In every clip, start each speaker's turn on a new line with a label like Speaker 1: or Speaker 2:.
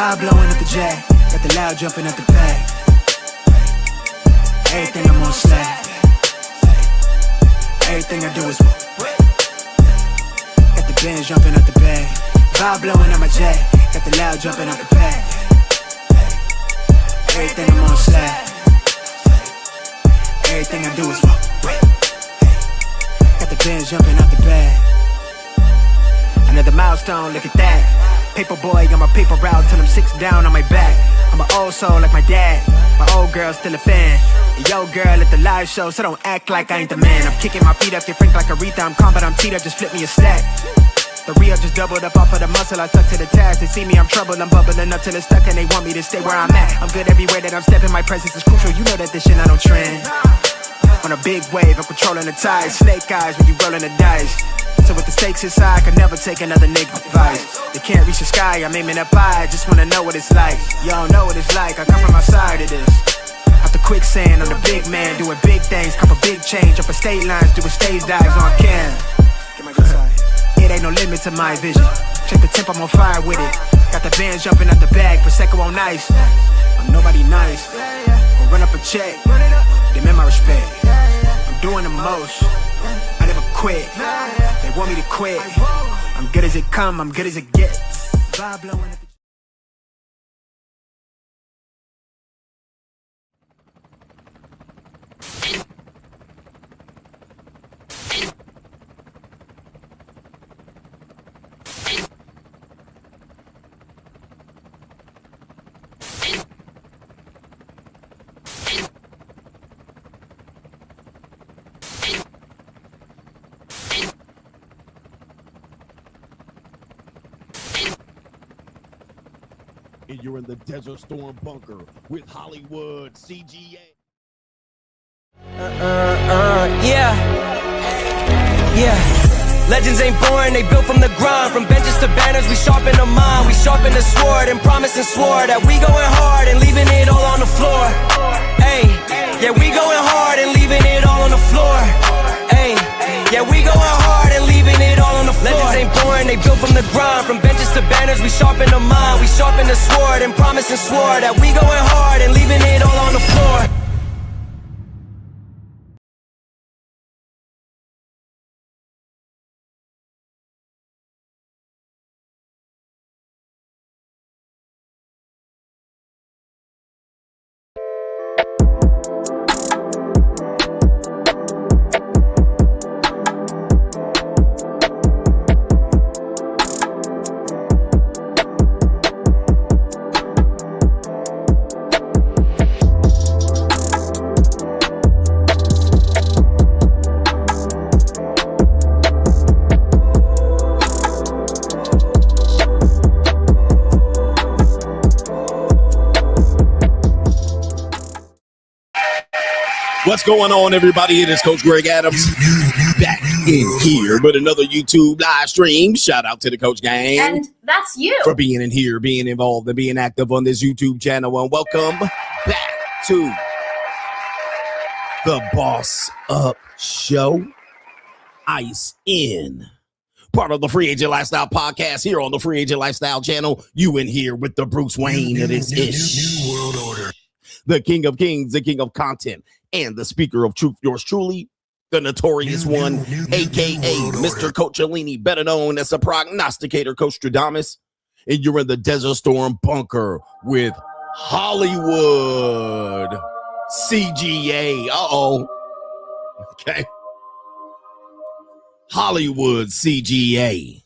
Speaker 1: Vibe blowing up the jack, got the loud jumping up the bag. Everything I'm on slack. Everything I do is got the band jumping up the bag. Vibe blowing up my jack, got the loud jumping up the bag. Everything I'm on slack. Everything I do is got the band jumping up the bag. Another milestone, look at that. Paper boy, got my paper route till I'm 6 down on my back. I'm an old soul like my dad. My old girl's still a fan. And yo girl at the live show, so don't act like I ain't the man. I'm kicking my feet up, get frank like Aretha. I'm calm, but I'm teed up, just flip me a stack. The Rio just doubled up off of the muscle, I stuck to the task. They see me, I'm troubled, I'm bubbling up till it's stuck. And they want me to stay where I'm at. I'm good everywhere that I'm stepping, my presence is crucial. You know that this shit I don't trend. On a big wave, I'm controlling the tide. Snake eyes when you rolling the dice. So with the stakes inside, I can never take another nigga advice. They can't reach the sky, I'm aiming up high. I just wanna know what it's like. Y'all know what it's like, I come from outside of this. Out the quicksand, I'm the big man, doing big things. Cop a big change, up a state lines, doing stage dives on cam. It ain't no limit to my vision. Check the temp, I'm on fire with it. Got the bands jumping out the bag, Prosecco on ice. I'm nobody nice, gonna run up a check. Demand my respect, I'm doing the most. I never quit, they want me to quit. I'm good as it come, I'm good as it gets. Vibe blowing at the
Speaker 2: and you're in the Desert Storm bunker with Hollywood CGA.
Speaker 3: Yeah. Legends ain't born, they built from the grind. From benches to banners, we sharpen the mind. We sharpen the sword and promise and swore that we going hard and leaving it all on the floor. Hey, yeah, we going hard and leaving it all on the floor. Hey, yeah, we going hard and leaving it all on the floor. Legends ain't born, they built from the grind. From benches to banners, we sharpen the mind. We sharpen the sword and promise and swore that we going hard and leaving it all on the floor.
Speaker 2: What's going on, everybody? It is Coach Greg Adams back in here with another YouTube live stream. Shout out to the Coach Gang.
Speaker 4: And that's you.
Speaker 2: For being in here, being involved, and being active on this YouTube channel. And welcome back to the Boss Up Show. Ice in. Part of the Free Agent Lifestyle podcast here on the Free Agent Lifestyle channel. You in here with the Bruce Wayne of this ish. New world order. The King of Kings, the King of Content, and the Speaker of Truth, yours truly, the Notorious One, a.k.a. Mr. Coachellini, better known as the prognosticator, Coach Stradamus. And you're in the Desert Storm bunker with Hollywood CGA. Uh-oh. Okay. Hollywood CGA,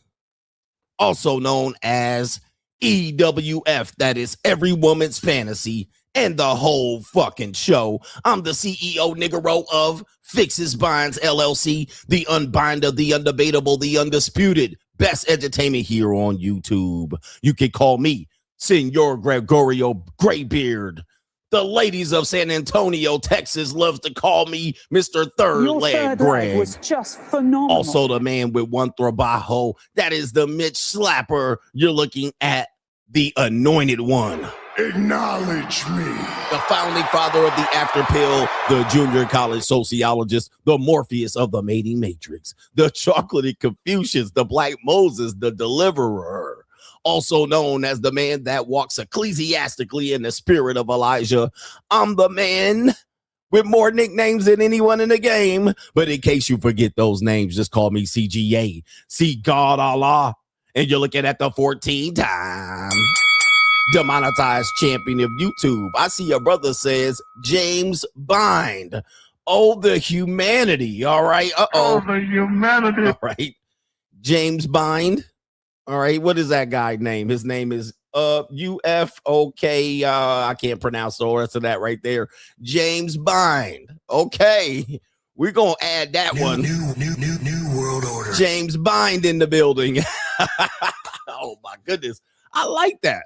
Speaker 2: also known as EWF, that is Every Woman's Fantasy, and the whole fucking show. I'm the CEO Niggero of Fixes Binds LLC, the unbinder, the undebatable, the undisputed best entertainment here on YouTube. You can call me Senor Gregorio Graybeard. The ladies of San Antonio, Texas, loves to call me Mr. Third Leg Greg.
Speaker 5: Was just phenomenal.
Speaker 2: Also, the man with one trabajo, that is the Mitch Slapper. You're looking at the Anointed One.
Speaker 6: Acknowledge me.
Speaker 2: The founding father of the After Pill, the junior college sociologist, the Morpheus of the mating matrix, the chocolatey Confucius, the Black Moses, the deliverer. also known as the man that walks ecclesiastically in the spirit of Elijah. I'm the man with more nicknames than anyone in the game. But in case you forget those names, just call me CGA. See God Allah. And you're looking at the 14-time demonetized champion of YouTube. I see your brother says James Bind. Oh, the humanity. All right. Uh-oh.
Speaker 6: Oh, the humanity.
Speaker 2: All right. James Bind. All right. What is that guy's name? His name is UFOK. I can't pronounce the rest of that right there. James Bind. Okay. We're going to add that one.
Speaker 6: New world order.
Speaker 2: James Bind in the building. Oh, my goodness. I like that.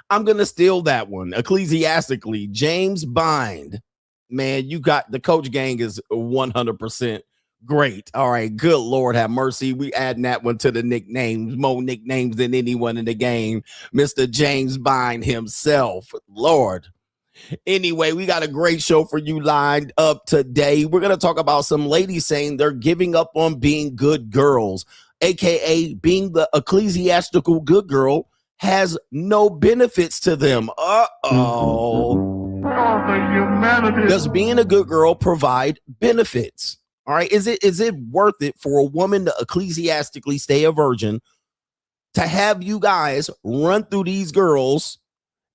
Speaker 2: I'm going to steal that one. Ecclesiastically, James Bind. Man, you got the coach gang is 100% great. All right. Good Lord have mercy. We adding that one to the nicknames. More nicknames than anyone in the game. Mr. James Bind himself. Lord. Anyway, we got a great show for you lined up today. We're going to talk about some ladies saying they're giving up on being good girls, aka being the ecclesiastical good girl has no benefits to them. Uh-oh.
Speaker 6: Oh, the humanity.
Speaker 2: Does being a good girl provide benefits? All right. Is it worth it for a woman to ecclesiastically stay a virgin to have you guys run through these girls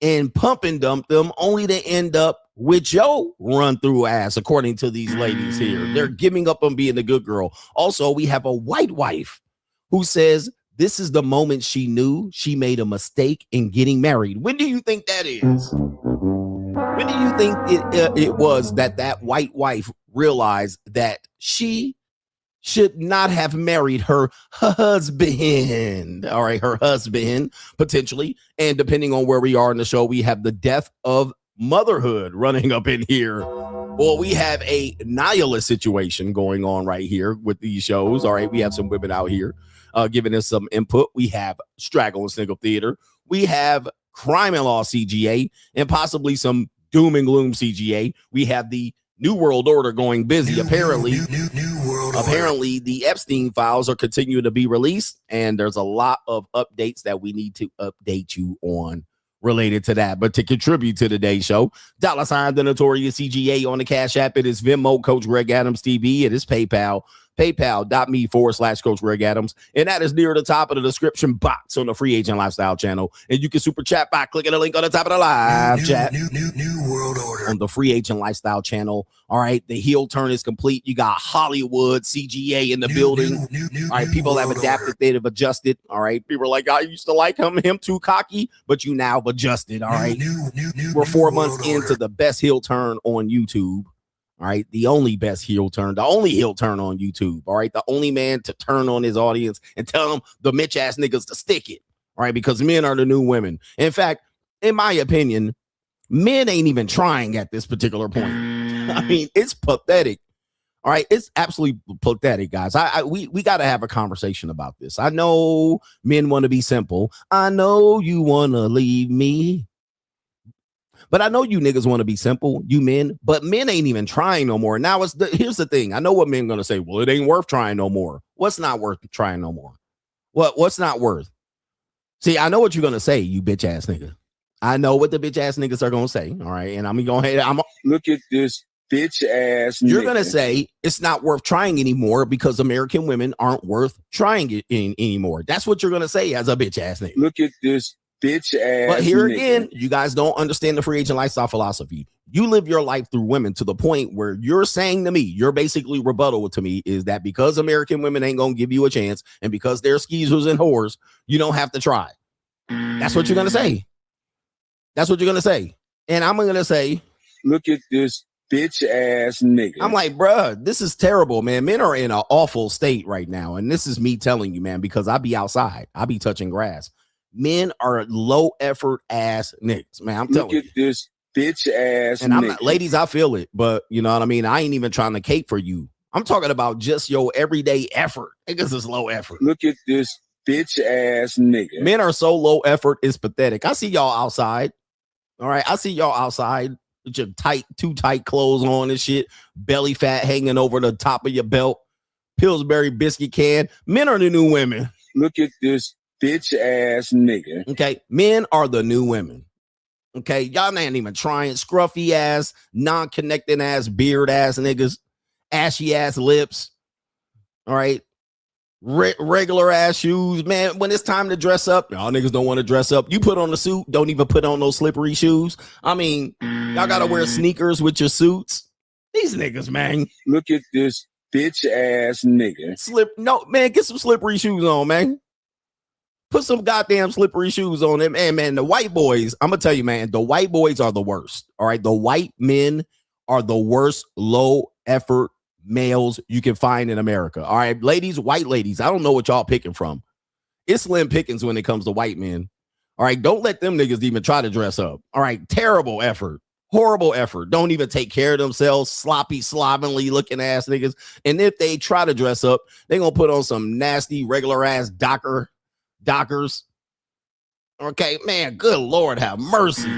Speaker 2: and pump and dump them only to end up with your run through ass, according to these ladies here? They're giving up on being a good girl. Also, we have a white wife who says this is the moment she knew she made a mistake in getting married. When do you think that is? When do you think it was that white wife realized that she should not have married her husband? All right, her husband, potentially. And depending on where we are in the show, we have the death of motherhood running up in here. Well, we have a nihilist situation going on right here with these shows. All right, we have some women out here giving us some input. We have Straggle and Sniggle Theater. We have Crime and Law CGA and possibly some Doom and Gloom CGA. We have the New World Order going busy. Apparently, the Epstein files are continuing to be released, and there's a lot of updates that we need to update you on related to that. But to contribute to today's show, $ the Notorious CGA on the Cash App. It is Venmo, Coach Greg Adams TV. It is PayPal. PayPal.me/Coach Greg Adams. And that is near the top of the description box on the Free Agent Lifestyle channel. And you can super chat by clicking the link on the top of the live chat.
Speaker 6: New world order.
Speaker 2: On the Free Agent Lifestyle channel. All right. The heel turn is complete. You got Hollywood CGA in the building. All right. People have adapted. They've adjusted. All right. People are like, I used to like him too cocky, but you now have adjusted. All right. We're 4 months into the best heel turn on YouTube. All right, the only best heel turn, the only heel turn on YouTube. All right, the only man to turn on his audience and tell them the Mitch ass niggas to stick it. All right, because men are the new women. In fact, in my opinion, men ain't even trying at this particular point. I mean, it's pathetic. All right, it's absolutely pathetic, guys. We got to have a conversation about this. I know men want to be simple. I know you want to leave me. But I know you niggas want to be simple, you men, but men ain't even trying no more. Now, here's the thing. I know what men going to say. Well, it ain't worth trying no more. What's not worth trying no more? What's not worth? See, I know what you're going to say, you bitch ass nigga. I know what the bitch ass niggas are going to say. All right. And I'm going to go ahead.
Speaker 4: Look at this bitch ass
Speaker 2: You're
Speaker 4: nigga.
Speaker 2: going to say it's not worth trying anymore because American women aren't worth trying it anymore. That's what you're going to say as a bitch ass nigga.
Speaker 4: Look at this bitch ass.
Speaker 2: But here
Speaker 4: nigga.
Speaker 2: again, you guys don't understand the Free Agent Lifestyle philosophy. You live your life through women to the point where you're saying to me, you're basically rebuttal to me is that because American women ain't going to give you a chance and because they're skeezers and whores, you don't have to try. That's what you're going to say. That's what you're going to say. And I'm going to say,
Speaker 4: look at this bitch ass nigga.
Speaker 2: I'm like, bruh, this is terrible, man. Men are in an awful state right now. And this is me telling you, man, because I be outside. I be touching grass. Men are low effort ass niggas, man. I'm telling you.
Speaker 4: Look at this bitch ass
Speaker 2: and
Speaker 4: nigga.
Speaker 2: I'm not, ladies, I feel it, but you know what I mean? I ain't even trying to cape for you. I'm talking about just your everyday effort. Niggas is low effort.
Speaker 4: Look at this bitch ass nigga.
Speaker 2: Men are so low effort, it's pathetic. I see y'all outside. All right. I see y'all outside with your too tight clothes on and shit, belly fat hanging over the top of your belt, Pillsbury biscuit can. Men are the new women.
Speaker 4: Look at this bitch ass nigga.
Speaker 2: Okay, men are the new women. Okay, y'all ain't even trying. Scruffy ass, non-connecting ass, beard ass niggas, ashy ass lips. All right, regular ass shoes, man. When it's time to dress up, y'all niggas don't want to dress up. You put on the suit, don't even put on those slippery shoes. I mean, y'all gotta wear sneakers with your suits. These niggas, man.
Speaker 4: Look at this bitch ass nigga.
Speaker 2: No, man, get some slippery shoes on, man. Put some goddamn slippery shoes on them. And man, the white boys, I'm gonna tell you, man, the white boys are the worst. All right. The white men are the worst low effort males you can find in America. All right, ladies, white ladies. I don't know what y'all picking from. It's slim pickings when it comes to white men. All right, don't let them niggas even try to dress up. All right, terrible effort. Horrible effort. Don't even take care of themselves. Sloppy, slovenly looking ass niggas. And if they try to dress up, they're gonna put on some nasty, regular ass Dockers. Okay, man, good Lord, have mercy.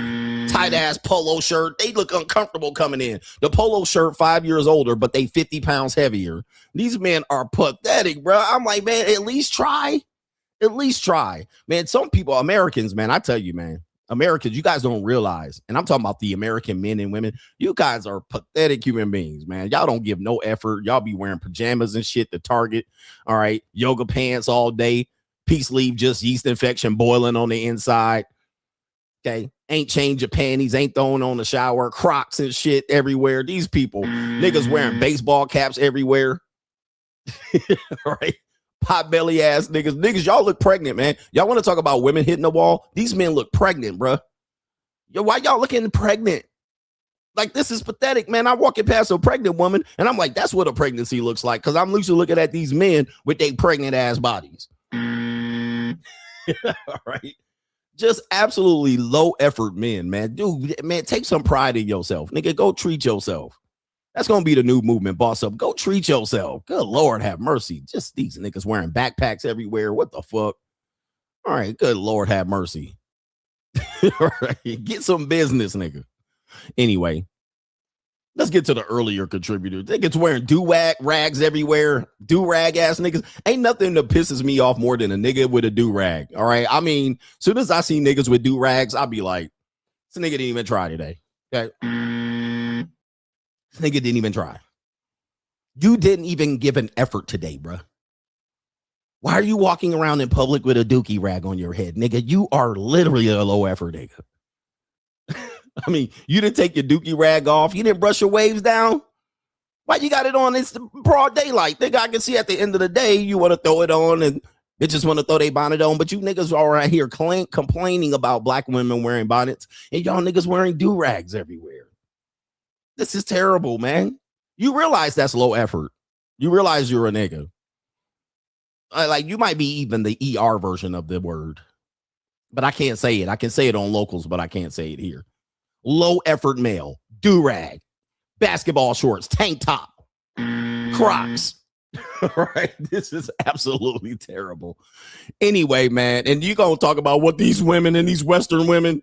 Speaker 2: Tight ass polo shirt. They look uncomfortable coming in. The polo shirt 5 years older, but they 50 pounds heavier. These men are pathetic, bro. I'm like, man, at least try. At least try. Man, some people, Americans, man, I tell you, man, Americans, you guys don't realize, and I'm talking about the American men and women, you guys are pathetic human beings, man. Y'all don't give no effort. Y'all be wearing pajamas and shit to Target. All right, yoga pants all day. Peace leave, just yeast infection boiling on the inside. Okay, ain't change your panties, ain't throwing on the shower, Crocs and shit everywhere. These people, niggas wearing baseball caps everywhere. All right, pot belly ass niggas, y'all look pregnant, man. Y'all want to talk about women hitting the wall? These men look pregnant, bro. Yo, why y'all looking pregnant? Like, this is pathetic, man. I'm walking past a pregnant woman, and I'm like, that's what a pregnancy looks like, because I'm usually looking at these men with their pregnant ass bodies. All right. Just absolutely low effort men, man. Dude, man, take some pride in yourself. Nigga, go treat yourself. That's going to be the new movement, boss up. Go treat yourself. Good Lord, have mercy. Just these niggas wearing backpacks everywhere. What the fuck? All right, good Lord, have mercy. All right, get some business, nigga. Anyway, let's get to the earlier contributors. Niggas wearing do-rag rags everywhere. Do-rag ass niggas. Ain't nothing that pisses me off more than a nigga with a do-rag. All right. I mean, as soon as I see niggas with do-rags, I'll be like, this nigga didn't even try today. Okay. This nigga didn't even try. You didn't even give an effort today, bro. Why are you walking around in public with a dookie rag on your head? Nigga, you are literally a low effort nigga. I mean, you didn't take your dookie rag off. You didn't brush your waves down. Why you got it on? It's broad daylight. Nigga, I can see at the end of the day, you want to throw it on and bitches want to throw their bonnet on. But you niggas are right here complaining about black women wearing bonnets and y'all niggas wearing do-rags everywhere. This is terrible, man. You realize that's low effort. You realize you're a nigga. Like, you might be even the ER version of the word. But I can't say it. I can say it on locals, but I can't say it here. Low effort male, do-rag, basketball shorts, tank top, Crocs. All right, this is absolutely terrible. Anyway, man, and you gonna talk about what these women and these Western women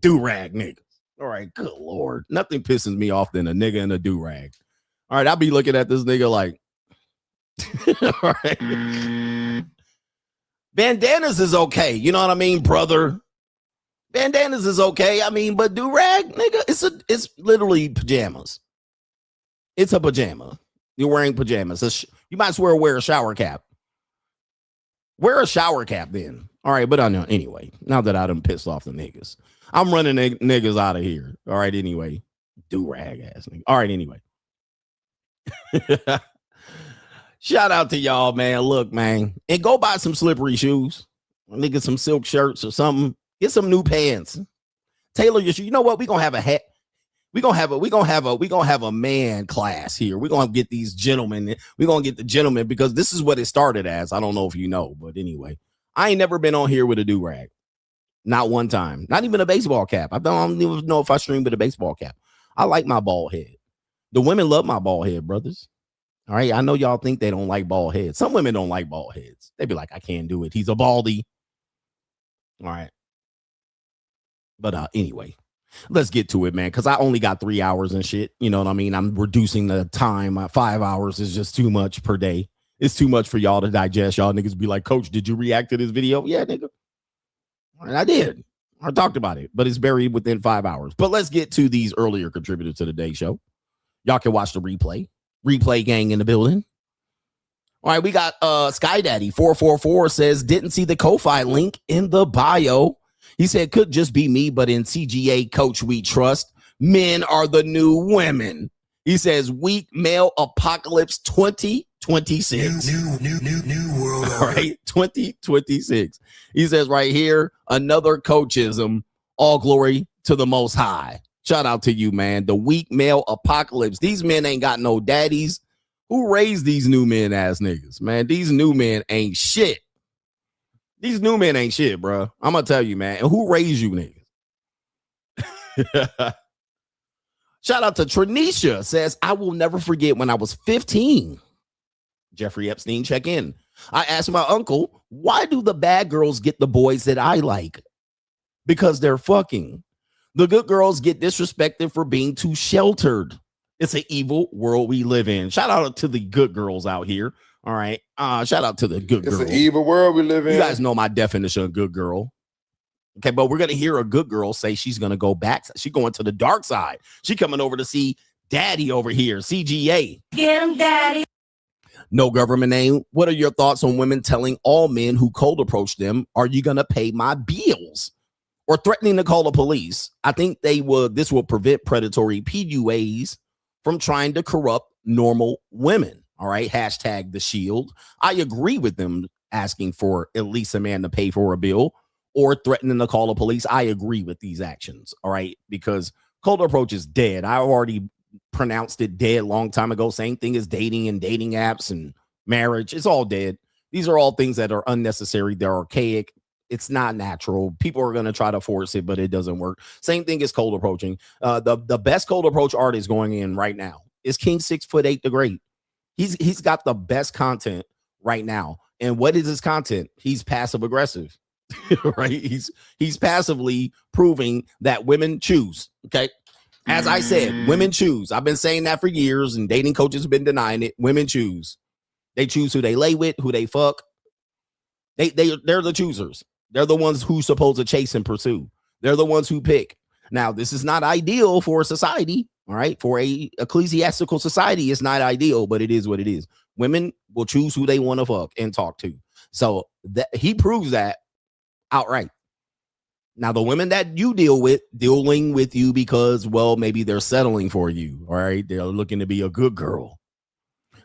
Speaker 2: do-rag niggas. All right, good Lord. Nothing pisses me off than a nigga in a do-rag. All right, I'll be looking at this nigga like, all right. Bandanas is okay. You know what I mean, brother? Bandanas is okay. I mean, but do-rag, nigga, it's literally pajamas. It's a pajama. You're wearing pajamas. You might as well wear a shower cap. Wear a shower cap then. All right, but I know anyway. Now that I done pissed off the niggas, I'm running niggas out of here. All right, anyway. Do-rag ass nigga. All right, anyway. Shout out to y'all, man. Look, man, and go buy some slippery shoes. Nigga, some silk shirts or something. Get some new pants. Tailor your shoe. You know what? We're gonna have a hat. We're gonna have a man class here. We're gonna get these gentlemen. We're gonna get the gentlemen because this is what it started as. I don't know if you know, but anyway, I ain't never been on here with a do-rag. Not one time. Not even a baseball cap. I don't even know if I stream with a baseball cap. I like my bald head. The women love my bald head, brothers. All right. I know y'all think they don't like bald heads. Some women don't like bald heads. They be like, I can't do it. He's a baldy. All right. But anyway, let's get to it, man, because I only got 3 hours and shit. You know what I mean? I'm reducing the time. 5 hours is just too much per day. It's too much for y'all to digest. Y'all niggas be like, Coach, did you react to this video? Yeah, nigga. And I did. I talked about it, but it's buried within 5 hours. But let's get to these earlier contributors to the day show. Y'all can watch the replay. Replay gang in the building. All right, we got Sky Daddy 444 says, didn't see the Ko-Fi link in the bio. He said, could just be me, but in CGA, Coach, we trust. Men are the new women. He says, weak male apocalypse 2026.
Speaker 6: New world order.
Speaker 2: All right, 2026. He says right here, another coachism. All glory to the Most High. Shout out to you, man. The weak male apocalypse. These men ain't got no daddies. Who raised these new men ass niggas, man? These new men ain't shit. These new men ain't shit, bro. I'm gonna tell you, man. And who raised you niggas? Shout out to Tranisha. Says, I will never forget when I was 15. Jeffrey Epstein, check in. I asked my uncle, why do the bad girls get the boys that I like? Because they're fucking. The good girls get disrespected for being too sheltered. It's an evil world we live in. Shout out to the good girls out here. All right. Shout out to the good girls.
Speaker 5: It's an evil world we live in.
Speaker 2: You guys know my definition of good girl. Okay, but we're going to hear a good girl say she's going to go back. She's going to the dark side. She coming over to see daddy over here, CGA.
Speaker 7: Get him, daddy.
Speaker 2: No government name. What are your thoughts on women telling all men who cold approach them, are you going to pay my bills? Or threatening to call the police? I think this will prevent predatory PUAs from trying to corrupt normal women. All right. Hashtag the shield. I agree with them asking for at least a man to pay for a bill or threatening to call the police. I agree with these actions. All right. Because cold approach is dead. I already pronounced it dead long time ago. Same thing as dating and dating apps and marriage. It's all dead. These are all things that are unnecessary. They're archaic. It's not natural. People are going to try to force it, but it doesn't work. Same thing as cold approaching. The best cold approach artist going in right now is King 6'8" the Great. He's got the best content right now. And what is his content? He's passive aggressive, right? He's passively proving that women choose. Okay. As I said, women choose. I've been saying that for years, and dating coaches have been denying it. Women choose. They choose who they lay with, who they fuck. They're the choosers. They're the ones who's supposed to chase and pursue. They're the ones who pick. Now, this is not ideal for a society, all right? For a ecclesiastical society, it's not ideal, but it is what it is. Women will choose who they want to fuck and talk to. So that he proves that outright. Now, the women that you dealing with you because, well, maybe they're settling for you, all right? They're looking to be a good girl.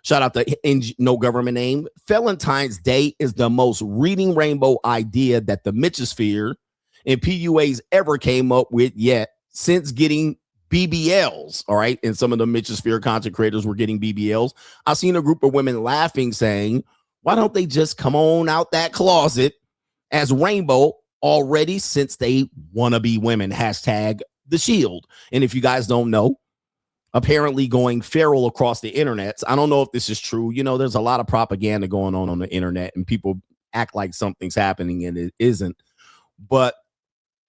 Speaker 2: Shout out to no government name. Fellatines Day is the most reading rainbow idea that the Mitchosphere and PUAs ever came up with yet since getting BBLs. All right. And some of the Mitchosphere content creators were getting BBLs. I've seen a group of women laughing, saying, why don't they just come on out that closet as rainbow already since they want to be women? Hashtag the shield. And if you guys don't know, apparently going feral across the internet. I don't know if this is true. You know, there's a lot of propaganda going on the internet and people act like something's happening and it isn't. But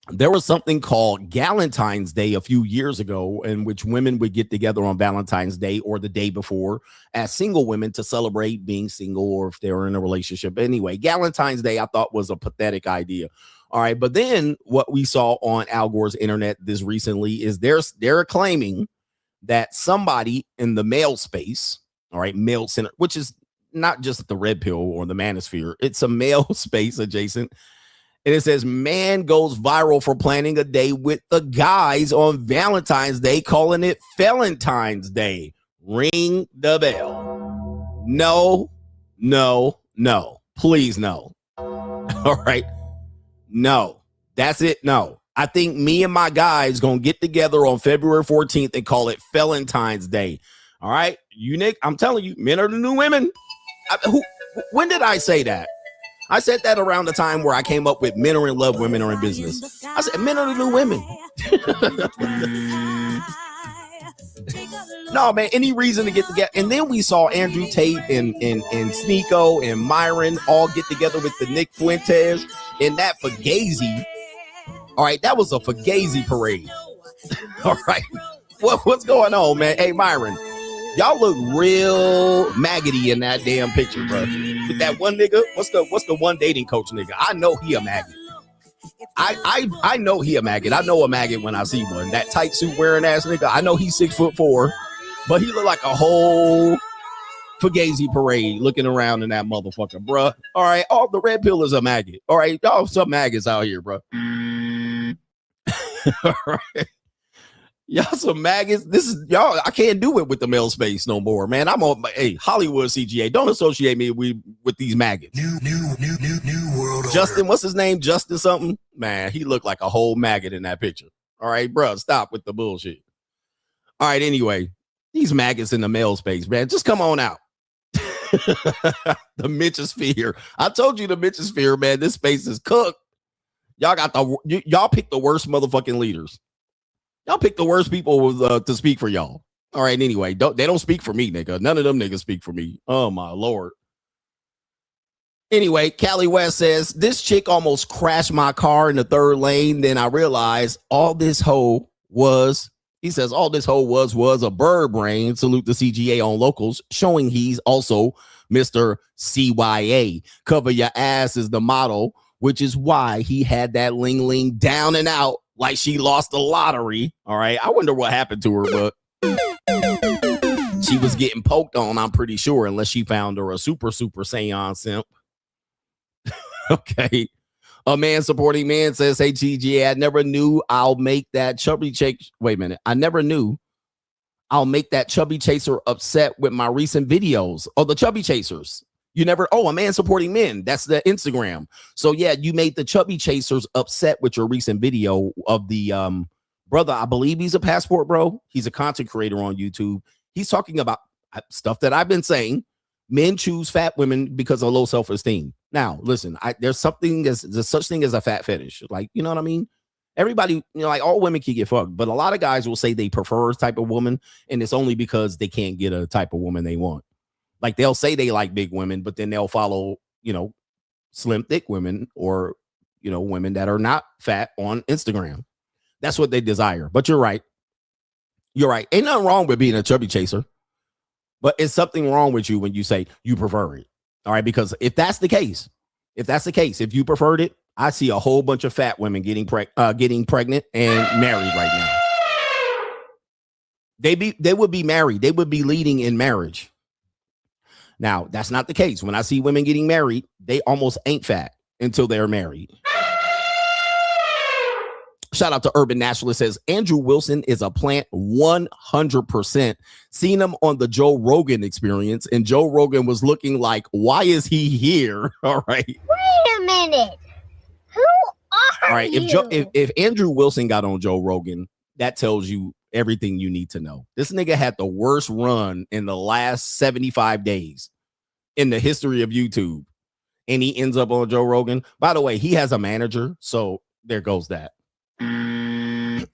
Speaker 2: there was something called Galentine's Day a few years ago in which women would get together on Valentine's Day or the day before as single women to celebrate being single or if they were in a relationship. Anyway, Galentine's Day I thought was a pathetic idea. All right. But then what we saw on Al Gore's internet this recently is they're claiming that somebody in the male space, all right, male center, which is not just the red pill or the manosphere, it's a male space adjacent. And it says, man goes viral for planning a day with the guys on Valentine's Day, calling it Fellatines Day. Ring the bell. No. Please, no. All right. No. That's it. No. I think me and my guys gonna get together on February 14th and call it Fellatines Day. All right, you Nick, I'm telling you, men are the new women. When did I say that? I said that around the time where I came up with men are in love, women are in business. I said men are the new women. No, man, any reason to get together. And then we saw Andrew Tate and Sneeko and Myron all get together with the Nick Fuentes and that Fugazi. All right, that was a Fugazi parade. All right, what's going on, man? Hey, Myron, Y'all look real maggoty in that damn picture, bro. With that one nigga, what's the one dating coach nigga? I know he a maggot. I know he a maggot. I know a maggot when I see one. That tight suit wearing ass nigga. I know he's 6'4", but he look like a whole Fugazi parade looking around in that motherfucker, bruh. All right, all the red pill is a maggot. All right, y'all some maggots out here, bruh. All right. Y'all some maggots. This is y'all. I can't do it with the male space no more, man. I'm on. Hey, Hollywood CGA. Don't associate me with these maggots.
Speaker 6: New world
Speaker 2: Justin,
Speaker 6: order.
Speaker 2: what's his name? Justin something. Man, he looked like a whole maggot in that picture. All right, bro, stop with the bullshit. All right, anyway, these maggots in the male space, man, just come on out. The Mitchosphere. I told you the Mitchosphere, man. This space is cooked. Y'all got y'all pick the worst motherfucking leaders. Y'all pick the worst people to speak for y'all. All right, anyway, they don't speak for me, nigga. None of them niggas speak for me. Oh my lord. Anyway, Callie West says, this chick almost crashed my car in the third lane. Then I realized all this hoe was, he says, all this hoe was a bird brain. Salute the CGA on locals, showing he's also Mr. CYA. Cover your ass is the motto, which is why he had that ling down and out like she lost the lottery. All right. I wonder what happened to her, but she was getting poked on, I'm pretty sure, unless she found her a super Saiyan simp. Okay. A man supporting man says, hey, TGA, I never knew I'll make that chubby chase. Wait a minute. I never knew I'll make that chubby chaser upset with my recent videos. Oh, the chubby chasers. You never. Oh, a man supporting men. That's the Instagram. So, yeah, you made the chubby chasers upset with your recent video of the brother. I believe he's a passport bro. He's a content creator on YouTube. He's talking about stuff that I've been saying. Men choose fat women because of low self-esteem. Now, listen, there's such thing as a fat fetish. Like, you know what I mean? Everybody, you know, like all women can get fucked, but a lot of guys will say they prefer a type of woman, and it's only because they can't get a type of woman they want. Like they'll say they like big women, but then they'll follow, you know, slim, thick women or, you know, women that are not fat on Instagram. That's what they desire. But you're right. You're right. Ain't nothing wrong with being a chubby chaser. But it's something wrong with you when you say you prefer it. All right. Because if that's the case, if you preferred it, I see a whole bunch of fat women getting pregnant and married right now. They would be married. They would be leading in marriage. Now, that's not the case. When I see women getting married, they almost ain't fat until they're married. Shout out to Urban Nationalist says Andrew Wilson is a plant 100%. Seen him on the Joe Rogan Experience, and Joe Rogan was looking like, why is he here? All right.
Speaker 5: Wait a minute. Who are
Speaker 2: All right.
Speaker 5: you?
Speaker 2: If Andrew Wilson got on Joe Rogan, that tells you everything you need to know. This nigga had the worst run in the last 75 days in the history of YouTube, and he ends up on Joe Rogan. By the way, he has a manager, so there goes that.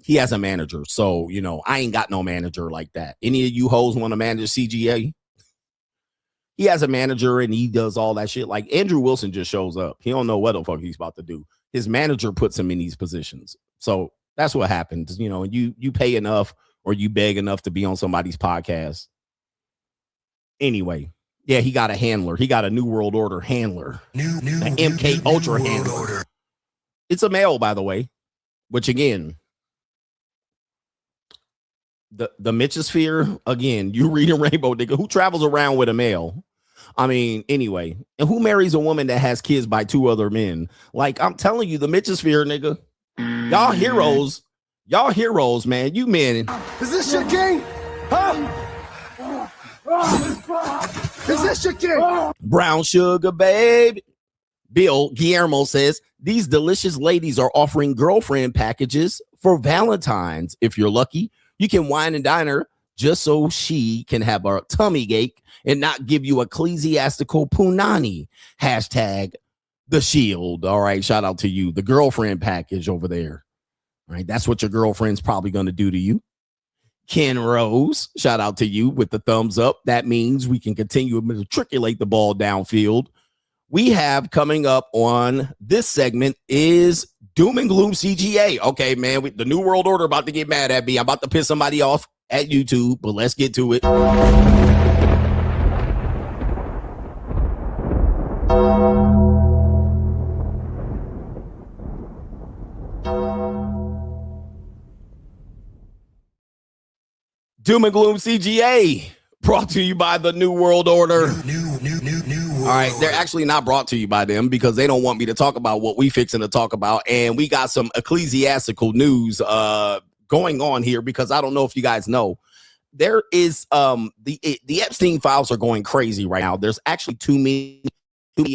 Speaker 2: He has a manager, so you know I ain't got no manager like that. Any of you hoes want to manage CGA? He has a manager and he does all that shit. Like Andrew Wilson just shows up. He don't know what the fuck he's about to do. His manager puts him in these positions. So that's what happens. You know, you pay enough or you beg enough to be on somebody's podcast. Anyway, yeah, he got a handler. He got a New World Order handler. An MK Ultra handler. It's a male, by the way. Which again, the Mitchosphere, again, you reading Rainbow, nigga, who travels around with a male? I mean, anyway, and who marries a woman that has kids by two other men? Like, I'm telling you, the Mitchosphere, nigga, y'all heroes, man. You men.
Speaker 6: Is this your game? Huh? Is this your game?
Speaker 2: Brown sugar, baby. Bill Guillermo says, these delicious ladies are offering girlfriend packages for Valentine's. If you're lucky, you can wine and dine her just so she can have a tummy ache and not give you ecclesiastical punani. Hashtag the shield. All right. Shout out to you. The girlfriend package over there. All right. That's what your girlfriend's probably going to do to you. Ken Rose, shout out to you with the thumbs up. That means we can continue to matriculate the ball downfield. We have coming up on this segment is Doom and Gloom CGA. Okay, man, the New World Order about to get mad at me. I'm about to piss somebody off. at YouTube, but let's get to it. Doom and Gloom CGA, brought to you by the New World Order.
Speaker 6: New
Speaker 2: All right, they're actually not brought to you by them because they don't want me to talk about what we fixing to talk about. And we got some ecclesiastical news going on here because I don't know if you guys know. There is the Epstein files are going crazy right now. There's actually too many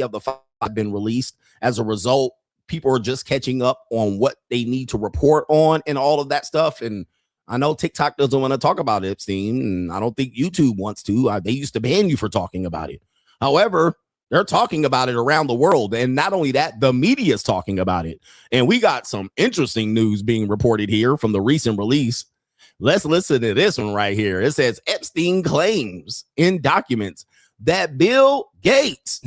Speaker 2: of the files have been released. As a result, people are just catching up on what they need to report on and all of that stuff. And I know TikTok doesn't want to talk about Epstein, and I don't think YouTube wants to. They used to ban you for talking about it. However, they're talking about it around the world. And not only that, the media is talking about it. And we got some interesting news being reported here from the recent release. Let's listen to this one right here. It says Epstein claims in documents that Bill Gates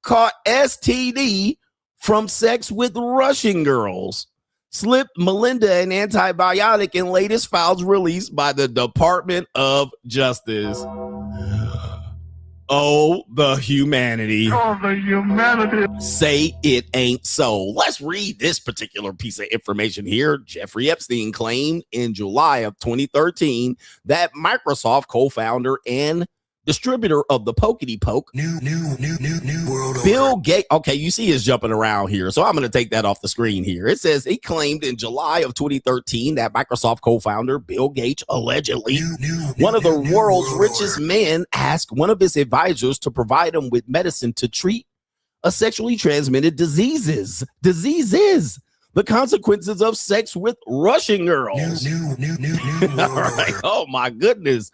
Speaker 2: caught STD from sex with Russian girls, slipped Melinda an antibiotic in latest files released by the Department of Justice. Oh, the humanity.
Speaker 7: Oh, the humanity.
Speaker 2: Say it ain't so. Let's read this particular piece of information here. Jeffrey Epstein claimed in July of 2013 that Microsoft co-founder and distributor of the Pokety Poke,
Speaker 6: New World Order.
Speaker 2: Bill Gates. Okay, you see us jumping around here, so I'm going to take that off the screen here. It says he claimed in July of 2013 that Microsoft co-founder Bill Gates allegedly, one of the world's richest men, asked one of his advisors to provide him with medicine to treat a sexually transmitted diseases. The consequences of sex with Russian girls.
Speaker 6: New
Speaker 2: All right. Oh my goodness.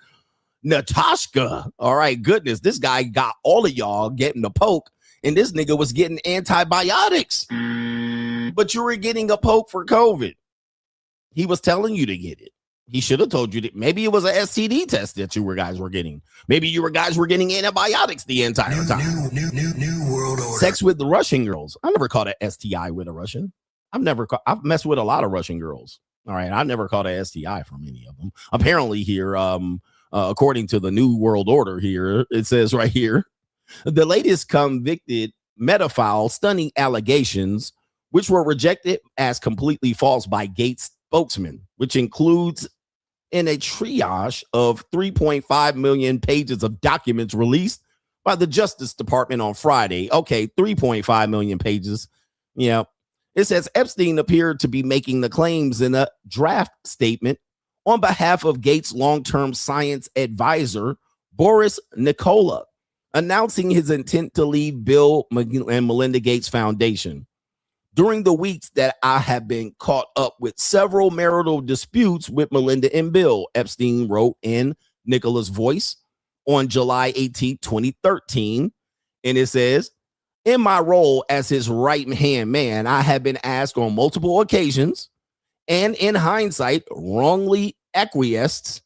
Speaker 2: Natashka. All right, goodness. This guy got all of y'all getting the poke, and this nigga was getting antibiotics. But you were getting a poke for COVID. He was telling you to get it. He should have told you that maybe it was an STD test that you guys were getting. Maybe you guys were getting antibiotics the entire time.
Speaker 6: New World Order.
Speaker 2: Sex with the Russian girls. I never caught an STI with a Russian. I've messed with a lot of Russian girls. All right, I never caught an STI from any of them. Apparently here, according to the New World Order here, it says right here, the latest convicted pedophile stunning allegations, which were rejected as completely false by Gates spokesman, which includes in a triage of 3.5 million pages of documents released by the Justice Department on Friday. Okay, 3.5 million pages. Yeah. It says Epstein appeared to be making the claims in a draft statement on behalf of Gates' long-term science advisor, Boris Nicola, announcing his intent to leave Bill and Melinda Gates Foundation. During the weeks that I have been caught up with several marital disputes with Melinda and Bill, Epstein wrote in Nicola's voice on July 18, 2013. And it says, in my role as his right-hand man, I have been asked on multiple occasions and in hindsight, wrongly acquiesced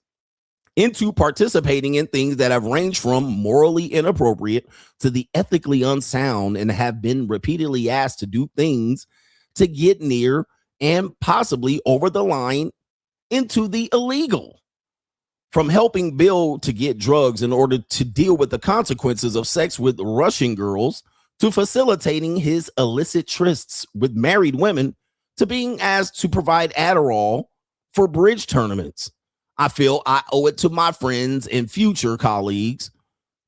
Speaker 2: into participating in things that have ranged from morally inappropriate to the ethically unsound, and have been repeatedly asked to do things to get near and possibly over the line into the illegal. From helping Bill to get drugs in order to deal with the consequences of sex with Russian girls, to facilitating his illicit trysts with married women, to being asked to provide Adderall for bridge tournaments. I feel I owe it to my friends and future colleagues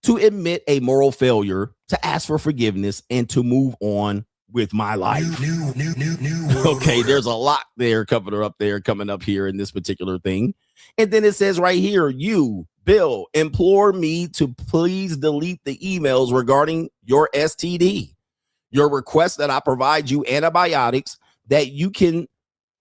Speaker 2: to admit a moral failure, to ask for forgiveness, and to move on with my life. Okay, there's a lot there coming up here in this particular thing. And then it says right here, you, Bill, implore me to please delete the emails regarding your STD. Your request that I provide you antibiotics that you can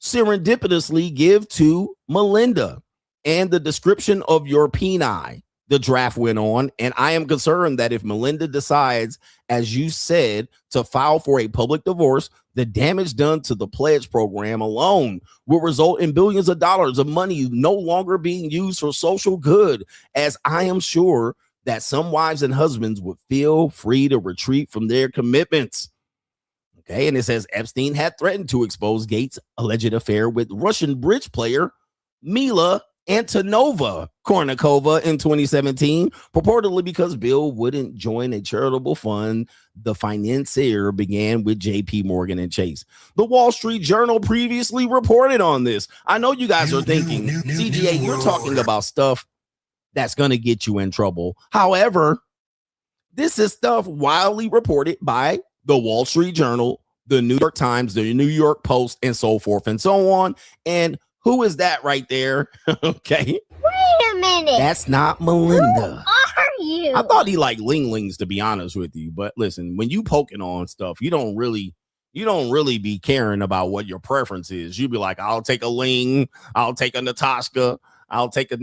Speaker 2: serendipitously give to Melinda, and the description of your peni. The draft went on, and I am concerned that if Melinda decides, as you said, to file for a public divorce, the damage done to the pledge program alone will result in billions of dollars of money no longer being used for social good, as I am sure that some wives and husbands would feel free to retreat from their commitments. Okay, and it says Epstein had threatened to expose Gates' alleged affair with Russian bridge player Mila Antonova Kornikova in 2017, purportedly because Bill wouldn't join a charitable fund. The financier began with JP Morgan and Chase. The Wall Street Journal previously reported on this. I know you guys are thinking, CGA, you're talking about stuff that's going to get you in trouble. However, this is stuff widely reported by the Wall Street Journal, the New York Times, the New York Post, and so forth and so on. And who is that right there? Okay.
Speaker 5: Wait a minute.
Speaker 2: That's not Melinda.
Speaker 5: Who are you?
Speaker 2: I thought he liked Ling-Lings, to be honest with you. But listen, when you poking on stuff, you don't really be caring about what your preference is. You be like, I'll take a Ling, I'll take a Natasha, I'll take a...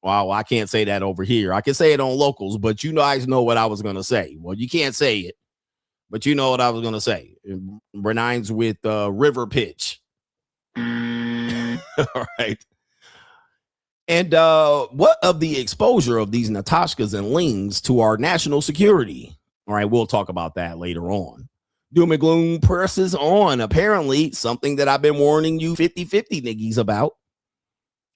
Speaker 2: Wow, I can't say that over here. I can say it on locals, but you guys know what I was going to say. Well, you can't say it, but you know what I was going to say. Renines with River Pitch. All right. And what of the exposure of these Natashkas and Lings to our national security? All right, we'll talk about that later on. Doom and Gloom presses on. Apparently, something that I've been warning you 50-50 niggies about.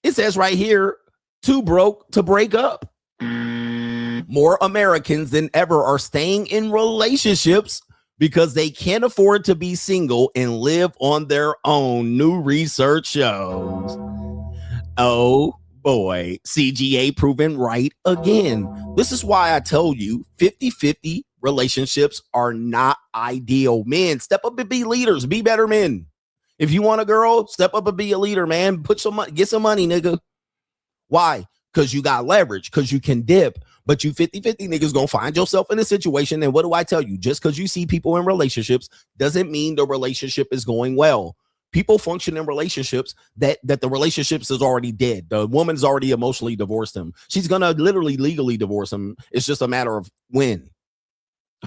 Speaker 2: It says right here, too broke to break up. More Americans than ever are staying in relationships because they can't afford to be single and live on their own, new research shows. Oh boy, CGA proven right again. This is why I told you 50-50 relationships are not ideal. Men, step up and be leaders, be better men. If you want a girl, step up and be a leader, man. Put some money, get some money, nigga. Why? Because you got leverage, because you can dip. But you 50-50 niggas gonna find yourself in a situation. And what do I tell you? Just because you see people in relationships doesn't mean the relationship is going well. People function in relationships that the relationships is already dead. The woman's already emotionally divorced him. She's gonna literally legally divorce him. It's just a matter of when.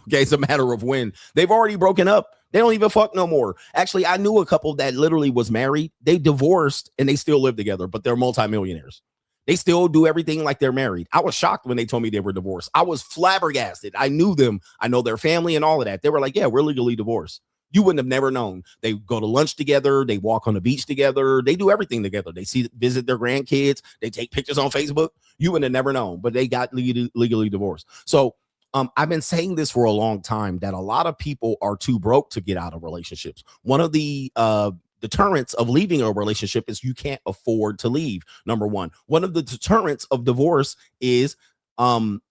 Speaker 2: Okay, it's a matter of when. They've already broken up. They don't even fuck no more. Actually, I knew a couple that literally was married. They divorced and they still live together, but they're multimillionaires. They still do everything like they're married. I was shocked when they told me they were divorced. I was flabbergasted. I knew them. I know their family and all of that. They were like, yeah, we're legally divorced. You wouldn't have never known. They go to lunch together. They walk on the beach together. They do everything together. They visit their grandkids. They take pictures on Facebook. You would have never known, but they got legally divorced. So I've been saying this for a long time that a lot of people are too broke to get out of relationships. One of the deterrents of leaving a relationship is you can't afford to leave. Number one. One of the deterrents of divorce is that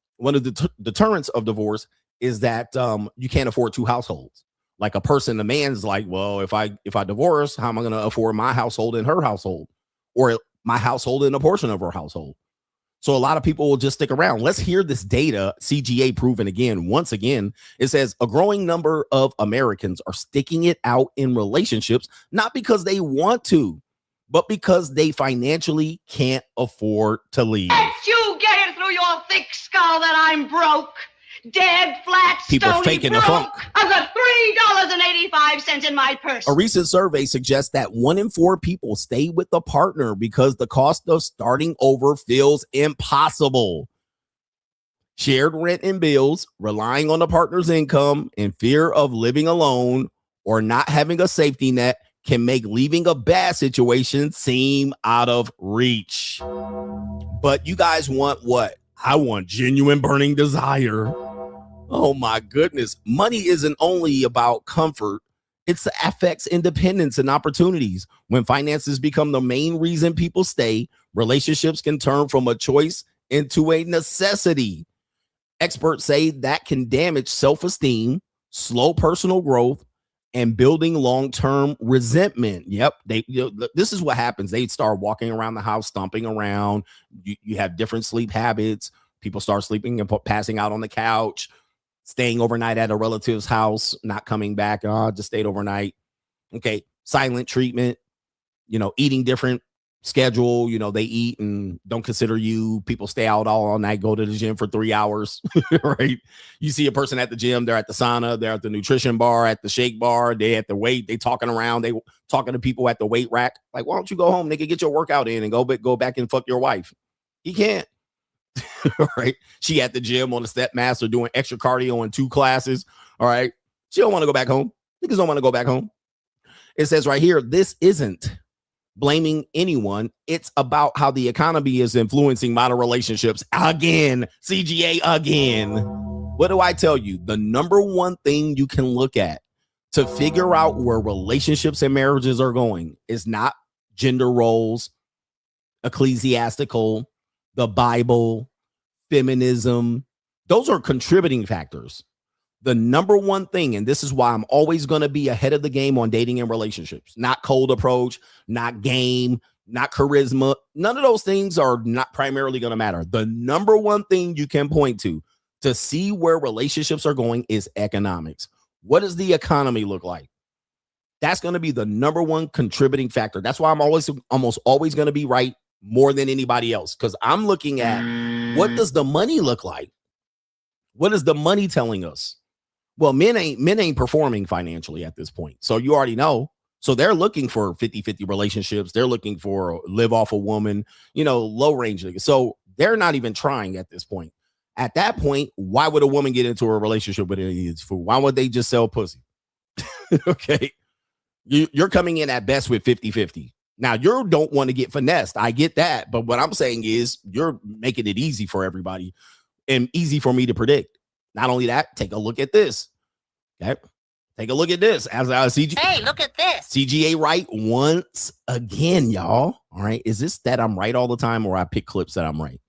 Speaker 2: you can't afford two households. Like a man's like, well, if I divorce, how am I going to afford my household and her household, or my household and a portion of her household? So a lot of people will just stick around. Let's hear this data, CGA proven again. Once again, it says a growing number of Americans are sticking it out in relationships, not because they want to, but because they financially can't afford to leave.
Speaker 7: Can't you get it through your thick skull that I'm broke? Dead, flat,
Speaker 2: people
Speaker 7: stony
Speaker 2: faking
Speaker 7: broke.
Speaker 2: the funk.
Speaker 7: I've got $3.85 in my purse.
Speaker 2: A recent survey suggests that 1 in 4 people stay with a partner because the cost of starting over feels impossible. Shared rent and bills, relying on the partner's income, and fear of living alone or not having a safety net can make leaving a bad situation seem out of reach. But you guys want what? I want genuine burning desire. Oh my goodness. Money isn't only about comfort. It affects independence and opportunities. When finances become the main reason people stay, relationships can turn from a choice into a necessity. Experts say that can damage self-esteem, slow personal growth, and building long-term resentment. Yep. This is what happens. They start walking around the house, stomping around. You have different sleep habits. People start sleeping and passing out on the couch, staying overnight at a relative's house, not coming back. Just stayed overnight. Okay. Silent treatment, eating different schedule. They eat and don't consider you. People stay out all night, go to the gym for 3 hours, right? You see a person at the gym, they're at the sauna, they're at the nutrition bar, at the shake bar, they at the weight, they talking around, they talking to people at the weight rack. Like, why don't you go home, nigga, get your workout in and go back and fuck your wife? He can't. Right? She at the gym on the Stepmaster doing extra cardio in 2 classes. All right. She don't want to go back home. Niggas don't want to go back home. It says right here, this isn't blaming anyone. It's about how the economy is influencing modern relationships again. CGA again. What do I tell you? The number one thing you can look at to figure out where relationships and marriages are going is not gender roles, ecclesiastical, the Bible, feminism. Those are contributing factors. The number one thing, and this is why I'm always going to be ahead of the game on dating and relationships, not cold approach, not game, not charisma. None of those things are not primarily going to matter. The number one thing you can point to see where relationships are going is economics. What does the economy look like? That's going to be the number one contributing factor. That's why I'm almost always going to be right more than anybody else, because I'm looking at what does the money look like? What is the money telling us? Well, men ain't performing financially at this point. So you already know. So they're looking for 50-50 relationships. They're looking for live off a woman, low range. So they're not even trying at this point. At that point, why would a woman get into a relationship with any of this food? Why would they just sell pussy? Okay. You're coming in at best with 50-50. Now, you don't want to get finessed. I get that. But what I'm saying is you're making it easy for everybody and easy for me to predict. Not only that, take a look at this. Okay. Take a look at this. As I CGA.
Speaker 5: Hey, look at this.
Speaker 2: CGA right once again, y'all. All right. Is this that I'm right all the time, or I pick clips that I'm right?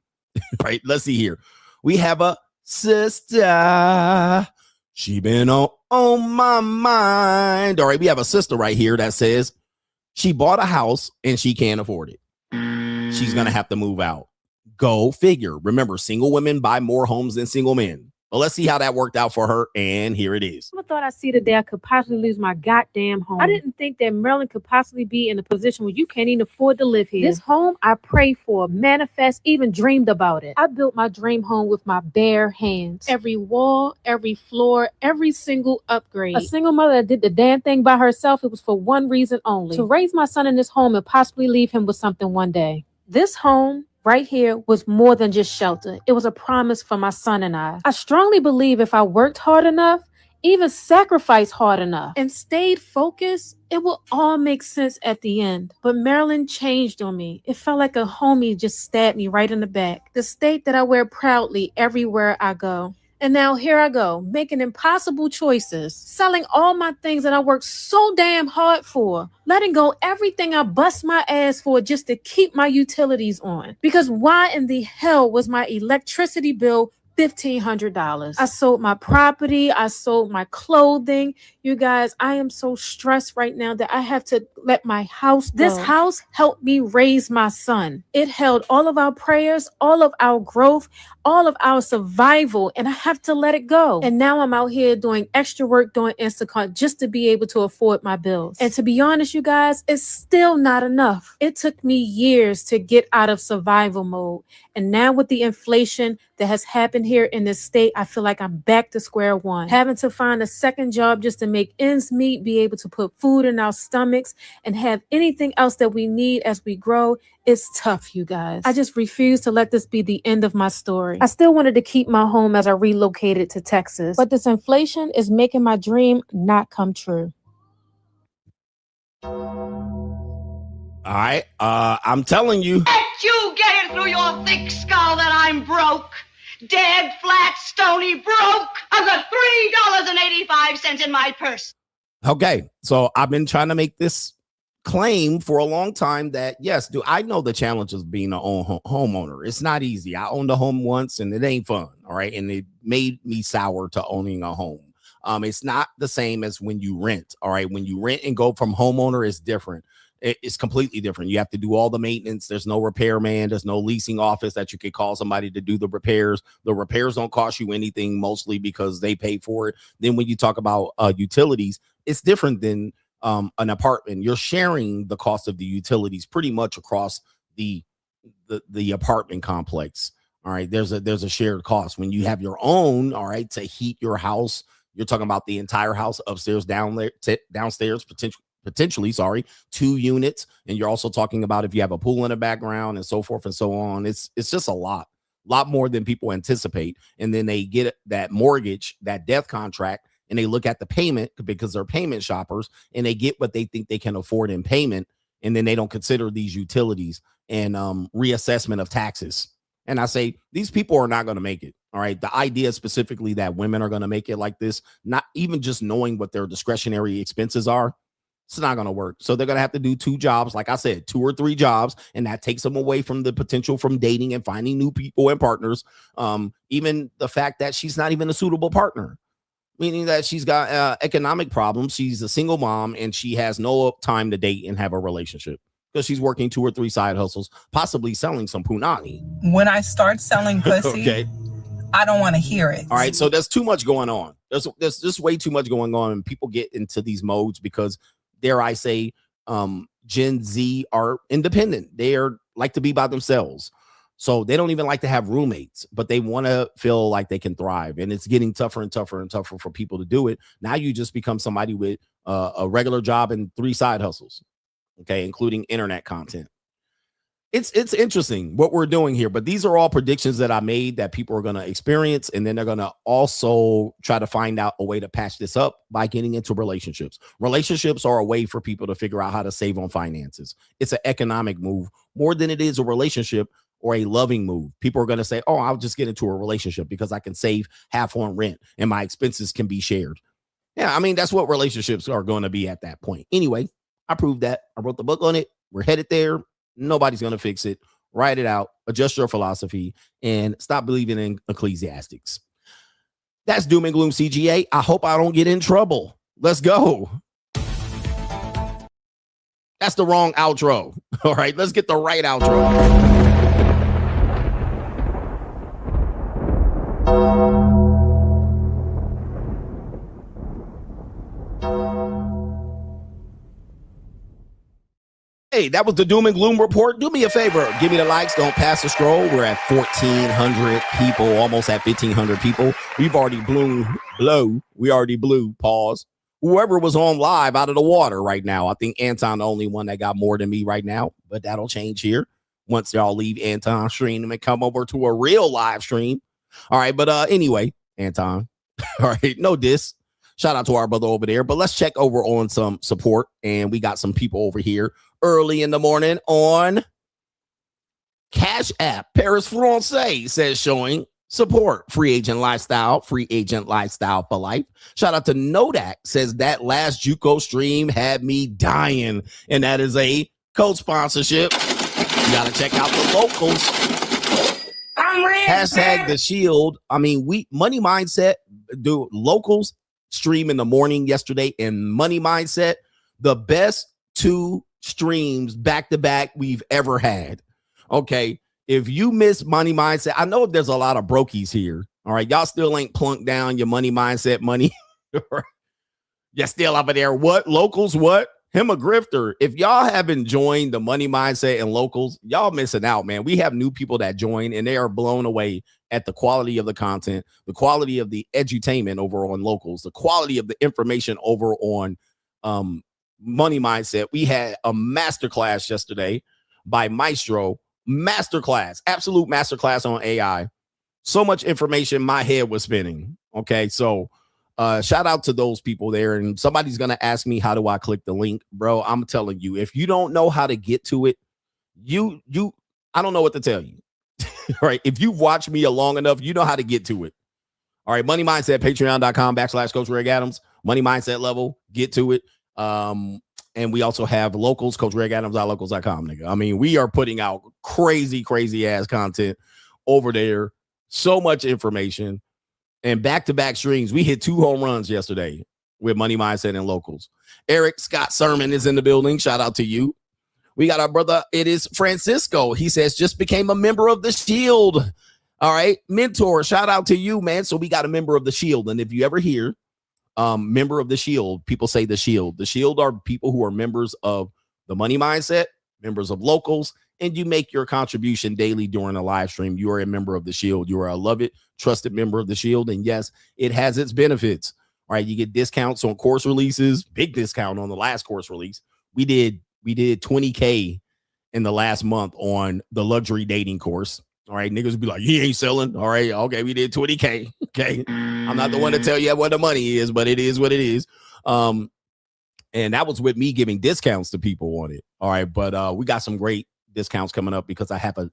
Speaker 2: Right. Let's see here. We have a sister. She been on my mind. All right. We have a sister right here that says she bought a house and she can't afford it. She's going to have to move out. Go figure. Remember, single women buy more homes than single men. Well, let's see how that worked out for her, and here it is.
Speaker 8: I thought I'd see the day I could possibly lose my goddamn home. I didn't think that Maryland could possibly be in a position where you can't even afford to live here. This home I prayed for, manifest, even dreamed about it. I built my dream home with my bare hands. Every wall, every floor, every single upgrade. A single mother that did the damn thing by herself, it was for one reason only. To raise my son in this home and possibly leave him with something one day. This home right here was more than just shelter. It was a promise for my son and I. I strongly believe if I worked hard enough, even sacrificed hard enough, and stayed focused, it will all make sense at the end. But Maryland changed on me. It felt like a homie just stabbed me right in the back. The state that I wear proudly everywhere I go. And now here I go, making impossible choices, selling all my things that I worked so damn hard for, letting go everything I bust my ass for just to keep my utilities on. Because why in the hell was my electricity bill $1,500? I sold my property. I sold my clothing. You guys, I am so stressed right now that I have to let my house go. This house helped me raise my son. It held all of our prayers, all of our growth, all of our survival, and I have to let it go. And now I'm out here doing extra work, doing Instacart just to be able to afford my bills. And to be honest, you guys, it's still not enough. It took me years to get out of survival mode. And now with the inflation that has happened here in this state, I feel like I'm back to square one. Having to find a second job just to make ends meet, be able to put food in our stomachs, and have anything else that we need as we grow. It's tough, you guys. I just refuse to let this be the end of my story. I still wanted to keep my home as I relocated to Texas, but this inflation is making my dream not come true.
Speaker 2: All right. I'm telling you.
Speaker 7: Let you get it through your thick skull that I'm broke. Dead, flat, stony broke. I've got $3.85 in my purse.
Speaker 2: Okay. So I've been trying to make this claim for a long time that, yes, dude, I know the challenges of being an homeowner. It's not easy. I owned a home once and it ain't fun. All right. And it made me sour to owning a home. It's not the same as when you rent. All right. When you rent and go from homeowner, it's different. It's completely different. You have to do all the maintenance. There's no repairman. There's no leasing office that you could call somebody to do the repairs. The repairs don't cost you anything, mostly because they pay for it. Then when you talk about utilities, it's different than an apartment. You're sharing the cost of the utilities pretty much across the apartment complex. All right. There's a shared cost. When you have your own, all right, to heat your house, you're talking about the entire house, upstairs, downstairs, potentially 2 units. And you're also talking about if you have a pool in the background and so forth and so on. It's just a lot more than people anticipate. And then they get that mortgage, that death contract, and they look at the payment because they're payment shoppers, and they get what they think they can afford in payment and then they don't consider these utilities and reassessment of taxes. And I say, these people are not going to make it. All right. The idea specifically that women are going to make it like this, not even just knowing what their discretionary expenses are, it's not going to work. So they're going to have to do 2 jobs. Like I said, 2 or 3 jobs. And that takes them away from the potential from dating and finding new people and partners. Even the fact that she's not even a suitable partner, meaning that she's got economic problems. She's a single mom and she has no time to date and have a relationship because she's working 2 or 3 side hustles, possibly selling some punani.
Speaker 9: When I start selling pussy,
Speaker 2: okay, I
Speaker 9: don't want to hear it.
Speaker 2: All right. So there's too much going on. There's just way too much going on. And people get into these modes because, dare I say, Gen Z are independent. They are like to be by themselves. So they don't even like to have roommates, but they want to feel like they can thrive. And it's getting tougher and tougher and tougher for people to do it. Now you just become somebody with a regular job and 3 side hustles, okay, including internet content. It's interesting what we're doing here, but these are all predictions that I made that people are going to experience. And then they're going to also try to find out a way to patch this up by getting into relationships. Relationships are a way for people to figure out how to save on finances. It's an economic move more than it is a relationship or a loving move. People are going to say, oh, I'll just get into a relationship because I can save half on rent and my expenses can be shared. Yeah, I mean, that's what relationships are going to be at that point. Anyway, I proved that. I wrote the book on it. We're headed there. Nobody's going to fix it. Write it out. Adjust your philosophy and stop believing in ecclesiastics. That's Doom and Gloom CGA. I hope I don't get in trouble. Let's go. That's the wrong outro. All right, let's get the right outro. Hey, that was the Doom and Gloom report. Do me a favor. Give me the likes. Don't pass the scroll. We're at 1,400 people, almost at 1,500 people. We've already We already blew. Pause. Whoever was on live out of the water right now. I think Anton the only one that got more than me right now, but that'll change here once y'all leave Anton's stream and come over to a real live stream. All right, but anyway, Anton. All right, no diss. Shout out to our brother over there, but let's check over on some support, and we got some people over here early in the morning on Cash App. Paris Francais says showing support. Free agent lifestyle for life. Shout out to Nodak says that last JUCO stream had me dying, and that is a co-sponsorship. You gotta check out the locals. Hashtag the shield. I mean, Money Mindset do locals stream in the morning yesterday, and Money Mindset, the best 2 streams back to back we've ever had. Okay, if you miss Money Mindset, I know there's a lot of brokies here. All right, y'all still ain't plunked down your Money Mindset money. You're still up in there. What locals? What him a grifter? If y'all haven't joined the Money Mindset and locals, y'all missing out, man. We have new people that join, and they are blown away at the quality of the content, the quality of the edutainment over on locals, the quality of the information over on Money Mindset. We had a masterclass yesterday by Maestro. Masterclass, absolute masterclass on AI. So much information, my head was spinning. Okay, so shout out to those people there. And somebody's gonna ask me, how do I click the link? Bro, I'm telling you, if you don't know how to get to it, I don't know what to tell you. All right, if you've watched me long enough, you know how to get to it. All right, Money Mindset, patreon.com/Coach Greg Adams. Money Mindset level, get to it. And we also have locals, CoachGregAdams.locals.com, nigga. I mean, we are putting out crazy ass content over there. So much information. And back-to-back streams. We hit 2 home runs yesterday with Money Mindset and locals. Eric Scott Sermon is in the building. Shout out to you. We got our brother. It is Francisco. He says, just became a member of the Shield. All right. Mentor, shout out to you, man. So we got a member of the Shield. And if you ever hear member of the Shield, people say the Shield. The Shield are people who are members of the Money Mindset, members of locals, and you make your contribution daily during a live stream. You are a member of the Shield. You are a love it, trusted member of the Shield. And yes, it has its benefits. All right. You get discounts on course releases, big discount on the last course release. We did 20K in the last month on the luxury dating course. All right. Niggas be like, he ain't selling. All right. Okay. We did 20K. Okay. I'm not the one to tell you what the money is, but it is what it is. And that was with me giving discounts to people on it. All right. But we got some great discounts coming up because I have a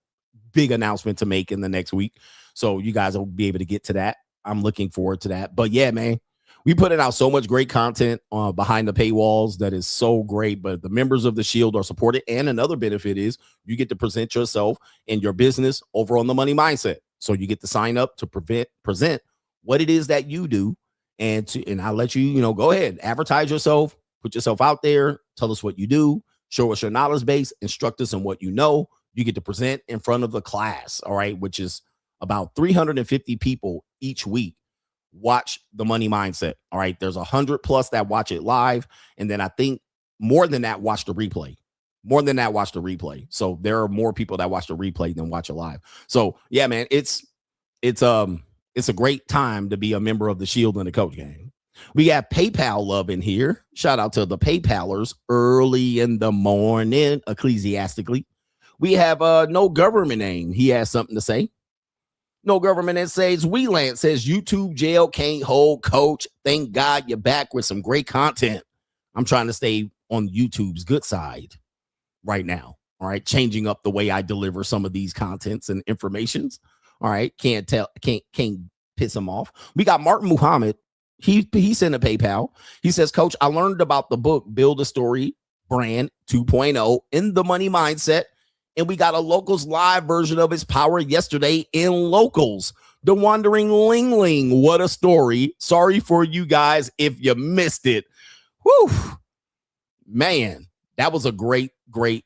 Speaker 2: big announcement to make in the next week. So you guys will be able to get to that. I'm looking forward to that. But yeah, man, we put out so much great content behind the paywalls that is so great. But the members of the Shield are supported. And another benefit is you get to present yourself and your business over on the Money Mindset. So you get to sign up to present what it is that you do. And I'll let you, go ahead, advertise yourself, put yourself out there, tell us what you do, show us your knowledge base, instruct us in what you know. You get to present in front of the class, all right, which is about 350 people each week watch the Money Mindset. All right, there's 100+ that watch it live, and then I think more than that watch the replay. So there are more people that watch the replay than watch it live. So yeah, man, it's a great time to be a member of the Shield and the Coach Gang. We have PayPal love in here. Shout out to the PayPalers early in the morning, ecclesiastically. We have no government name. He has something to say. No government that says Wheeland says YouTube jail can't hold Coach. Thank God you're back with some great content. I'm trying to stay on YouTube's good side right now. All right. Changing up the way I deliver some of these contents and informations. All right. Can't piss him off. We got Martin Muhammad. He sent a PayPal. He says, Coach, I learned about the book Build a Story Brand 2.0 in the Money Mindset. And we got a Locals live version of its power yesterday in Locals. The Wandering Ling Ling. What a story. Sorry for you guys if you missed it. Whew. Man, that was a great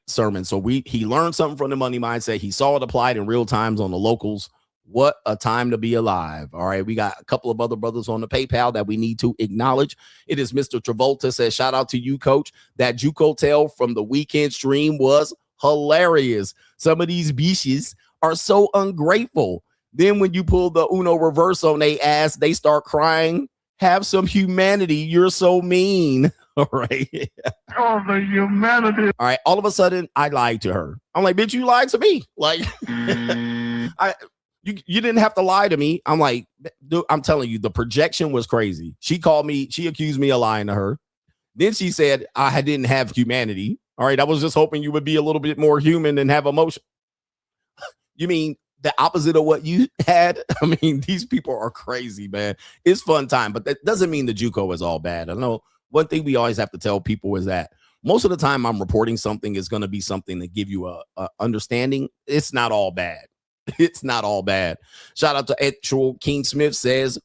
Speaker 2: sermon. So he learned something from the Money Mindset. He saw it applied in real times on the Locals. What a time to be alive. All right. We got a couple of other brothers on the PayPal that we need to acknowledge. It is Mr. Travolta says, shout out to you, Coach. That JUCO tale from the weekend stream was hilarious. Some of these bitches are so ungrateful. Then when you pull the Uno reverse on their ass, they start crying. Have some humanity. You're so mean. All right.
Speaker 10: Oh, the humanity.
Speaker 2: All right. All of a sudden, I lied to her. I'm like, bitch, you lied to me. Like, you didn't have to lie to me. I'm like, dude, I'm telling you, the projection was crazy. She called me. She accused me of lying to her. Then she said I didn't have humanity. All right. I was just hoping you would be a little bit more human and have emotion. You mean the opposite of what you had? I mean, these people are crazy, man. It's fun time, but that doesn't mean the JUCO is all bad. I know one thing we always have to tell people is that most of the time I'm reporting something is going to be something that give you a understanding. It's not all bad. It's not all bad. Shout out to actual King Smith says,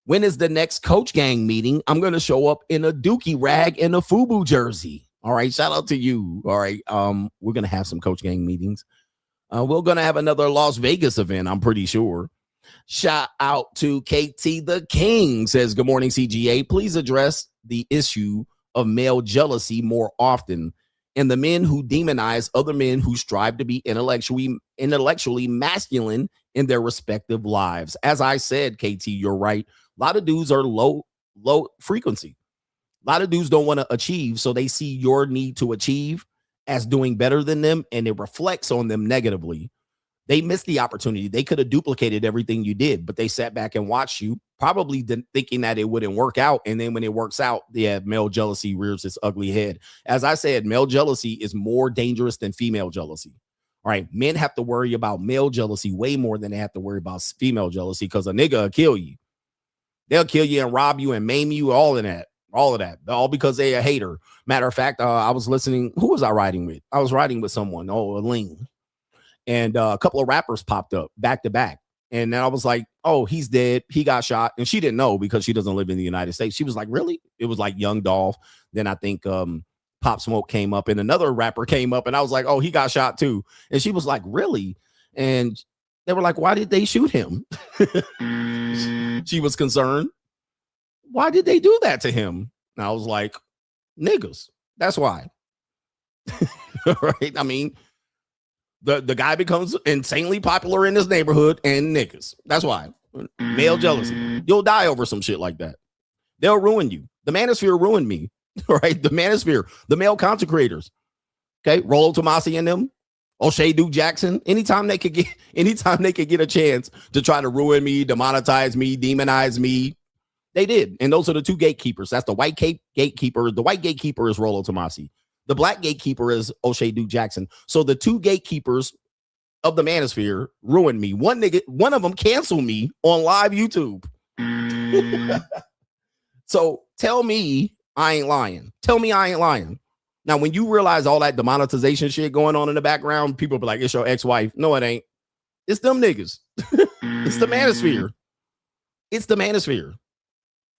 Speaker 2: when is the next Coach Gang meeting? I'm going to show up in a Dookie rag and a FUBU jersey. All right. Shout out to you. All right. We're going to have some Coach Gang meetings. We're going to have another Las Vegas event, I'm pretty sure. Shout out to KT the King says, good morning, CGA. Please address the issue of male jealousy more often and the men who demonize other men who strive to be intellectually masculine in their respective lives. As I said, KT, you're right. A lot of dudes are low frequency. A lot of dudes don't want to achieve, so they see your need to achieve as doing better than them, and it reflects on them negatively. They missed the opportunity. They could have duplicated everything you did, but they sat back and watched you, probably thinking that it wouldn't work out. And then when it works out, male jealousy rears its ugly head. As I said, male jealousy is more dangerous than female jealousy. All right, men have to worry about male jealousy way more than they have to worry about female jealousy, because a nigga will kill you. They'll kill you and rob you and maim you, all of that, all because they a hater. Matter of fact, I was listening. Who was I riding with? I was riding with someone, a Ling. And a couple of rappers popped up back to back. And then I was like, oh, he's dead. He got shot. And she didn't know because she doesn't live in the United States. She was like, really? It was like Young Dolph. Then I think Pop Smoke came up and another rapper came up. And I was like, oh, he got shot too. And she was like, really? And they were like, why did they shoot him? She was concerned. Why did they do that to him? And I was like, niggas. That's why. Right? I mean, the guy becomes insanely popular in his neighborhood and niggas. That's why. Male jealousy. You'll die over some shit like that. They'll ruin you. The manosphere ruined me. Right? The manosphere, the male content creators. Okay. Rollo Tomasi and them. O'Shea Duke Jackson. Anytime they could get a chance to try to ruin me, demonetize me, demonize me, They did. And those are the two gatekeepers. That's the white gatekeeper. The white gatekeeper is Rollo Tomasi. The black gatekeeper is O'Shea Duke Jackson. So the two gatekeepers of the manosphere ruined me. One of them canceled me on live YouTube. So tell me I ain't lying. Tell me I ain't lying. Now, when you realize all that demonetization shit going on in the background, people be like, it's your ex-wife. No, it ain't. It's them niggas. It's the manosphere. It's the manosphere.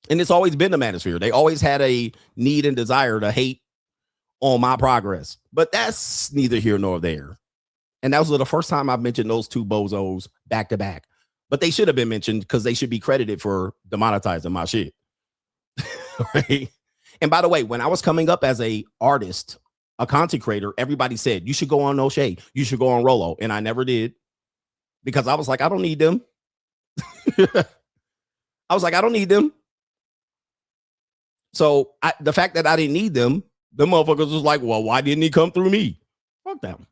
Speaker 2: And it's always been the manosphere. They always had a need and desire to hate on my progress. But that's neither here nor there. And that was the first time I've mentioned those two bozos back to back. But they should have been mentioned because they should be credited for demonetizing my shit. Right? And by the way, when I was coming up as a artist, a content creator, everybody said, you should go on O'Shea. You should go on Rollo. And I never did because I was like, I don't need them. I was like, I don't need them. So the fact that I didn't need them, the motherfuckers was like, well, why didn't he come through me? Fuck them.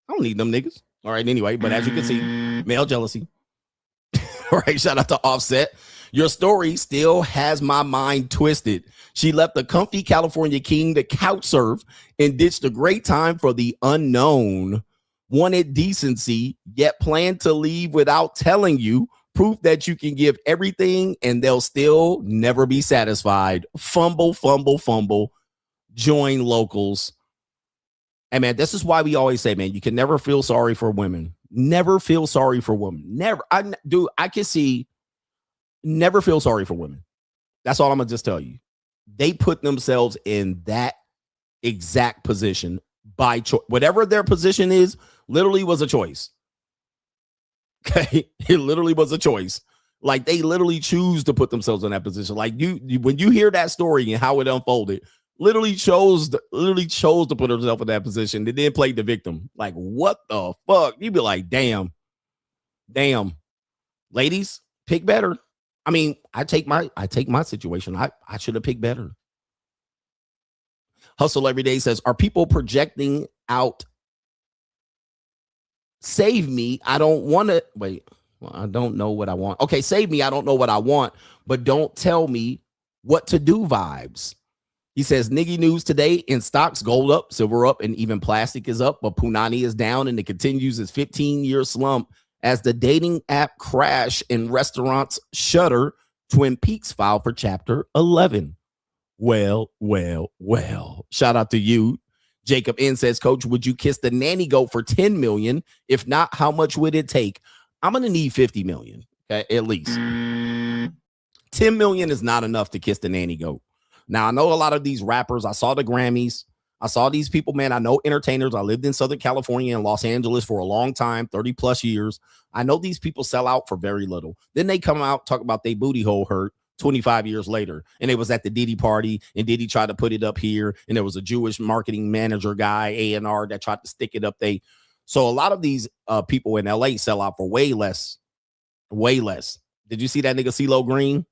Speaker 2: I don't need them niggas. All right. Anyway, but as you can see, male jealousy. All right. Shout out to Offset. Your story still has my mind twisted. She left the comfy California king to couch surf and ditched a great time for the unknown. Wanted decency, yet planned to leave without telling you. Proof that you can give everything and they'll still never be satisfied. Fumble, fumble, fumble. Join locals. Hey, man, this is why we always say, man, you can never feel sorry for women. Never feel sorry for women. Never. I can see. Never feel sorry for women. That's all I'm going to just tell you. They put themselves in that exact position by choice. Whatever their position is, literally was a choice. Okay. It literally was a choice. Like they literally choose to put themselves in that position. Like you when you hear that story and how it unfolded, literally chose to put herself in that position. They didn't play the victim. Like, what the fuck? You'd be like, damn. Ladies, pick better. I mean, I take my situation. I should have picked better. Hustle Every Day says, are people projecting out? Save me. I don't want to wait. Well, I don't know what I want. Okay, save me. I don't know what I want, but don't tell me what to do vibes. He says, Niggy news today in stocks, gold up, silver up, and even plastic is up, but Punani is down and it continues its 15-year slump as the dating app crash and restaurants shutter. Twin Peaks filed for Chapter 11. Well. Shout out to you. Jacob N says, Coach, would you kiss the nanny goat for 10 million? If not, how much would it take? I'm going to need 50 million. Okay, at least. 10 million is not enough to kiss the nanny goat. Now, I know a lot of these rappers. I saw the Grammys. I saw these people, man. I know entertainers. I lived in Southern California and Los Angeles for a long time, 30 plus years. I know these people sell out for very little. Then they come out, talk about they booty hole hurt 25 years later. And it was at the Diddy party and Diddy tried to put it up here. And there was a Jewish marketing manager guy, A&R, that tried to stick it up. So a lot of these people in LA sell out for way less. Did you see that nigga CeeLo Green?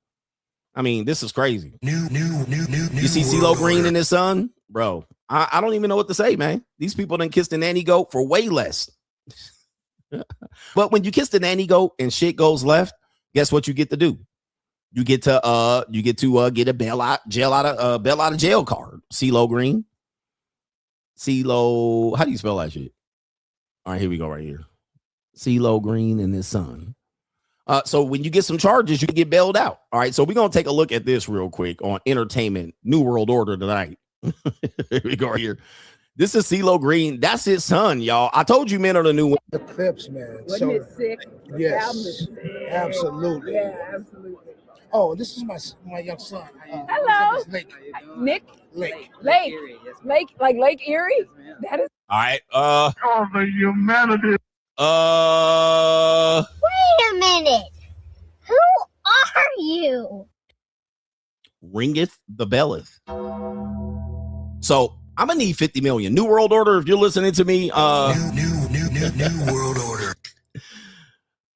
Speaker 2: I mean, this is crazy.
Speaker 6: New
Speaker 2: You see CeeLo Green
Speaker 6: order.
Speaker 2: and his son? Bro, I don't even know what to say, man. These people done kissed the nanny goat for way less. But when you kiss the nanny goat and shit goes left, guess what you get to do? You get to get a bail out of jail card. CeeLo Green. CeeLo, how do you spell that shit? All right, here we go right here. CeeLo Green and his son. So when you get some charges, you can get bailed out. All right, so we're going to take a look at this real quick on entertainment, New World Order tonight. Here we go right here. This is CeeLo Green. That's his son, y'all. I told you men are the new one.
Speaker 11: The clips, man.
Speaker 12: Wasn't it sick?
Speaker 11: Yes, absolutely.
Speaker 12: Yeah, absolutely.
Speaker 11: Oh, this is my young son.
Speaker 12: Hello, Nick.
Speaker 11: Lake.
Speaker 12: Like Lake Erie. That is.
Speaker 2: All right.
Speaker 10: Oh, the humanity.
Speaker 5: Wait a minute. Who are you?
Speaker 2: Ringeth the belleth. So I'm gonna need 50 million. New World Order, if you're listening to me.
Speaker 6: New World Order.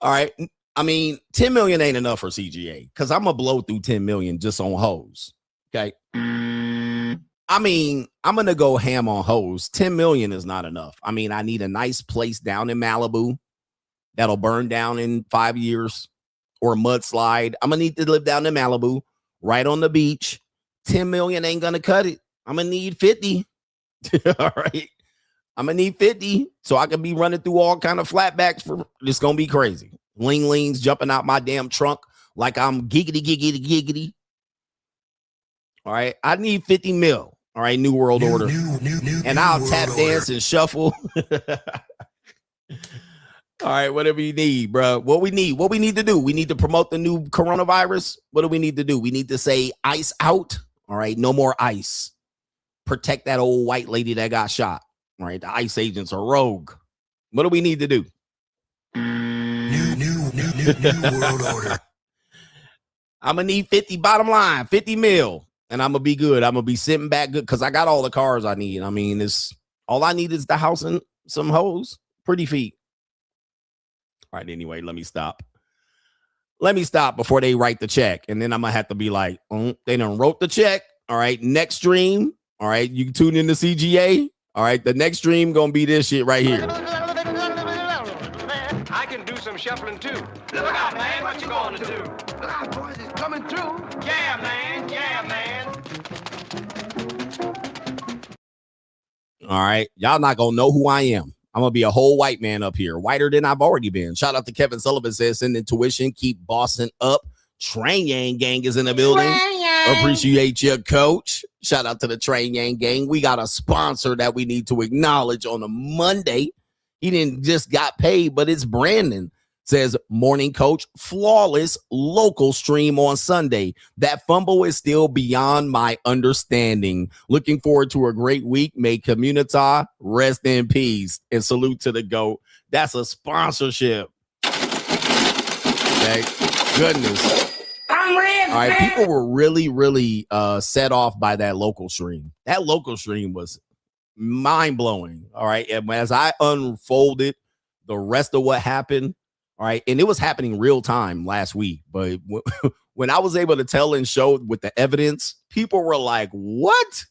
Speaker 2: All right. I mean, 10 million ain't enough for CGA because I'm gonna blow through 10 million just on hoes. Okay. I mean, I'm gonna go ham on hoes. 10 million is not enough. I mean, I need a nice place down in Malibu that'll burn down in 5 years or a mudslide. I'm gonna need to live down in Malibu right on the beach. 10 million ain't gonna cut it. I'm gonna need 50. All right. I'm gonna need 50 so I can be running through all kind of flatbacks. For it's gonna be crazy. Lings jumping out my damn trunk like I'm giggity. All right. I need 50 mil. All right. New World Order. And I'll tap dance and shuffle. All right, whatever you need, bro. What we need to do. We need to promote the new coronavirus. What do we need to do? We need to say ice out. All right, no more ice. Protect that old white lady that got shot. All right, the ICE agents are rogue. What do we need to do? New world order. I'm gonna need 50. Bottom line, 50 mil, and I'm gonna be good. I'm gonna be sitting back good because I got all the cars I need. I mean, it's all I need is the house and some hoes, pretty feet. All right, anyway, let me stop. Let me stop before they write the check. And then I'm going to have to be like, they done wrote the check. All right, next stream. All right, you can tune in to CGA. All right, the next stream going to be this shit right here.
Speaker 3: I can do some shuffling too. Look out, man, what you going to do? Look out, boys, it's coming through. Yeah, man, yeah, man.
Speaker 2: All right, y'all not going to know who I am. I'm going to be a whole white man up here, whiter than I've already been. Shout out to Kevin Sullivan says, send intuition, keep bossing up. Train Yang gang is in the building. Appreciate you, coach. Shout out to the Train Yang gang. We got a sponsor that we need to acknowledge on a Monday. He didn't just got paid, but it's Brandon. Says, morning coach, flawless local stream on Sunday. That fumble is still beyond my understanding. Looking forward to a great week. May Communita rest in peace. And salute to the GOAT. That's a sponsorship. Thank goodness. All right, people were really set off by that local stream. That local stream was mind-blowing. All right, and as I unfolded the rest of what happened, all right, and it was happening real time last week, but when I was able to tell and show with the evidence, people were like, what?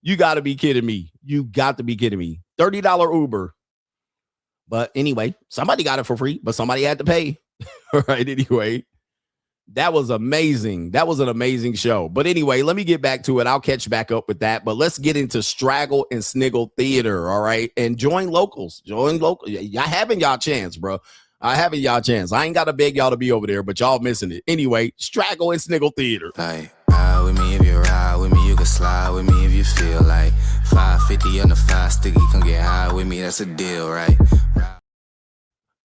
Speaker 2: You got to be kidding me. You got to be kidding me. $30 Uber. But anyway, somebody got it for free, but somebody had to pay. All right, anyway, that was amazing. That was an amazing show. But anyway, let me get back to it. I'll catch back up with that. But let's get into Straggle and Sniggle Theater, all right? And join locals. Join local. Y'all having y'all chance, bro. I having y'all chance. I ain't got to beg y'all to be over there, but y'all missing it. Anyway, Straggle and Sniggle Theater.
Speaker 13: Like, ride with me if you ride with me. You can slide with me if you feel like 550 on the 5 sticky. Come get high with me. That's a deal, right?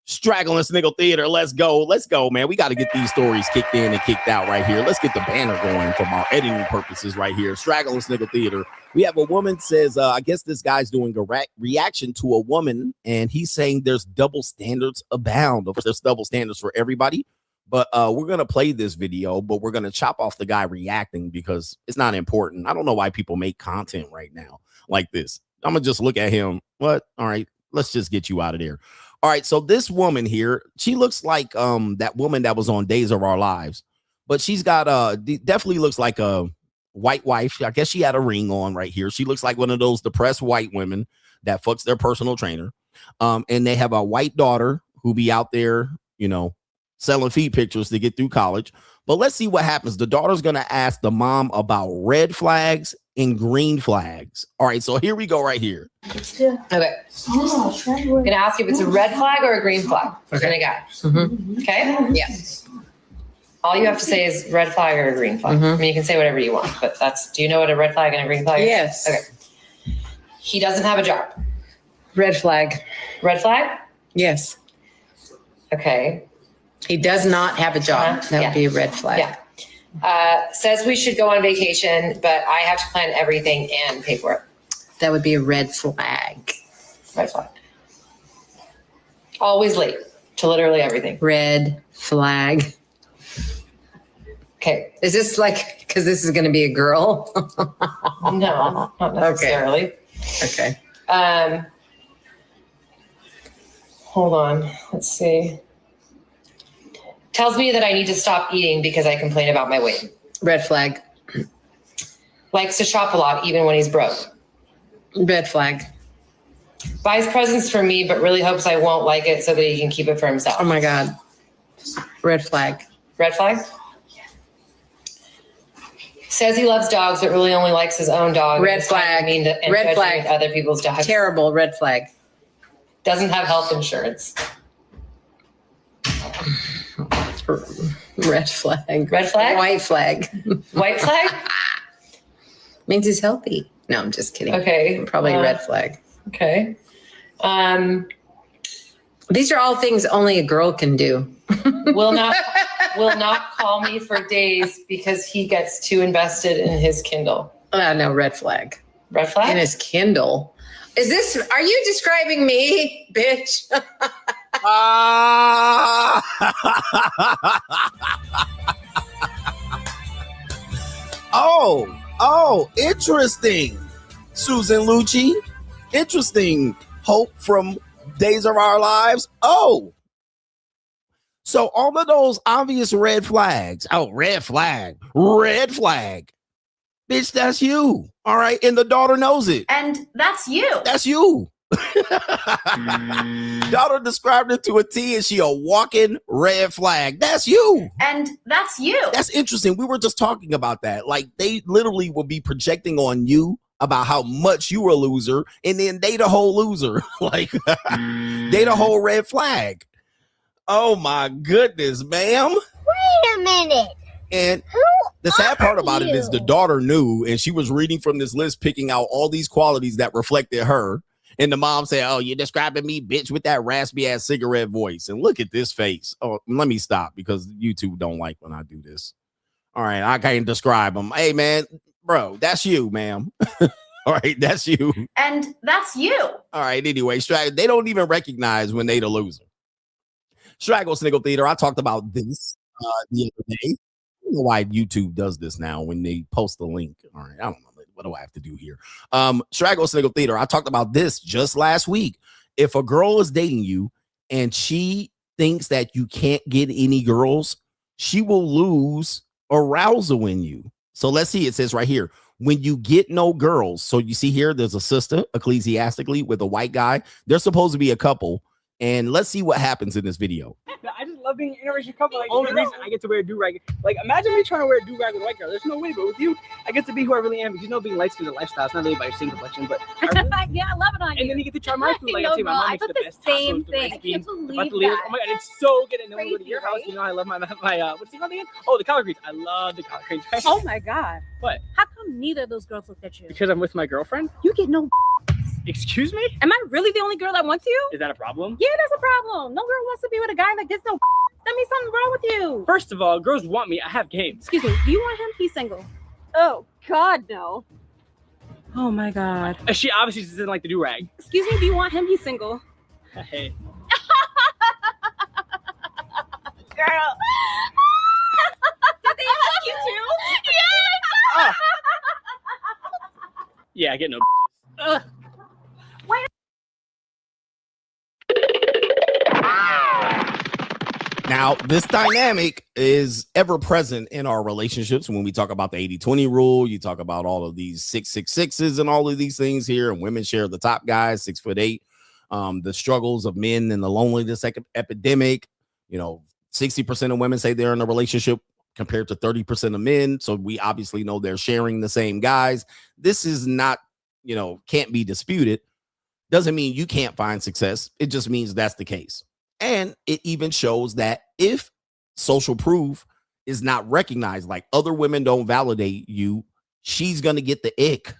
Speaker 2: Straggle and Sniggle Theater. Let's go, man. We got to get these stories kicked in and kicked out right here. Let's get the banner going from our editing purposes right here. Straggle and Sniggle Theater. We have a woman says, I guess this guy's doing a reaction to a woman, and he's saying there's double standards abound. Of course, there's double standards for everybody, but we're going to play this video, but we're going to chop off the guy reacting because it's not important. I don't know why people make content right now like this. I'm going to just look at him. What? All right, let's just get you out of there. All right, so this woman here, she looks like that woman that was on Days of Our Lives, but she's got definitely looks like a white wife. I guess she had a ring on right here. She looks like one of those depressed white women that fucks their personal trainer. And they have a white daughter who be out there, you know, selling feed pictures to get through college. But let's see what happens. The daughter's going to ask the mom about red flags and green flags. All right, so here we go right here.
Speaker 14: Okay. I'm going to ask you if it's a red flag or a green flag. Okay. Okay? Yeah. All you have to say is red flag or a green flag. I mean, you can say whatever you want, but do you know what a red flag and a green flag is?
Speaker 12: Yes.
Speaker 14: Okay. He doesn't have a job.
Speaker 12: Red flag.
Speaker 14: Red flag?
Speaker 12: Yes.
Speaker 14: Okay.
Speaker 12: He does not have a job. That would be a red flag.
Speaker 14: Yeah. Says we should go on vacation, but I have to plan everything and pay for it.
Speaker 12: That would be a red flag.
Speaker 14: Red flag. Always late to literally everything.
Speaker 12: Red flag.
Speaker 14: Okay.
Speaker 12: Is this like, because this is going to be a girl?
Speaker 14: No, not necessarily.
Speaker 12: Okay.
Speaker 14: Hold on. Let's see. Tells me that I need to stop eating because I complain about my weight.
Speaker 12: Red flag.
Speaker 14: Likes to shop a lot even when he's broke.
Speaker 12: Red flag.
Speaker 14: Buys presents for me but really hopes I won't like it so that he can keep it for himself.
Speaker 12: Oh my God. Red flag.
Speaker 14: Red flag? Says he loves dogs, but really only likes his own dog.
Speaker 12: Red flag. Red flag.
Speaker 14: Other people's dogs.
Speaker 12: Terrible red flag.
Speaker 14: Doesn't have health insurance.
Speaker 12: Red flag.
Speaker 14: Red flag?
Speaker 12: White flag.
Speaker 14: White flag?
Speaker 12: Means he's healthy. No, I'm just kidding.
Speaker 14: Okay.
Speaker 12: Probably red flag.
Speaker 14: Okay.
Speaker 12: These are all things only a girl can do.
Speaker 14: Will not call me for days because he gets too invested in his Kindle.
Speaker 12: No, red flag.
Speaker 14: Red flag?
Speaker 12: In his Kindle. Are you describing me, bitch?
Speaker 2: Oh, interesting. Susan Lucci. Interesting. Hope from Days of Our Lives. Oh. So all of those obvious red flags. Oh, red flag. Red flag. Bitch, that's you. All right. And the daughter knows it.
Speaker 15: And that's you.
Speaker 2: That's you. Daughter described it to a T, and she a walking red flag. That's you.
Speaker 15: And that's you.
Speaker 2: That's interesting. We were just talking about that. Like, they literally will be projecting on you about how much you a loser, and then they the whole loser. Like, they the whole red flag. Oh my goodness, ma'am.
Speaker 5: Wait a minute.
Speaker 2: And the sad part about it is the daughter knew, and she was reading from this list, picking out all these qualities that reflected her. And the mom said, oh, you're describing me, bitch, with that raspy ass cigarette voice. And look at this face. Oh, let me stop because YouTube don't like when I do this. All right, I can't describe them. Hey, man, bro, that's you, ma'am. All right, that's you.
Speaker 15: And that's you.
Speaker 2: All right, anyway, they don't even recognize when they the loser. Straggle Sniggle Theater, I talked about this the other day. I don't know why YouTube does this now when they post the link. All right, I don't know. What do I have to do here? Straggle Sniggle Theater, I talked about this just last week. If a girl is dating you and she thinks that you can't get any girls, she will lose arousal in you. So let's see, it says right here, when you get no girls. So you see here, there's a sister ecclesiastically with a white guy. They're supposed to be a couple. And let's see what happens in this video.
Speaker 16: I just love being an interracial couple. Like, the only reason I get to wear a do-rag. Like, imagine me trying to wear a do-rag with a white girl. There's no way, but with you, I get to be who I really am. Because, you know, being light-skinned is a lifestyle. It's not really about your skin complexion, but
Speaker 15: yeah, I love it on you.
Speaker 16: And then you get to try my food. Like, I say, my mom makes the best
Speaker 15: same thing. I can't believe that.
Speaker 16: Oh my God, it's so good. And then when we go to your house, you know, I love my what's it called again? Oh, the collard greens. I love the collard greens.
Speaker 8: Oh my God.
Speaker 16: What?
Speaker 8: How come neither of those girls looked at you?
Speaker 16: Because I'm with my girlfriend?
Speaker 8: You get no.
Speaker 16: Excuse me?
Speaker 8: Am I really the only girl that wants you?
Speaker 16: Is that a problem?
Speaker 8: Yeah, that's a problem. No girl wants to be with a guy that gets no. That means something wrong with you.
Speaker 16: First of all, girls want me. I have game.
Speaker 8: Excuse me. Do you want him? He's single. Oh God, no. Oh my God.
Speaker 16: She obviously just didn't like the do-rag.
Speaker 8: Excuse me. Do you want him? He's single.
Speaker 16: Hey.
Speaker 15: Girl.
Speaker 8: Did they ask you too?
Speaker 15: Yes.
Speaker 16: Oh. Yeah, I get no bitches.
Speaker 15: Wait.
Speaker 2: Now, this dynamic is ever present in our relationships. When we talk about the 80-20 rule, you talk about all of these 666s and all of these things here, and women share the top guys, 6'8". The struggles of men and the loneliness epidemic. You know, 60% of women say they're in a relationship compared to 30% of men. So we obviously know they're sharing the same guys. This is not, you know, can't be disputed. Doesn't mean you can't find success. It just means that's the case. And it even shows that if social proof is not recognized, like other women don't validate you, she's going to get the ick.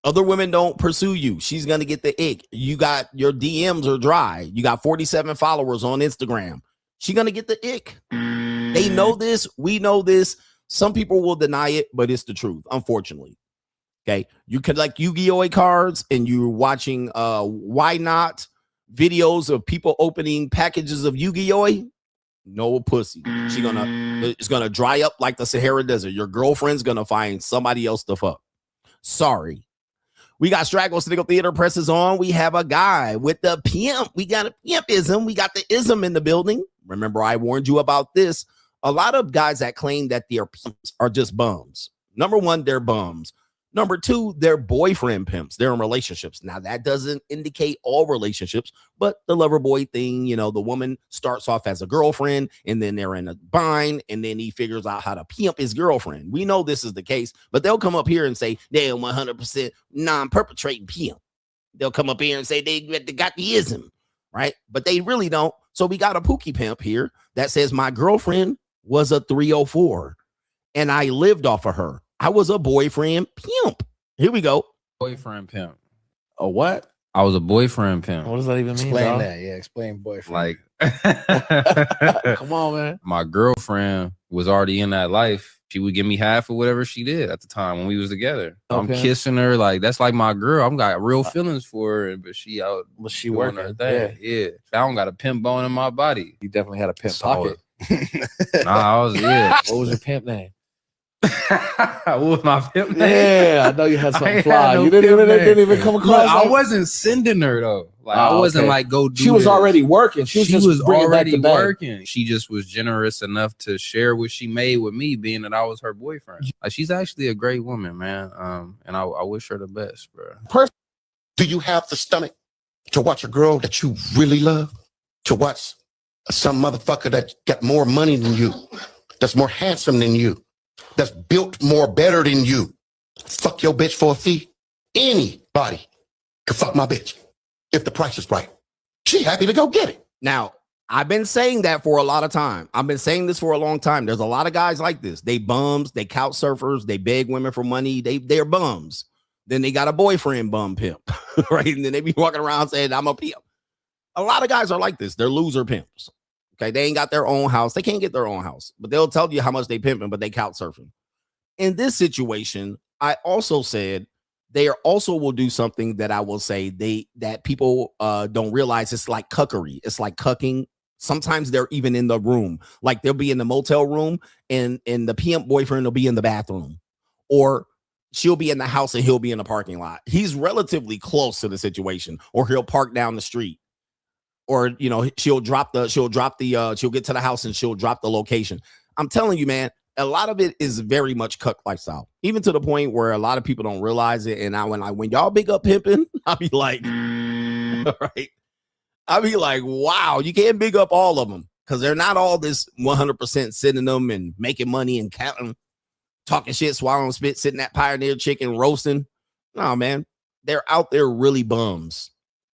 Speaker 2: Other women don't pursue you. She's going to get the ick. You got your DMs are dry. You got 47 followers on Instagram. She's going to get the ick. They know this. We know this. Some people will deny it, but it's the truth, unfortunately. Okay. You could like Yu-Gi-Oh cards and you're watching Why Not videos of people opening packages of Yu-Gi-Oh. No pussy. It's gonna dry up like the Sahara Desert. Your girlfriend's gonna find somebody else to fuck. Sorry. We got Straggle Sniggle Theater presses on. We have a guy with the pimp. We got a pimpism. We got the ism in the building. Remember, I warned you about this. A lot of guys that claim that their pimps are just bums. Number one, they're bums. Number two, they're boyfriend pimps. They're in relationships. Now, that doesn't indicate all relationships, but the lover boy thing, you know, the woman starts off as a girlfriend and then they're in a bind and then he figures out how to pimp his girlfriend. We know this is the case, but they'll come up here and say they're 100% non-perpetrating pimp. They'll come up here and say they got the ism, right? But they really don't. So we got a Pookie pimp here that says my girlfriend was a 304 and I lived off of her. I was a boyfriend pimp. Here we go.
Speaker 17: Boyfriend pimp.
Speaker 18: A what?
Speaker 17: I was a boyfriend pimp.
Speaker 18: What does that even mean?
Speaker 11: Explain that. Yeah, explain boyfriend.
Speaker 17: Like,
Speaker 18: come on, man.
Speaker 17: My girlfriend was already in that life. She would give me half of whatever she did at the time when we was together. Okay. I'm kissing her. Like, that's like my girl. I'm got real feelings for her, but she out.
Speaker 18: Was she working
Speaker 17: her thing? Yeah. I don't got a pimp bone in my body.
Speaker 18: You definitely had a pimp pocket.
Speaker 17: Nah, I was, yeah.
Speaker 18: What was your pimp name?
Speaker 17: What was my pimp name?
Speaker 18: Yeah, I know you had something fly. You didn't even come across.
Speaker 17: Look, I wasn't sending her though. Like I wasn't like go do.
Speaker 18: She was
Speaker 17: this.
Speaker 18: Already working. She was
Speaker 17: already working. She just was generous enough to share what she made with me, being that I was her boyfriend. Like, she's actually a great woman, man. And I wish her the best, bro.
Speaker 19: Do you have the stomach to watch a girl that you really love? To watch some motherfucker that got more money than you, that's more handsome than you, that's built more better than you, fuck your bitch for a fee? Anybody can fuck my bitch if the price is right. She happy to go get it.
Speaker 2: Now, I've been saying that for a lot of time. I've been saying this for a long time. There's a lot of guys like this. They bums, they couch surfers, they beg women for money. They're bums. Then they got a boyfriend bum pimp, right? And then they be walking around saying, I'm a pimp. A lot of guys are like this. They're loser pimps. Okay, they ain't got their own house. They can't get their own house, but they'll tell you how much they pimping, but they couch surfing. In this situation, I also said they also will do something that I will say that people don't realize. It's like cuckery. It's like cucking. Sometimes they're even in the room. Like they'll be in the motel room and the pimp boyfriend will be in the bathroom, or she'll be in the house and he'll be in the parking lot. He's relatively close to the situation, or he'll park down the street. Or, you know, she'll get to the house and she'll drop the location. I'm telling you, man, a lot of it is very much cuck lifestyle, even to the point where a lot of people don't realize it. And when y'all big up pimping, I'll be like, right? I'll be like, wow, you can't big up all of them because they're not all this 100% sitting them and making money and counting, talking shit, swallowing spit, sitting that Pioneer chicken roasting. No, man, they're out there really bums.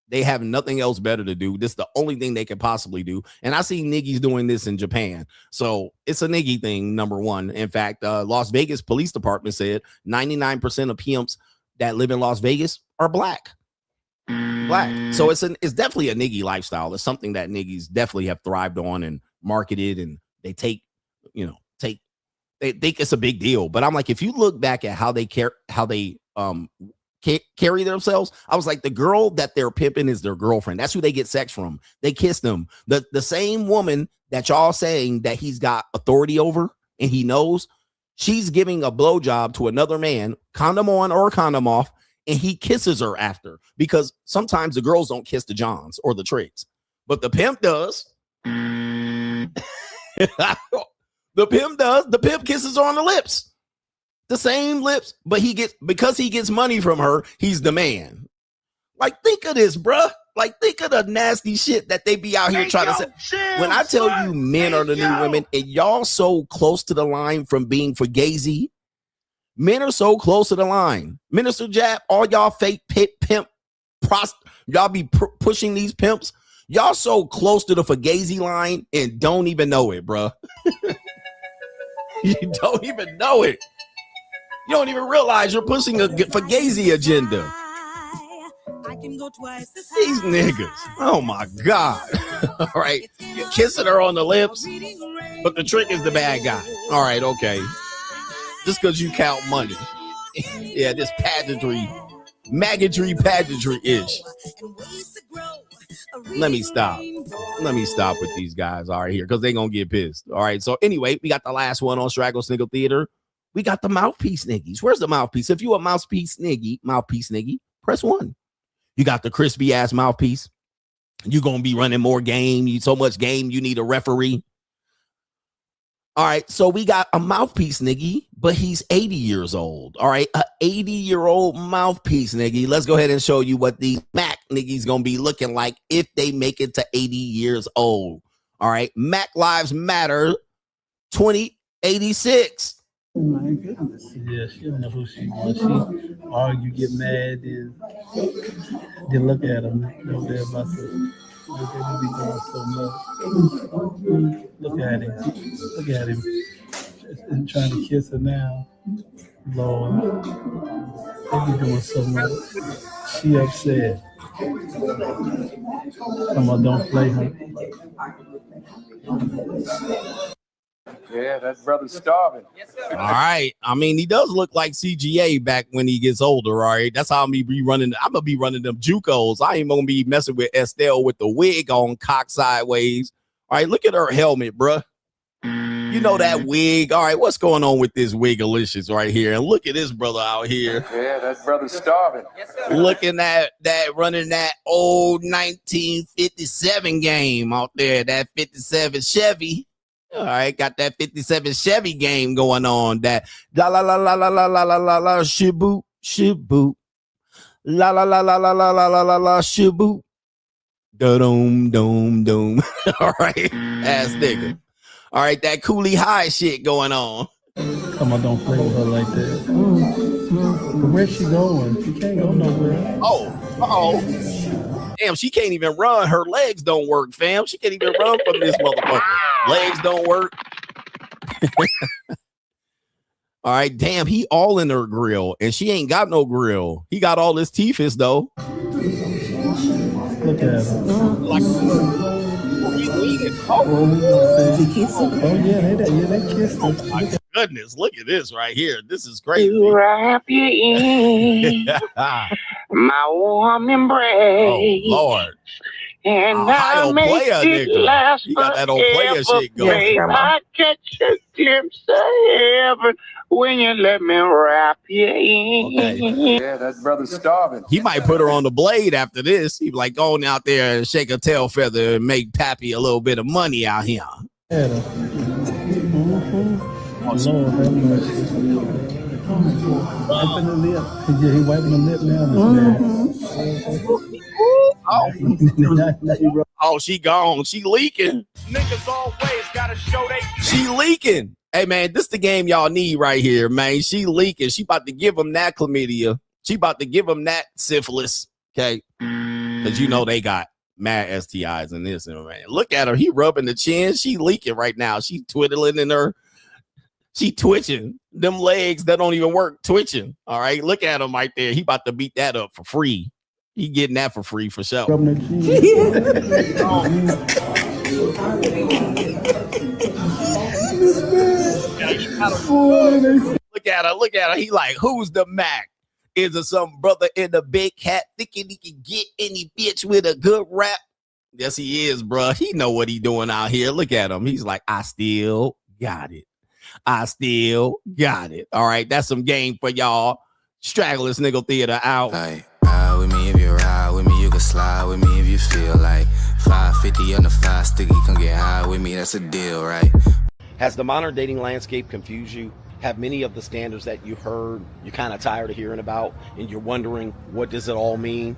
Speaker 2: They have nothing else better to do. This is the only thing they can possibly do. And I see niggies doing this in Japan. So it's a niggy thing, number one. In fact, Las Vegas Police Department said 99% of pimps that live in Las Vegas are black. So it's definitely a niggy lifestyle. It's something that niggies definitely have thrived on and marketed, and they think it's a big deal. But I'm like, if you look back at how they carry themselves, I was like, the girl that they're pimping is their girlfriend. That's who they get sex from. They kiss them. The same woman that y'all saying that he's got authority over and he knows, she's giving a blowjob to another man, condom on or condom off, and he kisses her after, because sometimes the girls don't kiss the Johns or the Tricks, but the pimp does. The pimp does. The pimp kisses her on the lips. The same lips, but because he gets money from her, he's the man. Like, think of this, bruh. Like, think of the nasty shit that they be out here trying to say. When I tell you men are the new women, and y'all so close to the line from being fugazi, men are so close to the line. Minister Jab, all y'all fake pimp, y'all be pushing these pimps. Y'all so close to the fugazi line and don't even know it, bruh. You don't even know it. You don't even realize you're pushing a fugazi agenda. These niggas. Oh my God. All right. You're kissing her on the lips, but the trick is the bad guy. All right. Okay. Just because you count money. Yeah, this pageantry, pageantry-ish. Let me stop with these guys. All right, here, because they're going to get pissed. All right. So anyway, we got the last one on Straggle Sniggle Theater. We got the Mouthpiece niggies. Where's the Mouthpiece? If you a Mouthpiece niggy, press 1. You got the crispy ass Mouthpiece. You're going to be running more game. So much game, you need a referee. All right, so we got a Mouthpiece nigga, but he's 80 years old. All right, a 80-year-old Mouthpiece nigga. Let's go ahead and show you what these Mac niggas gonna be looking like if they make it to 80 years old. All right, Mac Lives Matter 2086.
Speaker 10: Oh my goodness. Yeah, she don't know who she was. She argue, get mad, then look at him. They're about to be going so much. Look at him. Look at him. He's trying to kiss her now. Lord. They be doing so much. She upset. Come on, don't play her.
Speaker 4: Yeah, that brother's starving.
Speaker 2: All right. I mean, he does look like CGA back when he gets older, all right? That's how I'm gonna be running. I'm gonna be running them JUCOs. I ain't gonna be messing with Estelle with the wig on, cock sideways. All right, look at her helmet, bruh. You know that wig. All right, what's going on with this wigalicious right here? And look at this brother out here.
Speaker 4: Yeah, that brother's starving.
Speaker 2: Looking at that, running that old 1957 game out there, that 57 Chevy. All right, got that 57 Chevy game going on. That la la la la la la la la la la shiboot shiboot la la la la la la la la la la shiboot da doom doom doom. All right, ass nigga. All right, that Coolie High shit going on.
Speaker 10: Come on, don't play with her like that. But where's she going? She can't go nowhere.
Speaker 2: Oh. Damn, she can't even run. Her legs don't work, fam. She can't even run from this motherfucker. Legs don't work. All right, damn, he all in her grill, and she ain't got no grill. He got all his teethus, though.
Speaker 10: Look at her.
Speaker 2: Like,
Speaker 10: they kissed her.
Speaker 2: Oh, my goodness, look at this right here. This is crazy.
Speaker 10: You wrap you in
Speaker 2: my
Speaker 10: warm embrace.
Speaker 2: Oh, Lord.
Speaker 10: And I make it
Speaker 2: nigga.
Speaker 10: last
Speaker 2: You got that old player shit going.
Speaker 10: I catch a glimpse of heaven when you let me wrap you in.
Speaker 2: Okay.
Speaker 4: Yeah, that brother's starving.
Speaker 2: He might put her on the blade after this. He be like, go on out there and shake a tail feather and make Pappy a little bit of money out here.
Speaker 10: Yeah. Lord, have mercy. Wiping the lip. Yeah, he wiping the lip now.
Speaker 2: Oh, she gone. She leaking.
Speaker 10: Niggas always gotta show they.
Speaker 2: She leaking. Hey, man, this the game y'all need right here, man. She leaking. She about to give him that chlamydia. She about to give him that syphilis, okay? Because you know they got mad STIs in this. Man, look at her. He rubbing the chin. She leaking right now. She twiddling in her. She twitching. Them legs that don't even work, twitching. All right, look at him right there. He about to beat that up for free. He getting that for free for sure. Look at her. Look at her. He like, who's the Mac? Is there some brother in the big hat thinking he can get any bitch with a good rap? Yes, he is, bro. He know what he doing out here. Look at him. He's like, I still got it. I still got it. All right, that's some game for y'all. Straggle Sniggle Theater out.
Speaker 13: Like, ride with me if you ride with me, you can slide with me if you feel like 550 on the 5 sticky, come get high with me, that's a deal, right?
Speaker 2: Has the modern dating landscape confused you? Have many of the standards that you heard you're kind of tired of hearing about, and you're wondering, what does it all mean?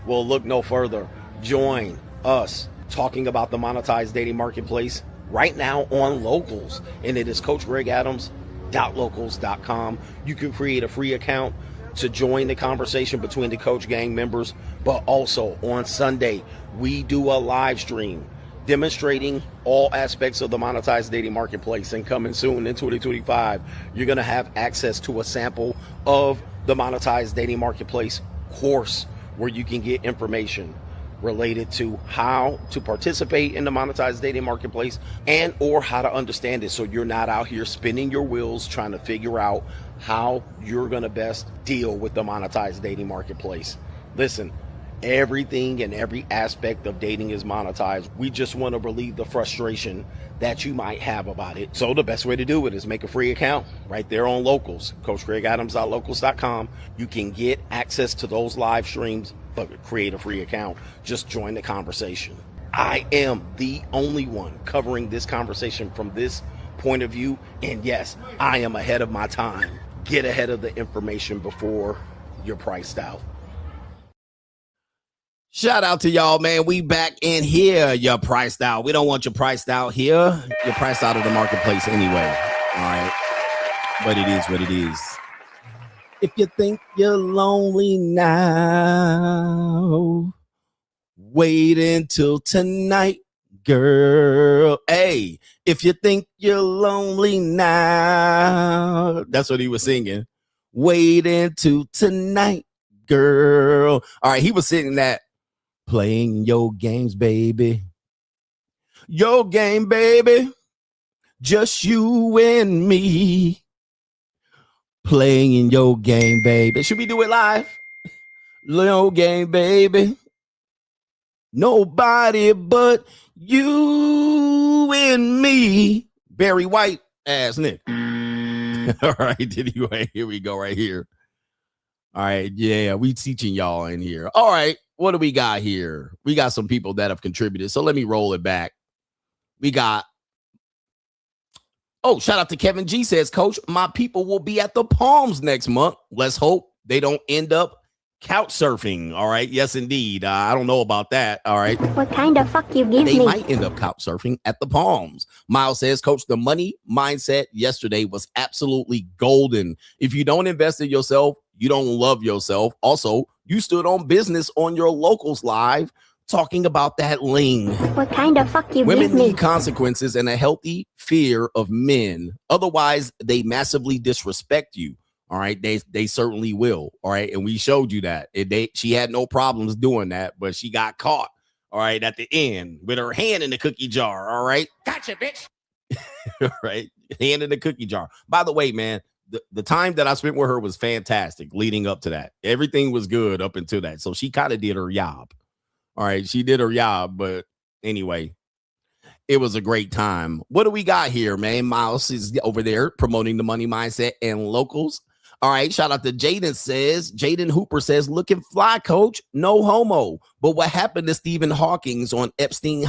Speaker 2: Well, look no further. Join us talking about the monetized dating marketplace right now on Locals, and it is CoachGregAdams.locals.com. You can create a free account to join the conversation between the Coach Gang members, but also on Sunday, we do a live stream demonstrating all aspects of the monetized dating marketplace, and coming soon in 2025, you're going to have access to a sample of the monetized dating marketplace course where you can get information related to how to participate in the monetized dating marketplace and or how to understand it, so you're not out here spinning your wheels trying to figure out how you're going to best deal with the monetized dating marketplace. Listen, everything and every aspect of dating is monetized. We just want to relieve the frustration that you might have about it. So the best way to do it is make a free account right there on Locals, CoachGregAdams.locals.com. You can get access to those live streams, but create a free account. Just join the conversation. I am the only one covering this conversation from this point of view. And yes, I am ahead of my time. Get ahead of the information before you're priced out. Shout out to y'all, man. We back in here. You're priced out. We don't want you priced out here. You're priced out of the marketplace anyway. All right. But it is what it is. If you think you're lonely now, wait until tonight, girl. Hey, if you think you're lonely now, that's what he was singing. Wait until tonight, girl. All right, he was singing that. Playing your games, baby. Your game, baby. Just you and me. Playing your game, baby. Should we do it live? Your game, baby. Nobody but you and me. Barry White ass Nick. All right, anyway, here we go right here. All right, yeah, we teaching y'all in here. All right, what do we got here? We got some people that have contributed, so let me roll it back. We got, oh, shout out to Kevin G says, Coach, my people will be at the Palms next month. Let's hope they don't end up couch surfing. All right, yes, indeed. I don't know about that. All right.
Speaker 5: What kind of fuck you give
Speaker 2: They
Speaker 5: me?
Speaker 2: might end up couch surfing at the Palms. Miles says, Coach, the money mindset yesterday was absolutely golden. If you don't invest in yourself, you don't love yourself. Also, you stood on business on your locals live talking about that ling.
Speaker 5: What kind of fuck you
Speaker 2: Women
Speaker 5: give me?
Speaker 2: need consequences and a healthy fear of men. Otherwise, they massively disrespect you. All right. They certainly will. All right. And we showed you that. She had no problems doing that, but she got caught. All right. At the end with her hand in the cookie jar. All right.
Speaker 19: Gotcha, bitch.
Speaker 2: All right. Hand in the cookie jar. By the way, man, the time that I spent with her was fantastic leading up to that. Everything was good up until that. So she kind of did her job. All right. She did her job. But anyway, it was a great time. What do we got here, man? Miles is over there promoting the money mindset and locals. All right. Shout out to Jaden Hooper says, looking fly, Coach. No homo. But what happened to Stephen Hawking's on Epstein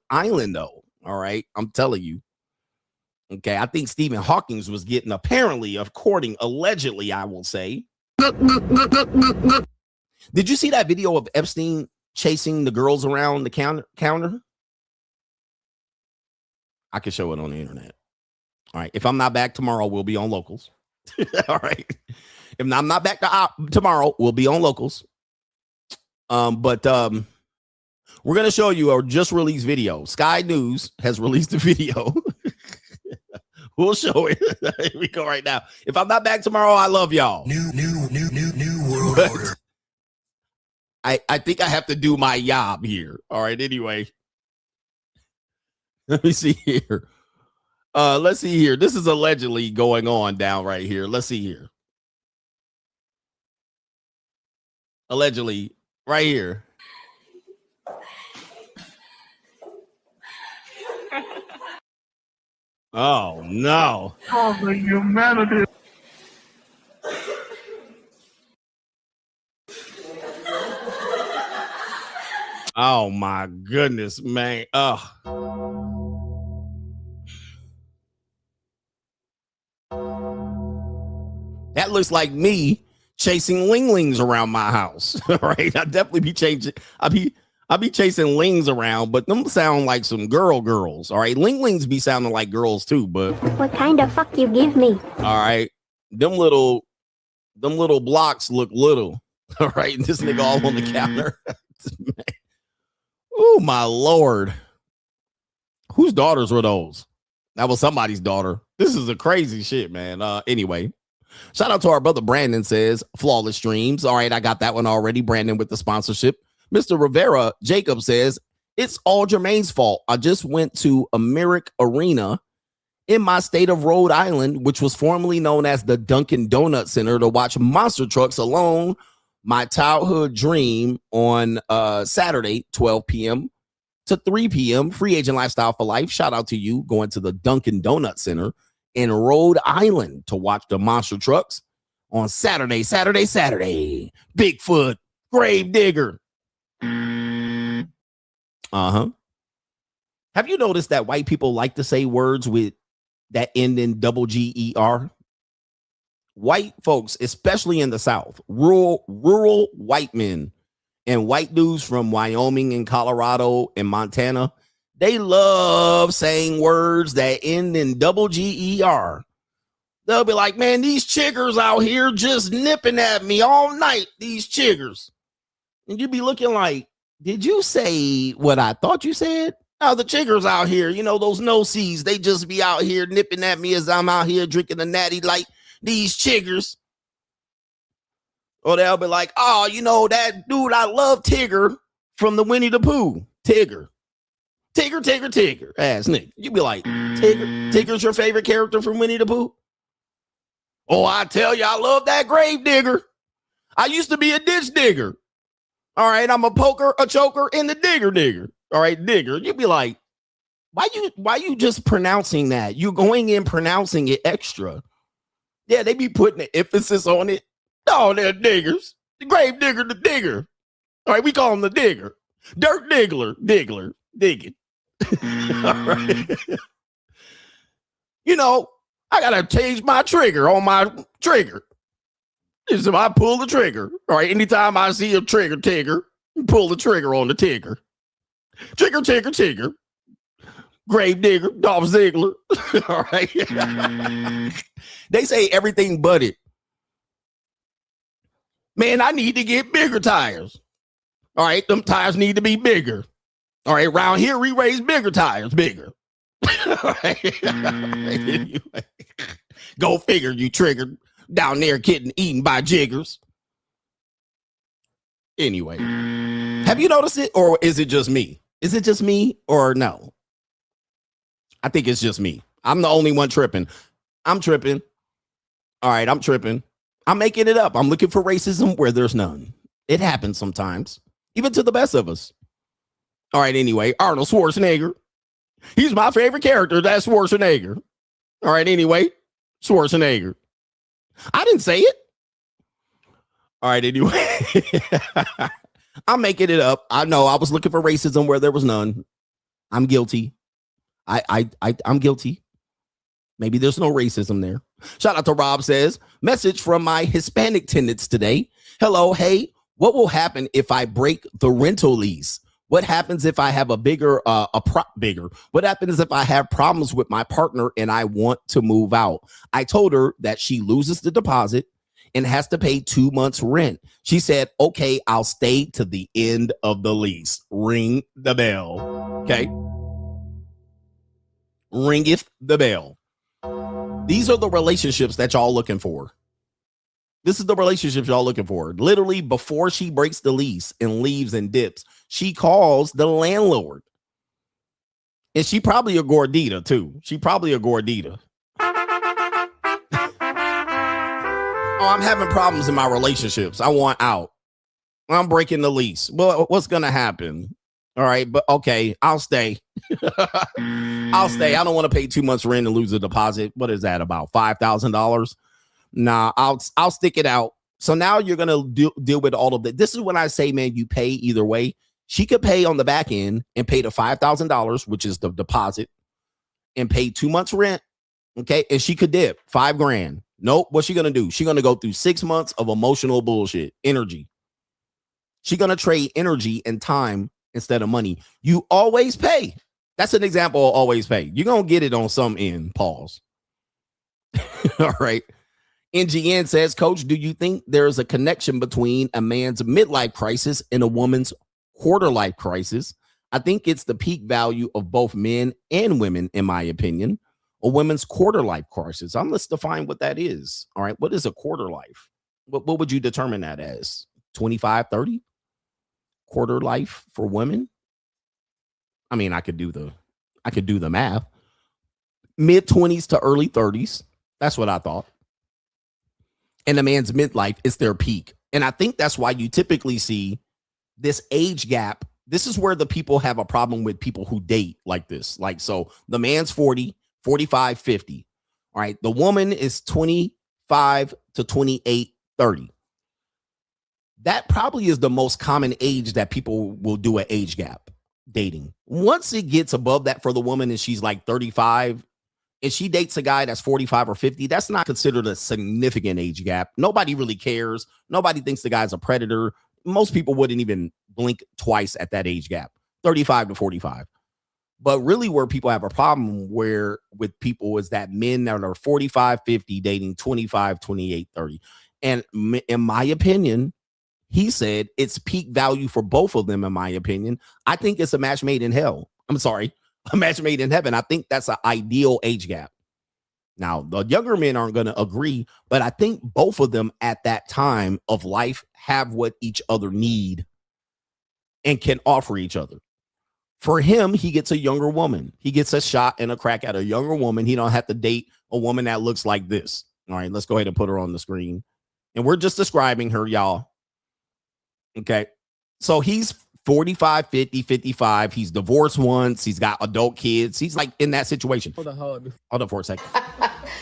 Speaker 2: Island, though? All right. I'm telling you. Okay, I think Stephen Hawking's was getting allegedly, I will say. Did you see that video of Epstein chasing the girls around the counter? I can show it on the internet. All right, if I'm not back tomorrow, we'll be on locals. All right, if I'm not back tomorrow, we'll be on locals. But we're gonna show you a just released video. Sky News has released a video. We'll show it. Here we go right now. If I'm not back tomorrow, I love y'all.
Speaker 6: New world order.
Speaker 2: I think I have to do my job here. All right. Anyway, let me see here. Let's see here. This is allegedly going on down right here. Let's see here. Allegedly, right here. Oh, no.
Speaker 10: Oh, the humanity.
Speaker 2: Oh, my goodness, man. Oh. That looks like me chasing linglings around my house. Right? I definitely be chasing. I be chasing lings around, but them sound like some girls. All right. Linglings be sounding like girls too, but
Speaker 5: What kind of fuck you give me?
Speaker 2: all right. Them little blocks look little. All right. This nigga all on the counter. Oh my Lord. Whose daughters were those? That was somebody's daughter. This is a crazy shit, man. Anyway. Shout out to our brother Brandon says flawless streams. All right, I got that one already. Brandon with the sponsorship. Mr. Rivera Jacob says it's all Jermaine's fault. I just went to Americ Arena in my state of Rhode Island, which was formerly known as the Dunkin' Donut Center, to watch monster trucks alone. My childhood dream on Saturday, 12 p.m. to 3 p.m. Free agent lifestyle for life. Shout out to you going to the Dunkin' Donut Center in Rhode Island to watch the monster trucks on Saturday. Bigfoot, Grave Digger. Uh-huh. Have you noticed that white people like to say words with that end in double GER? White folks, especially in the South, rural white men and white dudes from Wyoming and Colorado and Montana, they love saying words that end in double GER. They'll be like, man, these chiggers out here just nipping at me all night, these chiggers. And you be looking like, did you say what I thought you said? Oh, the chiggers out here, you know, those no-sees, they just be out here nipping at me as I'm out here drinking a natty like these chiggers. Or they'll be like, oh, you know, that dude, I love Tigger from the Winnie the Pooh. Tigger. Ass nigga. You be like, Tigger's your favorite character from Winnie the Pooh? Oh, I tell you, I love that grave digger. I used to be a ditch digger. All right, I'm a poker, a choker, and the digger. All right, digger. You be like, why you just pronouncing that? You're going in pronouncing it extra. Yeah, they be putting the emphasis on it. No, they're diggers. The grave digger, the digger. All right, we call him the digger. Dirt diggler, digging. All right. You know, I gotta change my trigger on my trigger. Is if I pull the trigger. All right, anytime I see a tigger, pull the trigger on the tigger. Trigger. Grave digger, Dolph Ziggler. All right. They say everything but it. Man, I need to get bigger tires. All right, them tires need to be bigger. All right, around here we raise bigger tires, bigger. All right. Go figure, you triggered down there getting eaten by jiggers. Anyway, have you noticed it, or is it just me? Is it just me or no? I think it's just me. I'm the only one tripping. I'm tripping. All right, I'm tripping. I'm making it up. I'm looking for racism where there's none. It happens sometimes, even to the best of us. All right, anyway, Arnold Schwarzenegger. He's my favorite character. That's Schwarzenegger. All right, anyway, Schwarzenegger. I didn't say it. All right, anyway. I'm making it up. I know I was looking for racism where there was none. I'm guilty. I'm guilty. Maybe there's no racism there. Shout out to Rob says, message from my Hispanic tenants today. Hello, hey, what will happen if I break the rental lease? What happens if I have what happens if I have problems with my partner and I want to move out? I told her that she loses the deposit and has to pay 2 months rent. She said, okay, I'll stay to the end of the lease. Ring the bell. Okay. Ringeth the bell. These are the relationships that y'all looking for. This is the relationship y'all looking for. Literally, before she breaks the lease and leaves and dips, she calls the landlord. And she probably a gordita, too. She probably a gordita. Oh, I'm having problems in my relationships. I want out. I'm breaking the lease. Well, what's going to happen? All right, but okay, I'll stay. I'll stay. I don't want to pay 2 months rent and lose a deposit. What is that, about $5,000? Nah, I'll stick it out. So now you're going to deal with all of that. This is when I say, man, you pay either way. She could pay on the back end and pay the $5,000, which is the deposit, and pay 2 months rent. Okay, and she could dip $5,000. Nope. What's she going to do? She's going to go through 6 months of emotional bullshit, energy. She's going to trade energy and time instead of money. You always pay. That's an example of always pay. You're going to get it on some end. Pause. All right. NGN says, Coach, do you think there's a connection between a man's midlife crisis and a woman's quarter life crisis? I think it's the peak value of both men and women, in my opinion. A woman's quarter life crisis. Let's define what that is. All right. What is a quarter life? What would you determine that as? 25, 30? Quarter life for women? I mean, I could do the math. Mid 20s to early 30s. That's what I thought. And a man's midlife is their peak. And I think that's why you typically see this age gap. This is where the people have a problem with people who date like this. Like, so the man's 40, 45, 50. All right. The woman is 25 to 28, 30. That probably is the most common age that people will do an age gap dating. Once it gets above that for the woman and she's like 35, and she dates a guy that's 45 or 50, that's not considered a significant age gap. Nobody really cares. Nobody thinks the guy's a predator. Most people wouldn't even blink twice at that age gap, 35 to 45. But really where people have a problem with people is that men that are 45, 50 dating 25, 28, 30. And in my opinion, he said it's peak value for both of them, in my opinion. I think it's a match made in hell. I'm sorry, a match made in heaven. I think that's an ideal age gap. Now, the younger men aren't going to agree, but I think both of them at that time of life have what each other need and can offer each other. For him, he gets a younger woman. He gets a shot and a crack at a younger woman. He don't have to date a woman that looks like this. All right, let's go ahead and put her on the screen. And we're just describing her, y'all. Okay, so he's 45, 50, 55. He's divorced once. He's got adult kids. He's like in that situation. Hold on for a second.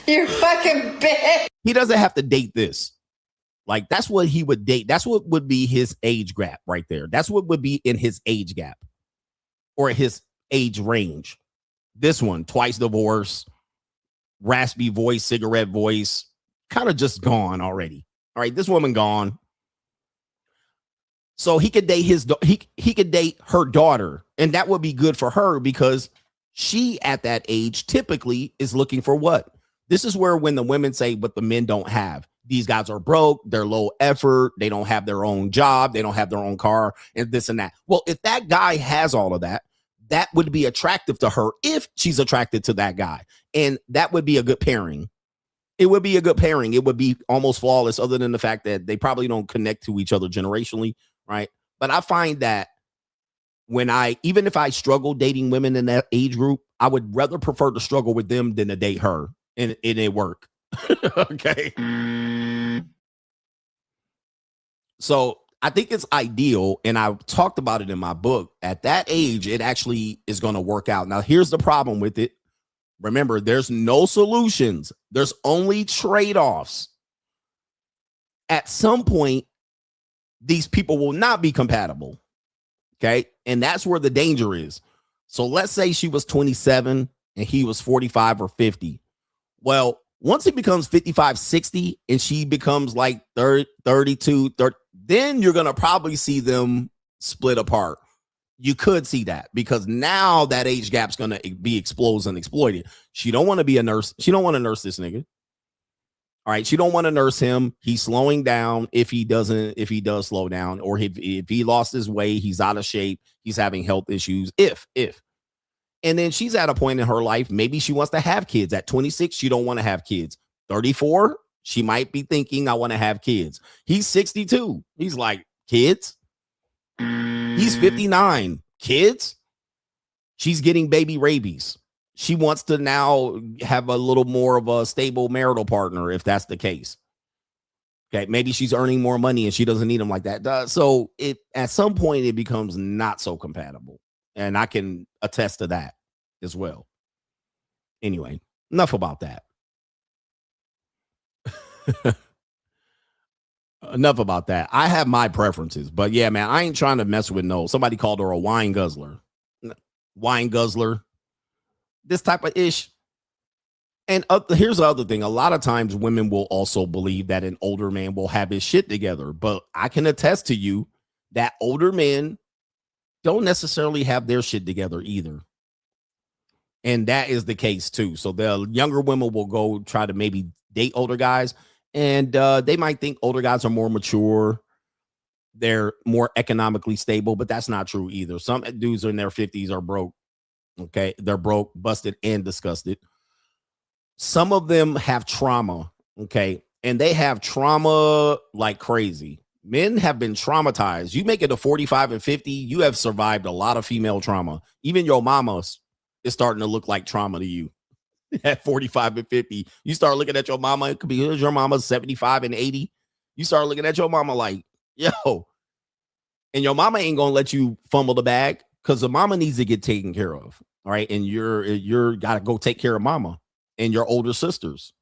Speaker 12: You're fucking bitch.
Speaker 2: He doesn't have to date this. Like, that's what he would date. That's what would be his age gap right there. That's what would be in his age gap or his age range. This one, twice divorced, raspy voice, cigarette voice, kind of just gone already. All right, this woman gone. So he could date he could date her daughter, and that would be good for her because she at that age typically is looking for what? This is where when the women say what the men don't have. These guys are broke, they're low effort, they don't have their own job, they don't have their own car, and this and that. Well, if that guy has all of that, that would be attractive to her if she's attracted to that guy. And that would be a good pairing. It would be a good pairing. It would be almost flawless other than the fact that they probably don't connect to each other generationally, right? But I find that even if I struggle dating women in that age group, I would rather prefer to struggle with them than to date her. And it work. Okay. So I think it's ideal. And I talked about it in my book. At that age, it actually is going to work out. Now, here's the problem with it. Remember, there's no solutions. There's only trade-offs. At some point, these people will not be compatible. Okay. And that's where the danger is. So let's say she was 27 and he was 45 or 50. Well, once he becomes 55, 60, and she becomes like 30, 32, 30, then you're going to probably see them split apart. You could see that because now that age gap's going to be exposed and exploited. She don't want to be a nurse. She don't want to nurse this nigga. All right. She don't want to nurse him. He's slowing down if he does slow down, or if he lost his way, he's out of shape. He's having health issues. And then she's at a point in her life, maybe she wants to have kids. At 26, she don't want to have kids. 34, she might be thinking, I want to have kids. He's 62. He's like, kids? He's 59. Kids? She's getting baby rabies. She wants to now have a little more of a stable marital partner, if that's the case. Okay, maybe she's earning more money and she doesn't need him like that. So at some point, it becomes not so compatible. And I can attest to that as well. Anyway, enough about that. Enough about that. I have my preferences, but yeah, man, I ain't trying to mess with somebody called her a wine guzzler. Wine guzzler. This type of ish. And here's the other thing. A lot of times women will also believe that an older man will have his shit together, but I can attest to you that older men don't necessarily have their shit together either. And that is the case too. So the younger women will go try to maybe date older guys, and they might think older guys are more mature. They're more economically stable, but that's not true either. Some dudes in their 50s are broke. Okay. They're broke, busted, and disgusted. Some of them have trauma. Okay. And they have trauma like crazy. Men have been traumatized. You make it to 45 and 50, you have survived a lot of female trauma. Even your mama is starting to look like trauma to you. At 45 and 50, you start looking at your mama. It could be your mama's 75 and 80. You start looking at your mama like, yo. And your mama ain't going to let you fumble the bag because the mama needs to get taken care of. All right. And you're got to go take care of mama and your older sisters.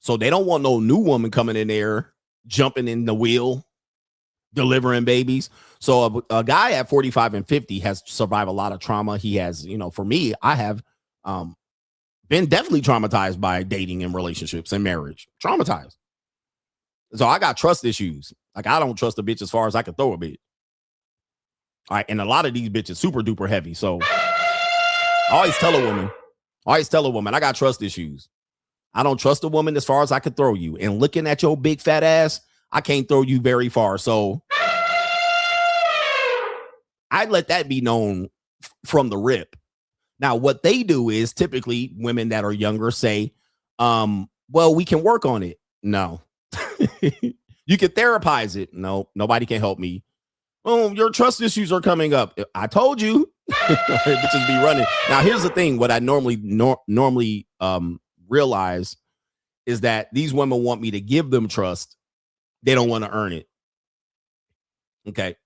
Speaker 2: So they don't want no new woman coming in there, jumping in the wheel, delivering babies. So a guy at 45 and 50 has survived a lot of trauma. He has, for me, I have Been definitely traumatized by dating and relationships and marriage. Traumatized. So I got trust issues. Like, I don't trust a bitch as far as I can throw a bitch. All right, and a lot of these bitches super duper heavy. So I always tell a woman, I got trust issues. I don't trust a woman as far as I can throw you. And looking at your big fat ass, I can't throw you very far. So I let that be known from the rip. Now, what they do is typically women that are younger say, well, we can work on it. No. You can therapize it. No, nobody can help me. Oh, your trust issues are coming up. I told you. Bitches be running. Now, here's the thing. What I normally realize is that these women want me to give them trust. They don't want to earn it. Okay.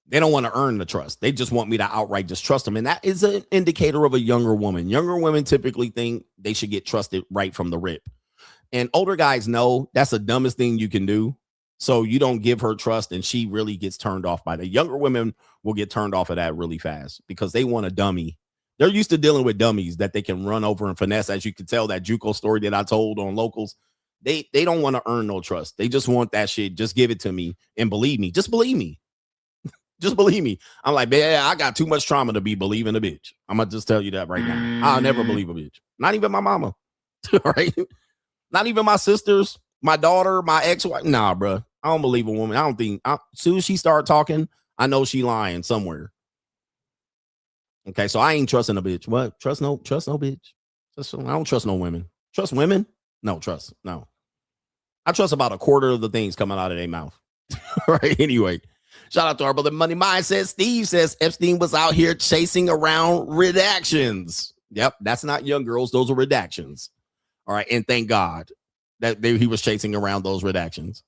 Speaker 2: They don't want to earn the trust. They just want me to outright just trust them. And that is an indicator of a younger woman. Younger women typically think they should get trusted right from the rip. And older guys know that's the dumbest thing you can do. So you don't give her trust and she really gets turned off by that. Younger women will get turned off of that really fast because they want a dummy. They're used to dealing with dummies that they can run over and finesse. As you can tell, that JUCO story that I told on Locals, they don't want to earn no trust. They just want that shit. Just give it to me and believe me. Just believe me. Just believe me. I'm like, man, I got too much trauma to be believing a bitch. I'm going to just tell you that right now. I'll never believe a bitch. Not even my mama. Right? Not even my sisters, my daughter, my ex-wife. Nah, bro. I don't believe a woman. I don't think. As soon as she start talking, I know she lying somewhere. Okay, so I ain't trusting a bitch. What? Trust no bitch. I don't trust no women. Trust women? No, trust. No. I trust about a quarter of the things coming out of their mouth. Right? Anyway. Shout out to our brother Money Mindset. Steve says Epstein was out here chasing around redactions. Yep, that's not young girls. Those are redactions. All right, and thank God that he was chasing around those redactions.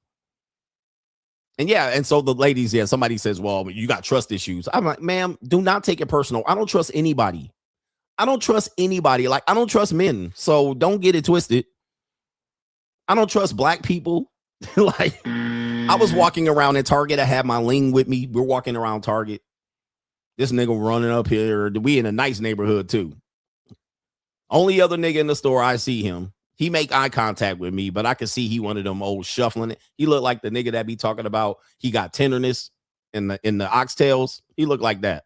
Speaker 2: And yeah, and so the ladies, yeah, somebody says, well, you got trust issues. I'm like, ma'am, do not take it personal. I don't trust anybody. I don't trust anybody. Like, I don't trust men. So don't get it twisted. I don't trust black people. Like, I was walking around at Target. I had my ling with me. We're walking around Target. This nigga running up here. We in a nice neighborhood too. Only other nigga in the store, I see him. He make eye contact with me, but I can see he one of them old shuffling it. He looked like the nigga that be talking about he got tenderness in the oxtails. He looked like that.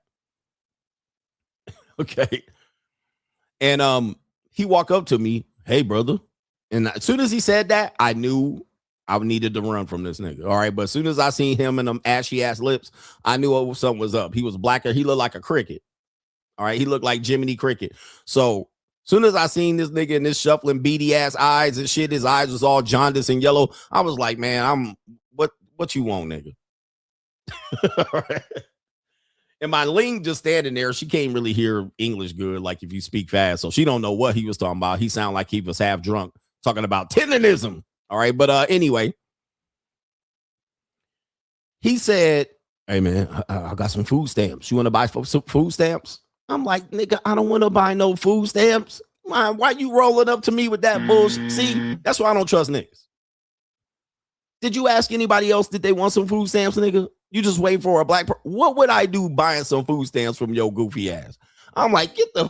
Speaker 2: Okay. And he walked up to me, hey, brother. And as soon as he said that, I knew I needed to run from this nigga. All right. But as soon as I seen him and them ashy ass lips, I knew something was up. He was blacker. He looked like a cricket. All right. He looked like Jiminy Cricket. So soon as I seen this nigga in this shuffling beady ass eyes and shit, his eyes was all jaundiced and yellow. I was like, man, what you want, nigga? All right. And my ling just standing there. She can't really hear English good, like if you speak fast. So she don't know what he was talking about. He sounded like he was half drunk talking about tenderism. All right. But anyway, he said, hey, man, I got some food stamps. You want to buy some food stamps? I'm like, nigga, I don't want to buy no food stamps. Why you rolling up to me with that bullshit? See, that's why I don't trust niggas. Did you ask anybody else, did they want some food stamps, nigga? You just wait for a black person. What would I do buying some food stamps from your goofy ass? I'm like, get the...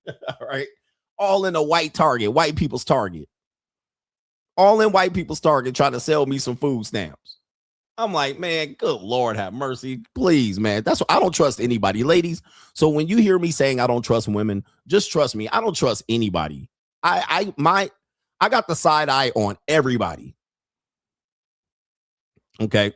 Speaker 2: All right. All in a white Target, white people's Target. All in white people's Target trying to sell me some food stamps. I'm like, man, good Lord have mercy. Please, man. That's what I don't trust anybody, ladies. So when you hear me saying I don't trust women, just trust me. I don't trust anybody. I got the side eye on everybody. Okay.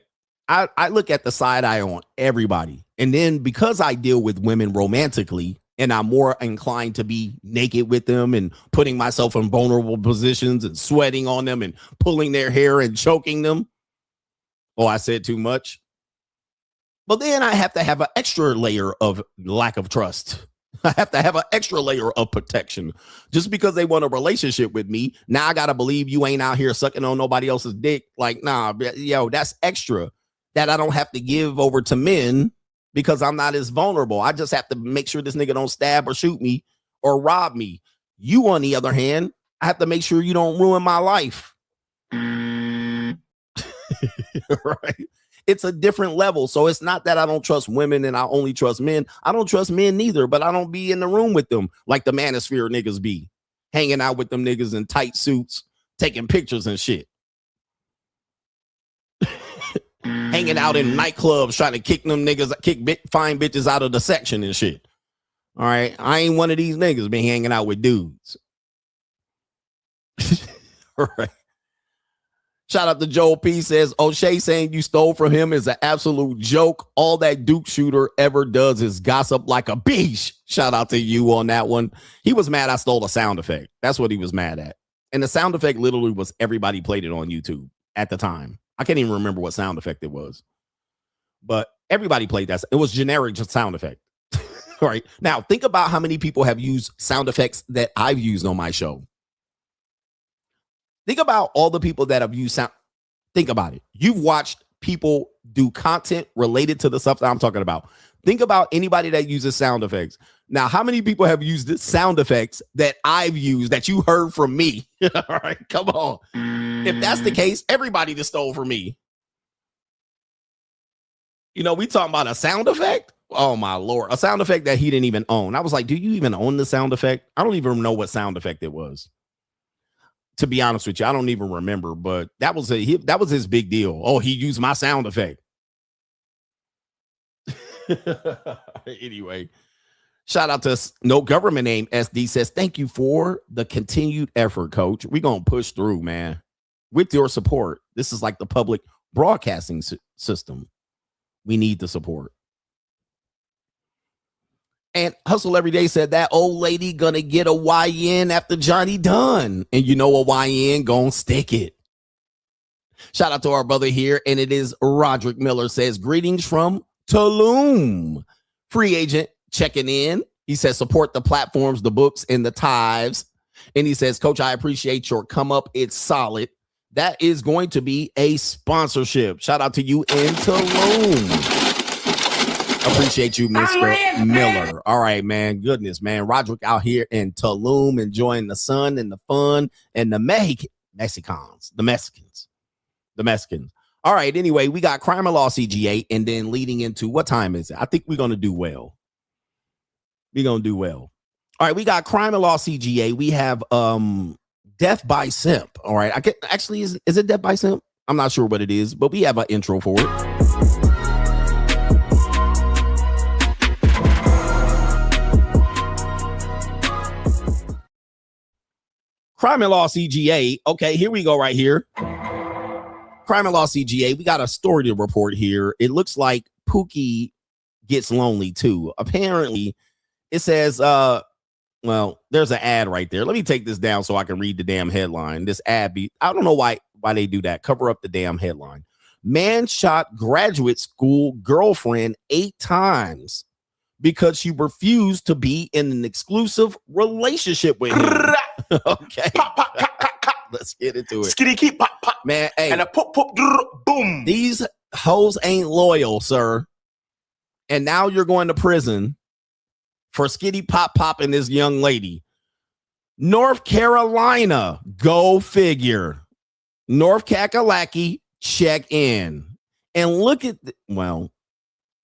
Speaker 2: I look at the side eye on everybody. And then because I deal with women romantically and I'm more inclined to be naked with them and putting myself in vulnerable positions and sweating on them and pulling their hair and choking them. Oh, I said too much. But then I have to have an extra layer of lack of trust. I have to have an extra layer of protection. Just because they want a relationship with me, now I got to believe you ain't out here sucking on nobody else's dick. Like, nah, yo, that's extra that I don't have to give over to men because I'm not as vulnerable. I just have to make sure this nigga don't stab or shoot me or rob me. You, on the other hand, I have to make sure you don't ruin my life. Right. It's a different level. So it's not that I don't trust women and I only trust men. I don't trust men neither, but I don't be in the room with them like the manosphere niggas be. Hanging out with them niggas in tight suits, taking pictures and shit. Hanging out in nightclubs, trying to kick them niggas, fine bitches out of the section and shit. All right. I ain't one of these niggas been hanging out with dudes. All right. Shout out to Joel P. Says, O'Shea saying you stole from him is an absolute joke. All that Duke shooter ever does is gossip like a beast. Shout out to you on that one. He was mad I stole a sound effect. That's what he was mad at. And the sound effect literally was everybody played it on YouTube at the time. I can't even remember what sound effect it was. But everybody played that. It was generic just sound effect. All right. Now, think about how many people have used sound effects that I've used on my show. Think about all the people that have used sound. Think about it. You've watched people do content related to the stuff that I'm talking about. Think about anybody that uses sound effects. Now, how many people have used the sound effects that I've used that you heard from me? All right, come on. If that's the case, everybody just stole from me. You know, we talking about a sound effect? Oh, my Lord. A sound effect that he didn't even own. I was like, do you even own the sound effect? I don't even know what sound effect it was. To be honest with you, I don't even remember, but that was his big deal. Oh, he used my sound effect. Anyway, shout out to no government name SD says, thank you for the continued effort, coach. We're going to push through, man. With your support. This is like the public broadcasting system. We need the support. And Hustle Every Day said that old lady gonna get a YN after Johnny done. And you know a YN gonna stick it. Shout out to our brother here. And it is Roderick Miller says, greetings from Tulum. Free agent checking in. He says, support the platforms, the books, and the tithes. And he says, Coach, I appreciate your come up. It's solid. That is going to be a sponsorship. Shout out to you in Tulum. Appreciate you, Mr. Miller. All right, man. Goodness, man. Roderick out here in Tulum enjoying the sun and the fun and the Mexicans. All right, anyway, we got Crime and Law CGA and then leading into what time is it? I think we're going to do well. We're going to do well. All right, we got Crime and Law CGA. We have Death by Simp. All right. Actually, is it Death by Simp? I'm not sure what it is, but we have an intro for it. Crime and Law CGA. Okay, here we go right here. Crime and Law CGA. We got a story to report here. It looks like Pookie gets lonely too. Apparently, it says, well, there's an ad right there. Let me take this down so I can read the damn headline. This ad I don't know why they do that. Cover up the damn headline. Man shot graduate school girlfriend 8 times because she refused to be in an exclusive relationship with him. Okay. Let's get into it.
Speaker 20: Skitty keep pop pop.
Speaker 2: Man, hey.
Speaker 20: And a pop pop boom.
Speaker 2: These hoes ain't loyal, sir. And now you're going to prison for skitty pop popping this young lady. North Carolina, go figure. North Kakalaki, check in. And look at well,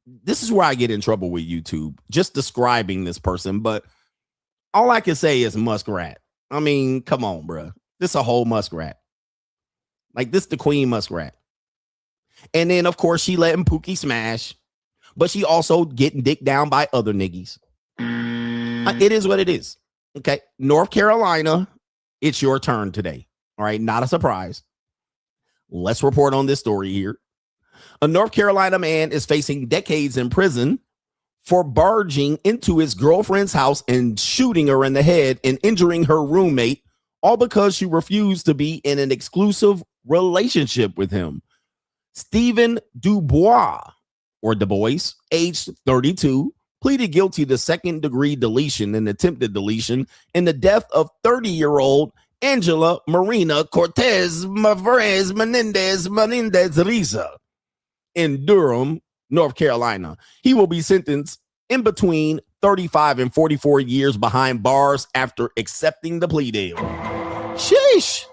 Speaker 2: this is where I get in trouble with YouTube, just describing this person, but all I can say is muskrat. I mean, come on, bro. This a whole muskrat. Like this the queen muskrat. And then, of course, she letting Pookie smash, but she also getting dick down by other niggies. It is what it is. Okay. North Carolina, it's your turn today. All right. Not a surprise. Let's report on this story here. A North Carolina man is facing decades in prison for barging into his girlfriend's house and shooting her in the head and injuring her roommate, all because she refused to be in an exclusive relationship with him. Stephen Dubois, or Du Bois, aged 32, pleaded guilty to second-degree deletion and attempted deletion in the death of 30-year-old Angela Marina Cortez Menendez Riza in Durham, North Carolina. He will be sentenced in between 35 and 44 years behind bars after accepting the plea deal. Sheesh.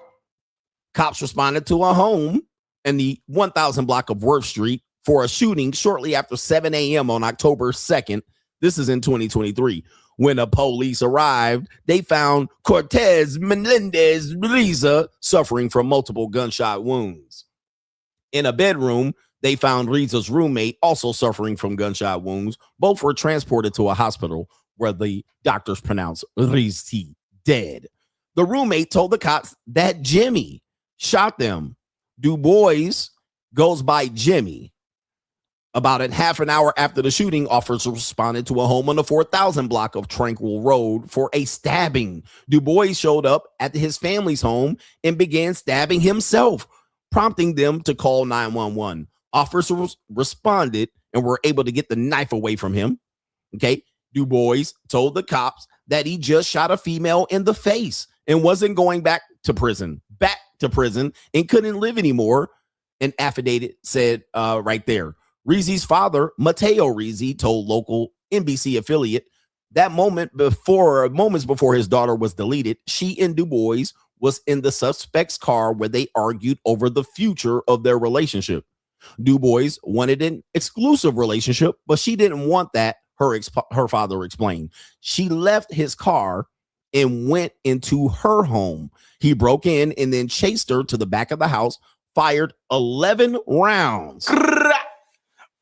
Speaker 2: Cops responded to a home in the 1000 block of Worth Street, for a shooting shortly after 7 a.m. on October 2nd. This is in 2023. When the police arrived, they found Cortez Melendez Riza suffering from multiple gunshot wounds. In a bedroom, they found Riza's roommate also suffering from gunshot wounds. Both were transported to a hospital where the doctors pronounced Riza dead. The roommate told the cops that Jimmy shot them. Du Bois goes by Jimmy. About a half an hour after the shooting, officers responded to a home on the 4,000 block of Tranquil Road for a stabbing. Du Bois showed up at his family's home and began stabbing himself, prompting them to call 911. Officers responded and were able to get the knife away from him. Okay. Du Bois told the cops that he just shot a female in the face and wasn't going back to prison, and couldn't live anymore. An affidavit said right there. Rizi's father, Mateo Rizi, told local NBC affiliate that moments before his daughter was deleted, she and Du Bois was in the suspect's car where they argued over the future of their relationship. Du Bois wanted an exclusive relationship, but she didn't want that, her father explained. She left his car and went into her home. He broke in and then chased her to the back of the house, fired 11 rounds.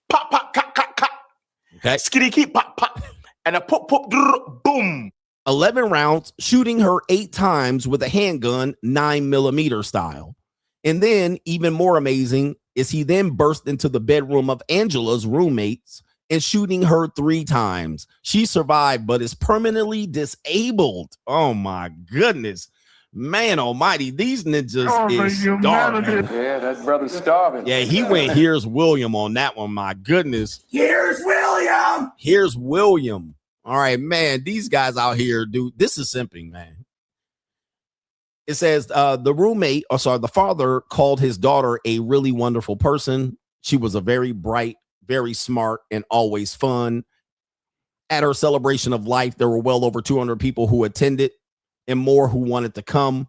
Speaker 20: Pop, pop, cut, cut, cut.
Speaker 2: Okay.
Speaker 20: Skitty, keep, pop, pop. And a pop, pop, boom.
Speaker 2: 11 rounds, shooting her 8 times with a handgun, 9mm style. And then, even more amazing, is he then burst into the bedroom of Angela's roommates and shooting her 3 times. She survived, but is permanently disabled. Oh, my goodness. Man almighty, these ninjas is starving.
Speaker 4: Yeah, that brother's starving.
Speaker 2: Yeah, he went, here's William on that one. My goodness.
Speaker 20: Here's William.
Speaker 2: Here's William. All right, man, these guys out here, dude, this is simping, man. It says the father called his daughter a really wonderful person. She was a very bright, very smart, and always fun. At her celebration of life, there were well over 200 people who attended and more who wanted to come.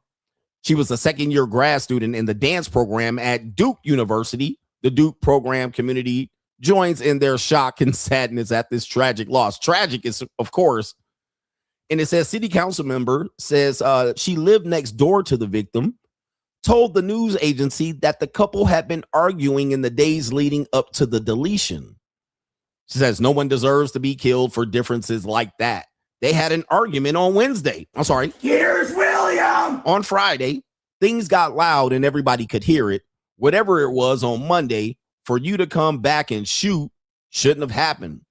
Speaker 2: She was a second-year grad student in the dance program at Duke University. The Duke program community joins in their shock and sadness at this tragic loss. Tragic is, of course. And it says city council member says she lived next door to the victim, told the news agency that the couple had been arguing in the days leading up to the deletion. She says no one deserves to be killed for differences like that. They had an argument on Wednesday. I'm sorry.
Speaker 20: Here's William.
Speaker 2: On Friday, things got loud and everybody could hear it. Whatever it was on Monday, for you to come back and shoot shouldn't have happened.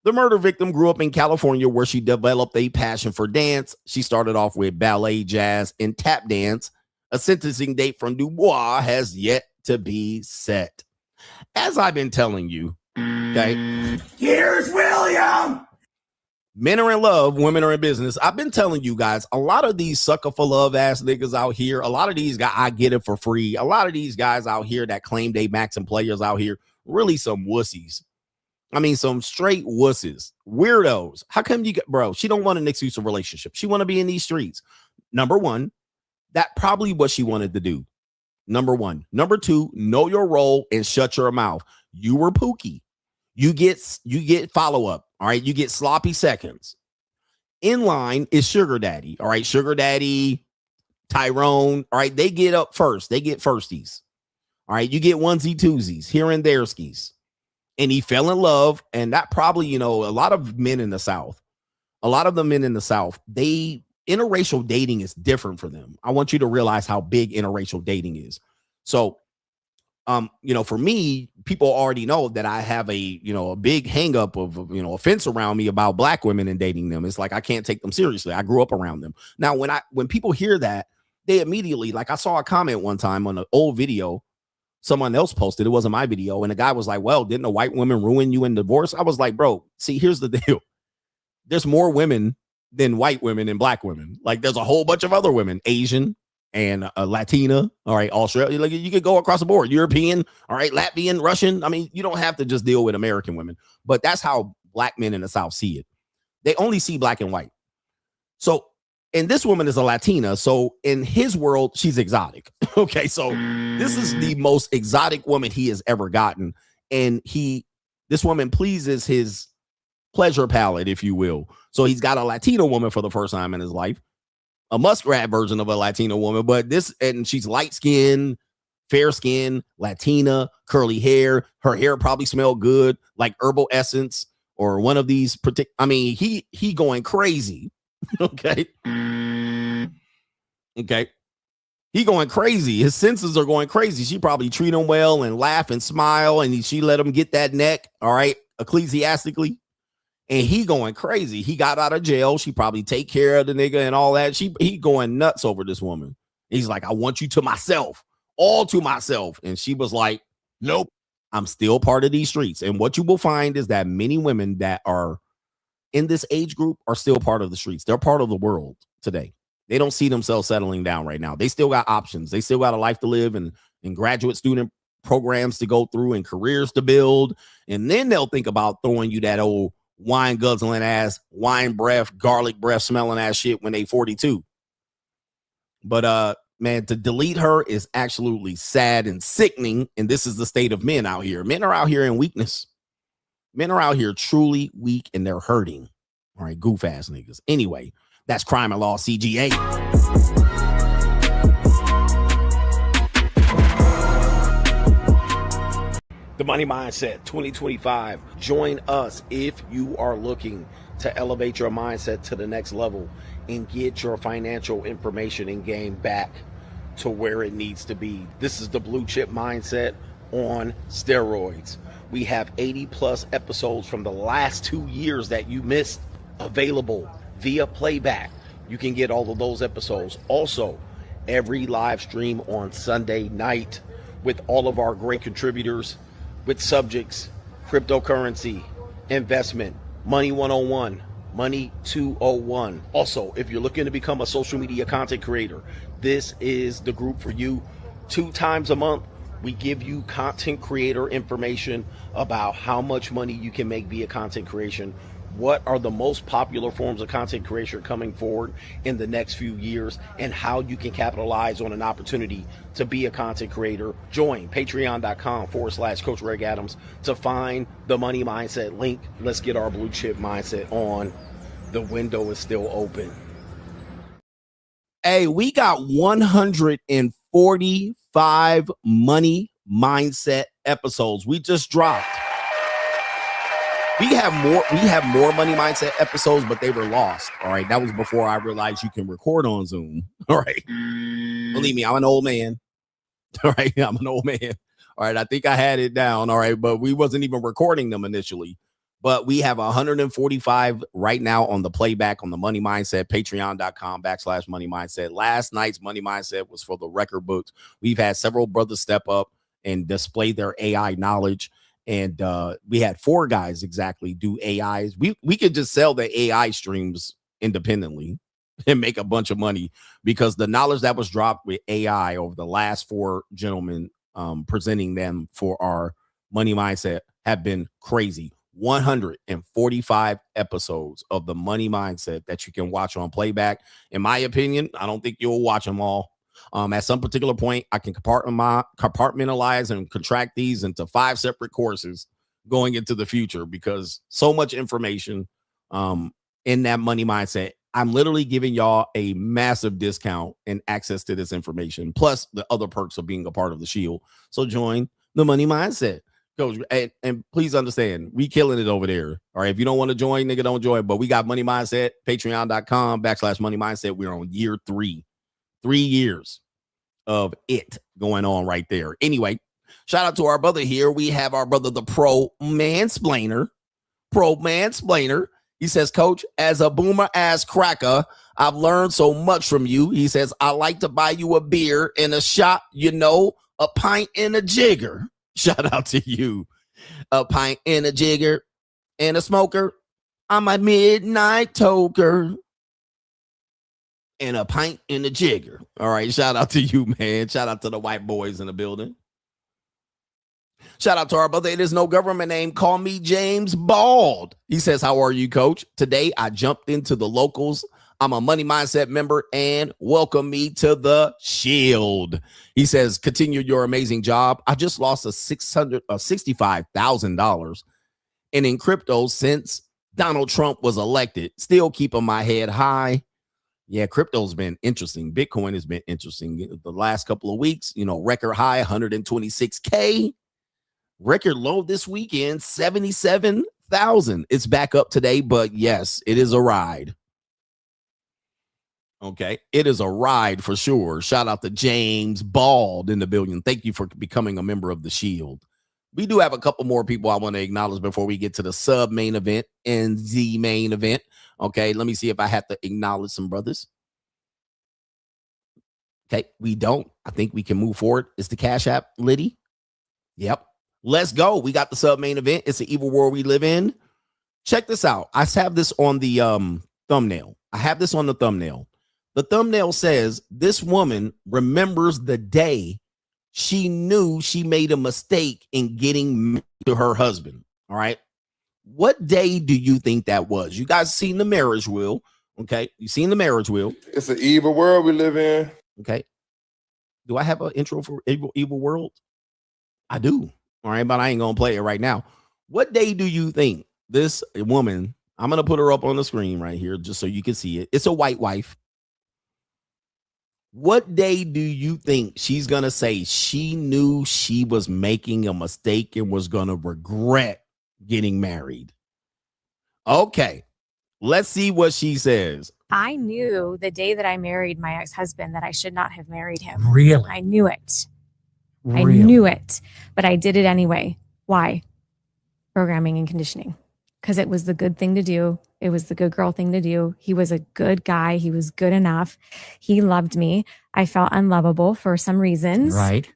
Speaker 2: The murder victim grew up in California where she developed a passion for dance. She started off with ballet, jazz, and tap dance. A sentencing date from Du Bois has yet to be set. As I've been telling you, okay.
Speaker 20: Here's William.
Speaker 2: Men are in love, women are in business. I've been telling you guys, a lot of these sucker for love ass niggas out here, a lot of these guys, I get it for free. A lot of these guys out here that claim they maxing players out here, really some wussies. I mean, some straight wusses, weirdos. How come you get, bro? She don't want an exclusive relationship. She want to be in these streets. Number one, that probably what she wanted to do. Number one. Number two, know your role and shut your mouth. You were Pookie. You get follow up. All right. You get sloppy seconds. In line is Sugar Daddy. All right. Sugar Daddy, Tyrone. All right. They get up first. They get firsties. All right. You get onesie twosies here and there skis. And he fell in love. And that probably, a lot of men in the South, interracial dating is different for them. I want you to realize how big interracial dating is. So, for me, people already know that I have a big hang up of, a fence around me about black women and dating them. It's like, I can't take them seriously. I grew up around them. Now, when people hear that, they immediately, like, I saw a comment one time on an old video someone else posted. It wasn't my video. And the guy was like, well, didn't a white woman ruin you in divorce? I was like, bro, see, here's the deal. There's more women than white women and black women. Like, there's a whole bunch of other women, Asian and Latina. All right. Australia. Like, you could go across the board. European. All right. Latvian, Russian. I mean, you don't have to just deal with American women, but that's how black men in the South see it. They only see black and white. So, and this woman is a Latina. So in his world, she's exotic. Okay. So this is the most exotic woman he has ever gotten. and this woman pleases his pleasure palate, if you will. So he's got a Latino woman for the first time in his life, a muskrat version of a Latino woman, and she's light skinned, fair skin, Latina, curly hair. Her hair probably smelled good, like herbal essence or one of these he going crazy. Okay. He going crazy. His senses are going crazy. She probably treat him well and laugh and smile, and she let him get that neck, all right, ecclesiastically. And he going crazy. He got out of jail. She probably take care of the nigga and all that. He going nuts over this woman. He's like, I want you to myself, all to myself. And she was like, nope, I'm still part of these streets. And what you will find is that many women that are in this age group are still part of the streets. They're part of the world today. They don't see themselves settling down right now. They still got options. They still got a life to live and graduate student programs to go through and careers to build. And then they'll think about throwing you that old wine guzzling ass, wine breath, garlic breath smelling ass shit when they 42. But man, to delete her is absolutely sad and sickening. And this is the state of men out here. Men are out here in weakness. Men are out here truly weak and they're hurting. All right, goof ass niggas. Anyway, that's Crime and Law CGA. The Money Mindset 2025. Join us if you are looking to elevate your mindset to the next level and get your financial information and game back to where it needs to be. This is the Blue Chip Mindset on steroids. We have 80 plus episodes from the last 2 years that you missed available via playback. You can get all of those episodes. Also, every live stream on Sunday night with all of our great contributors with subjects, cryptocurrency, investment, money 101, money 201. Also, if you're looking to become a social media content creator, this is the group for you. 2 times a month, we give you content creator information about how much money you can make via content creation. What are the most popular forms of content creation coming forward in the next few years, and how you can capitalize on an opportunity to be a content creator. Join patreon.com/Coach Greg Adams to find the Money Mindset link. Let's get our Blue Chip Mindset on. The window is still open. Hey, we got 145 Money Mindset episodes. We just dropped. We have more Money Mindset episodes, but they were lost. All right. That was before I realized you can record on Zoom. All right. Believe me, I'm an old man. All right. I'm an old man. All right. I think I had it down. All right. But we wasn't even recording them initially. But we have 145 right now on the playback on the Money Mindset, patreon.com/Money Mindset. Last night's Money Mindset was for the record books. We've had several brothers step up and display their AI knowledge. And we had 4 guys exactly do AIs. We could just sell the AI streams independently and make a bunch of money, because the knowledge that was dropped with AI over the last 4 gentlemen presenting them for our Money Mindset have been crazy. 145 episodes of the Money Mindset that you can watch on playback. In my opinion, I don't think you'll watch them all. At some particular point, I can compartmentalize and contract these into 5 separate courses going into the future, because so much information in that Money Mindset. I'm literally giving y'all a massive discount and access to this information, plus the other perks of being a part of the Shield. So join the Money Mindset. Coach, and please understand, we killing it over there. All right. If you don't want to join, nigga, don't join. But we got Money Mindset, patreon.com/Money Mindset. We're on year 3. 3 years of it going on right there. Anyway, shout out to our brother here. We have our brother, the Pro Mansplainer. He says, Coach, as a boomer ass cracker, I've learned so much from you. He says, I like to buy you a beer and a shot, a pint and a jigger. Shout out to you. A pint and a jigger and a smoker. I'm a midnight toker. And a pint and a jigger. All right. Shout out to you, man. Shout out to the white boys in the building. Shout out to our brother. It is no government name. Call me James Bald. He says, how are you, Coach? Today, I jumped into the locals. I'm a Money Mindset member and welcome me to the Shield. He says, continue your amazing job. I just lost $65,000 and in crypto since Donald Trump was elected. Still keeping my head high. Yeah, crypto's been interesting. Bitcoin has been interesting. The last couple of weeks, record high 126K. Record low this weekend, 77,000. It's back up today, but yes, it is a ride. Okay, it is a ride for sure. Shout out to James Bald in the building. Thank you for becoming a member of the Shield. We do have a couple more people I want to acknowledge before we get to the sub main event and the main event. Okay, let me see if I have to acknowledge some brothers. Okay, we don't. I think we can move forward. It's the Cash App, Liddy. Yep. Let's go. We got the sub main event. It's the evil world we live in. Check this out. I have this on the thumbnail. The thumbnail says this woman remembers the day she knew she made a mistake in getting married to her husband. All right. What day do you think that was? You guys seen the marriage wheel. Okay. You seen the marriage wheel.
Speaker 21: It's an evil world we live in.
Speaker 2: Okay. Do I have an intro for evil world? I do. All right. But I ain't going to play it right now. What day do you think this woman, I'm going to put her up on the screen right here just so you can see it. It's a white wife. What day do you think she's going to say she knew she was making a mistake and was going to regret getting married? Okay, let's see what she says.
Speaker 22: I knew the day that I married my ex-husband that I should not have married him.
Speaker 23: Really?
Speaker 22: I knew it.
Speaker 23: Really?
Speaker 22: I knew it, but I did it anyway. Why? Programming and conditioning. Because it was the good thing to do. It was the good girl thing to do. He was a good guy. He was good enough. He loved me. I felt unlovable for some reasons.
Speaker 23: Right.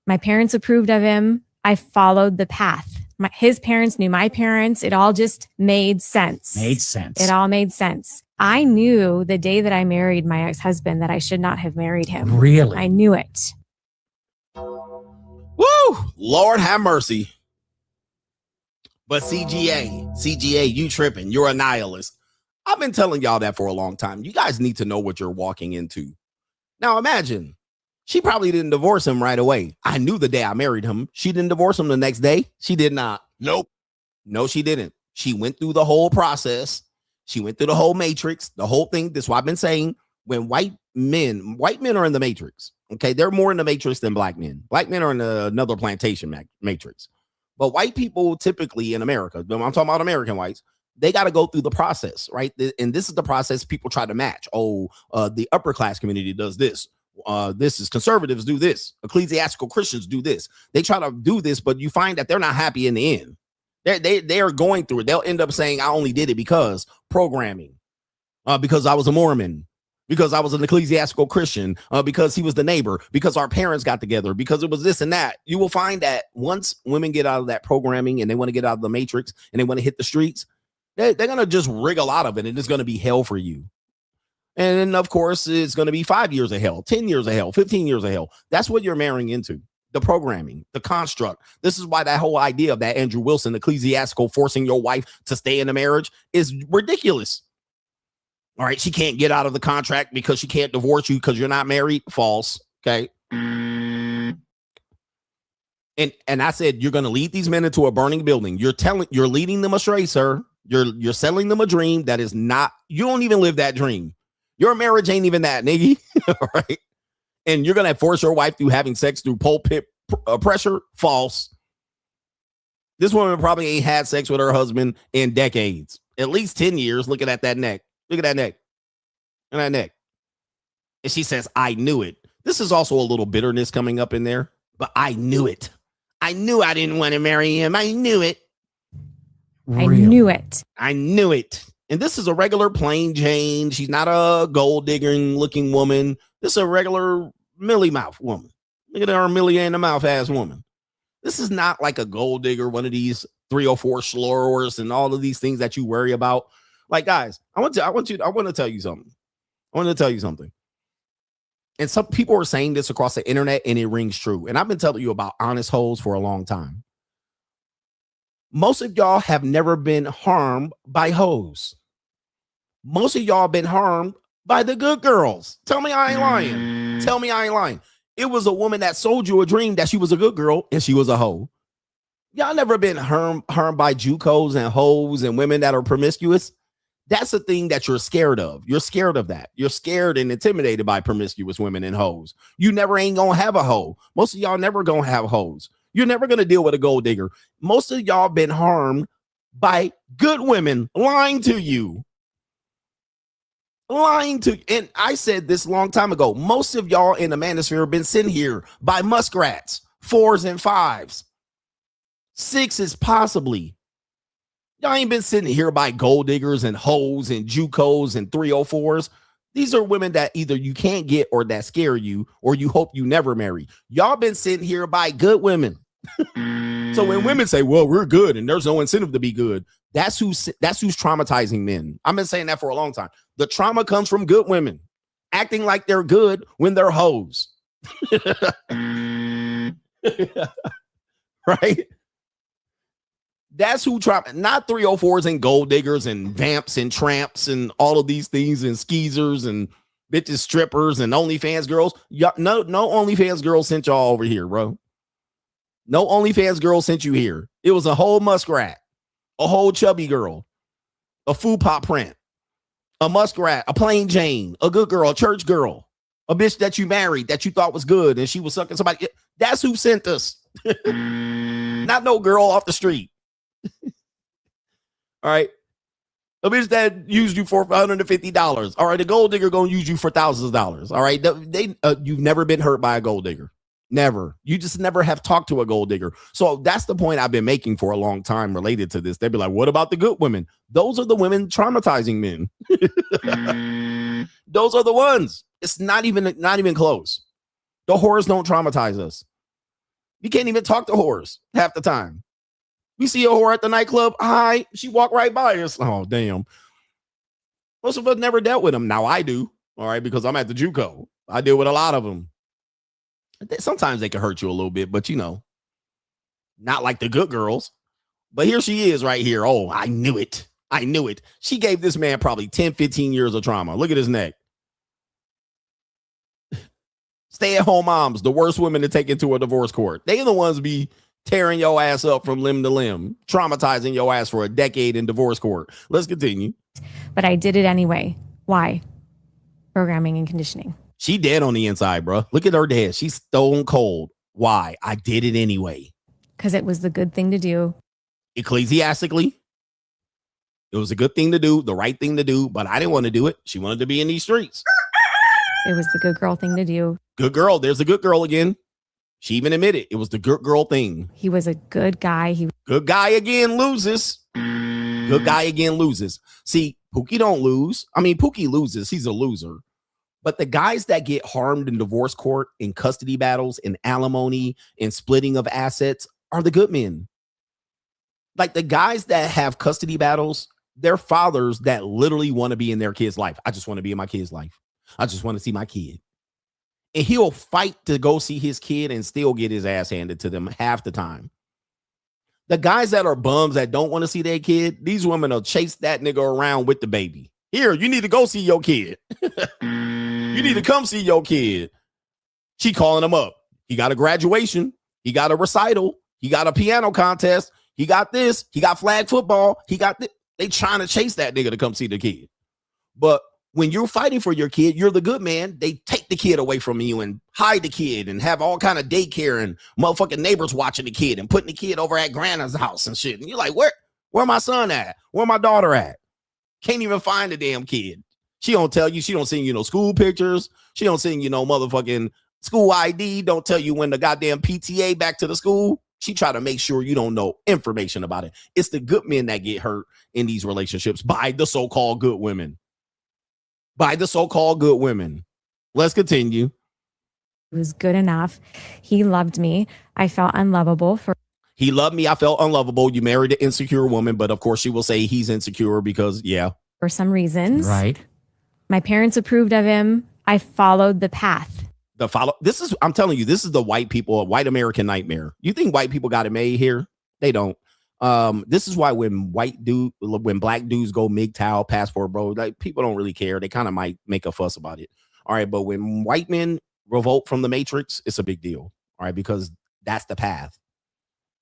Speaker 22: My parents approved of him. I followed the path. His parents knew my parents. It all just made sense. It all made sense. I knew the day that I married my ex-husband that I should not have married him.
Speaker 23: Really?
Speaker 22: I knew it.
Speaker 2: Woo! Lord have mercy. But CGA, you tripping. You're a nihilist. I've been telling y'all that for a long time. You guys need to know what you're walking into. Now imagine, she probably didn't divorce him right away. I knew the day I married him. She didn't divorce him the next day. She did not. Nope. No, she didn't. She went through the whole process. She went through the whole matrix, the whole thing. That's why I've been saying when white men are in the matrix. Okay, they're more in the matrix than black men. Black men are in another plantation matrix. But white people typically in America, I'm talking about American whites, they got to go through the process, right? And this is the process people try to match. The upper class community does this. This is conservatives do this. Ecclesiastical Christians do this. They try to do this, but you find that they're not happy in the end. They are going through it. They'll end up saying, I only did it because programming, because I was a Mormon, because I was an ecclesiastical Christian, because he was the neighbor, because our parents got together, because it was this and that. You will find that once women get out of that programming and they want to get out of the matrix and they want to hit the streets, they're going to just wriggle out of it and it's going to be hell for you. And then, of course, it's going to be 5 years of hell, 10 years of hell, 15 years of hell. That's what you're marrying into. The programming, the construct. This is why that whole idea of that Andrew Wilson ecclesiastical forcing your wife to stay in a marriage is ridiculous. All right, she can't get out of the contract because she can't divorce you because you're not married. False. Okay. And I said you're going to lead these men into a burning building. You're leading them astray, sir. You're selling them a dream that is not. You don't even live that dream. Your marriage ain't even that, nigga. All right. And you're going to force your wife through having sex through pulpit pressure. False. This woman probably ain't had sex with her husband in decades, at least 10 years. Looking at that neck. Look at that neck. And that neck. And she says, I knew it. This is also a little bitterness coming up in there, but I knew it. I knew I didn't want to marry him. I knew it.
Speaker 22: I knew it.
Speaker 2: I knew it. And this is a regular plain Jane. She's not a gold digging looking woman. This is a regular Millie mouth woman. Look at her Millie in the mouth ass woman. This is not like a gold digger, one of these 304 slurs and all of these things that you worry about. Like, guys, I want to tell you something. And some people are saying this across the internet and it rings true. And I've been telling you about honest hoes for a long time. Most of y'all have never been harmed by hoes. Most of y'all been harmed by the good girls. Tell me I ain't lying. Tell me I ain't lying. It was a woman that sold you a dream that she was a good girl and she was a hoe. Y'all never been harmed by JUCOs and hoes and women that are promiscuous? That's a thing that you're scared of. You're scared of that. You're scared and intimidated by promiscuous women and hoes. You never ain't gonna have a hoe. Most of y'all never gonna have hoes. You're never gonna deal with a gold digger. Most of y'all been harmed by good women lying to you. And I said this a long time ago. Most of y'all in the manosphere have been sent here by muskrats, 4s and 5s. 6s possibly. Y'all ain't been sitting here by gold diggers and hoes and JUCOs and 304's. These are women that either you can't get or that scare you or you hope you never marry. Y'all been sitting here by good women. So when women say, well, we're good and there's no incentive to be good, that's who's traumatizing men. I've been saying that for a long time. The trauma comes from good women acting like they're good when they're hoes. Right? That's who not 304's and gold diggers and vamps and tramps and all of these things and skeezers and bitches, strippers and OnlyFans girls. No OnlyFans girls sent y'all over here, bro. No OnlyFans girl sent you here. It was a whole muskrat, a whole chubby girl, a food pop print, a muskrat, a plain Jane, a good girl, a church girl, a bitch that you married that you thought was good and she was sucking somebody. That's who sent us. Not no girl off the street. All right. A bitch that used you for $150. All right. The gold digger gonna use you for thousands of dollars. All right. You've never been hurt by a gold digger. Never. You just never have talked to a gold digger. So that's the point I've been making for a long time related to this. They'd be like, what about the good women? Those are the women traumatizing men. Those are the ones. It's not even close. The whores don't traumatize us. You can't even talk to whores half the time. We see a whore at the nightclub. Hi, she walked right by us. Oh, damn. Most of us never dealt with them. Now I do. All right, because I'm at the JUCO. I deal with a lot of them. Sometimes they can hurt you a little bit, but not like the good girls. But here she is right here. Oh, I knew it. She gave this man probably 10, 15 years of trauma. Look at his neck. Stay-at-home moms, the worst women to take into a divorce court. They are the ones be tearing your ass up from limb to limb, traumatizing your ass for a decade in divorce court. Let's continue.
Speaker 22: But I did it anyway. Why? Programming and conditioning.
Speaker 2: She dead on the inside, bro. Look at her dead. She's stone cold. Why? I did it anyway.
Speaker 22: Because it was the good thing to do.
Speaker 2: Ecclesiastically, it was a good thing to do, the right thing to do, but I didn't want to do it. She wanted to be in these streets.
Speaker 22: It was the good girl thing to do.
Speaker 2: Good girl. There's a good girl again. She even admitted it was the good girl thing.
Speaker 22: He was a good guy.
Speaker 2: Good guy again loses. Good guy again loses. See, Pookie don't lose. I mean, Pookie loses. He's a loser. But the guys that get harmed in divorce court, in custody battles, in alimony, in splitting of assets are the good men. Like the guys that have custody battles, they're fathers that literally want to be in their kid's life. I just want to be in my kid's life. I just want to see my kid. And he'll fight to go see his kid and still get his ass handed to them half the time. The guys that are bums that don't want to see their kid, these women will chase that nigga around with the baby. Here, you need to go see your kid. You need to come see your kid. She calling him up. He got a graduation. He got a recital. He got a piano contest. He got this. He got flag football. He got this. They trying to chase that nigga to come see the kid. But when you're fighting for your kid, you're the good man. They take the kid away from you and hide the kid and have all kind of daycare and motherfucking neighbors watching the kid and putting the kid over at Grandma's house and shit. And you're like, where my son at? Where my daughter at? Can't even find the damn kid. She don't tell you. She don't send you no school pictures. She don't send you no motherfucking school ID. Don't tell you when the goddamn PTA back to the school. She try to make sure you don't know information about it. It's the good men that get hurt in these relationships by the so-called good women. By the so-called good women. Let's continue.
Speaker 22: It was good enough. He loved me. I felt unlovable for.
Speaker 2: He loved me. I felt unlovable. You married an insecure woman, but of course she will say he's insecure because, yeah.
Speaker 22: For some reasons.
Speaker 2: Right.
Speaker 22: My parents approved of him. I followed the path.
Speaker 2: I'm telling you, this is the white American nightmare. You think white people got it made here? They don't. This is why when black dudes go MGTOW passport, bro, like people don't really care. They kind of might make a fuss about it. All right, but when white men revolt from the matrix, it's a big deal. All right, because that's the path.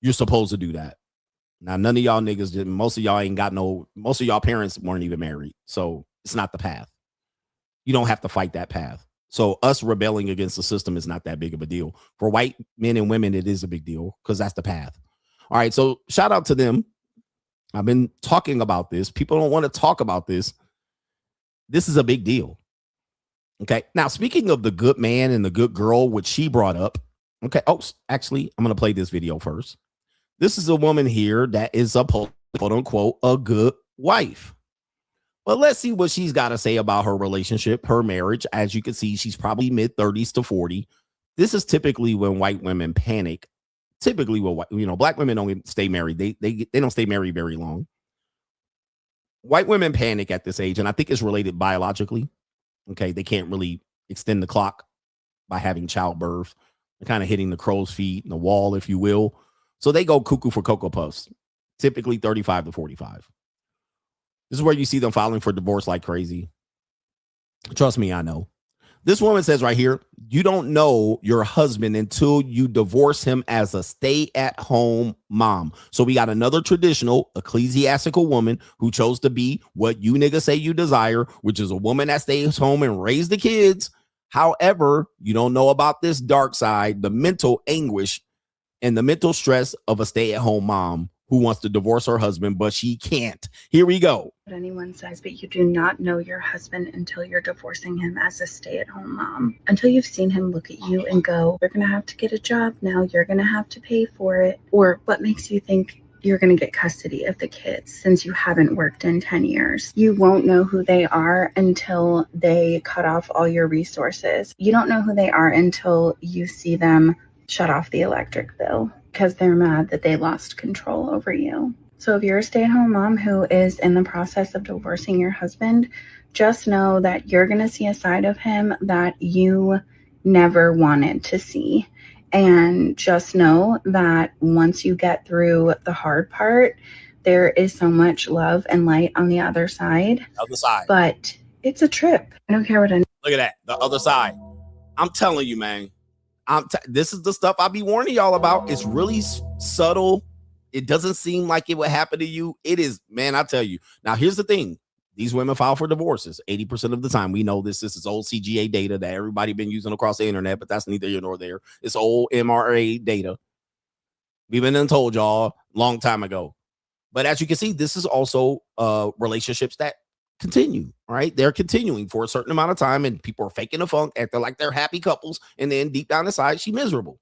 Speaker 2: You're supposed to do that. Now, none of y'all niggas did. Most of y'all ain't got no. Most of y'all parents weren't even married, so it's not the path. You don't have to fight that path. So us rebelling against the system is not that big of a deal. For white men and women, it is a big deal because that's the path. All right, so shout out to them. I've been talking about this. People don't want to talk about this. This is a big deal. Okay, now speaking of the good man and the good girl, which she brought up. Okay, oh, actually, I'm going to play this video first. This is a woman here that is a quote unquote a good wife. But let's see what she's got to say about her relationship, her marriage. As you can see, she's probably mid 30s to 40. This is typically when white women panic. Typically, black women don't stay married. They don't stay married very long. White women panic at this age, and I think it's related biologically. Okay, they can't really extend the clock by having childbirth. They're kind of hitting the crow's feet and the wall, if you will. So they go cuckoo for Cocoa Puffs, typically 35 to 45. This is where you see them filing for divorce like crazy. Trust me, I know. This woman says right here, you don't know your husband until you divorce him as a stay-at-home mom. So we got another traditional ecclesiastical woman who chose to be what you niggas say you desire, which is a woman that stays home and raise the kids. However, you don't know about this dark side, the mental anguish and the mental stress of a stay-at-home mom who wants to divorce her husband, but she can't. Here we go.
Speaker 1: What anyone says, but you do not know your husband until you're divorcing him as a stay-at-home mom. Until you've seen him look at you and go, you're going to have to get a job now. You're going to have to pay for it. Or what makes you think you're going to get custody of the kids since you haven't worked in 10 years? You won't know who they are until they cut off all your resources. You don't know who they are until you see them shut off the electric bill because they're mad that they lost control over you. So if you're a stay-at-home mom who is in the process of divorcing your husband, just know that you're going to see a side of him that you never wanted to see. And just know that once you get through the hard part, there is so much love and light on the other side.
Speaker 2: Other side.
Speaker 1: But it's a trip. I don't care what I
Speaker 2: Look at that. The other side. I'm telling you, man. This is the stuff I be warning y'all about. It's really subtle. It doesn't seem like it would happen to you. It is, man, I tell you. Now, here's the thing. These women file for divorces 80% of the time. We know this. This is old CGA data that everybody been using across the internet, but that's neither here nor there. It's old MRA data. We've been told y'all long time ago. But as you can see, this is also relationships that continue, right? They're continuing for a certain amount of time, and people are faking the funk, acting like they're happy couples, and then deep down inside, she's miserable.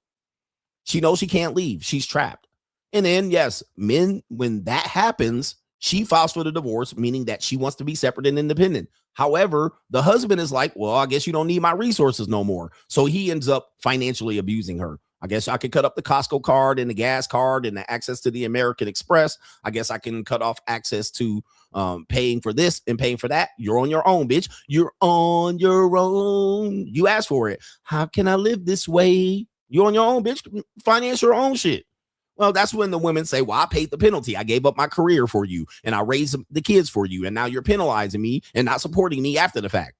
Speaker 2: She knows she can't leave. She's trapped. And then, yes, men, when that happens, she files for the divorce, meaning that she wants to be separate and independent. However, the husband is like, well, I guess you don't need my resources no more. So he ends up financially abusing her. I guess I could cut up the Costco card and the gas card and the access to the American Express. I guess I can cut off access to paying for this and paying for that. You're on your own, bitch. You're on your own. You asked for it. How can I live this way? You're on your own, bitch. Finance your own shit. Well, that's when the women say, well, I paid the penalty. I gave up my career for you and I raised the kids for you. And now you're penalizing me and not supporting me after the fact.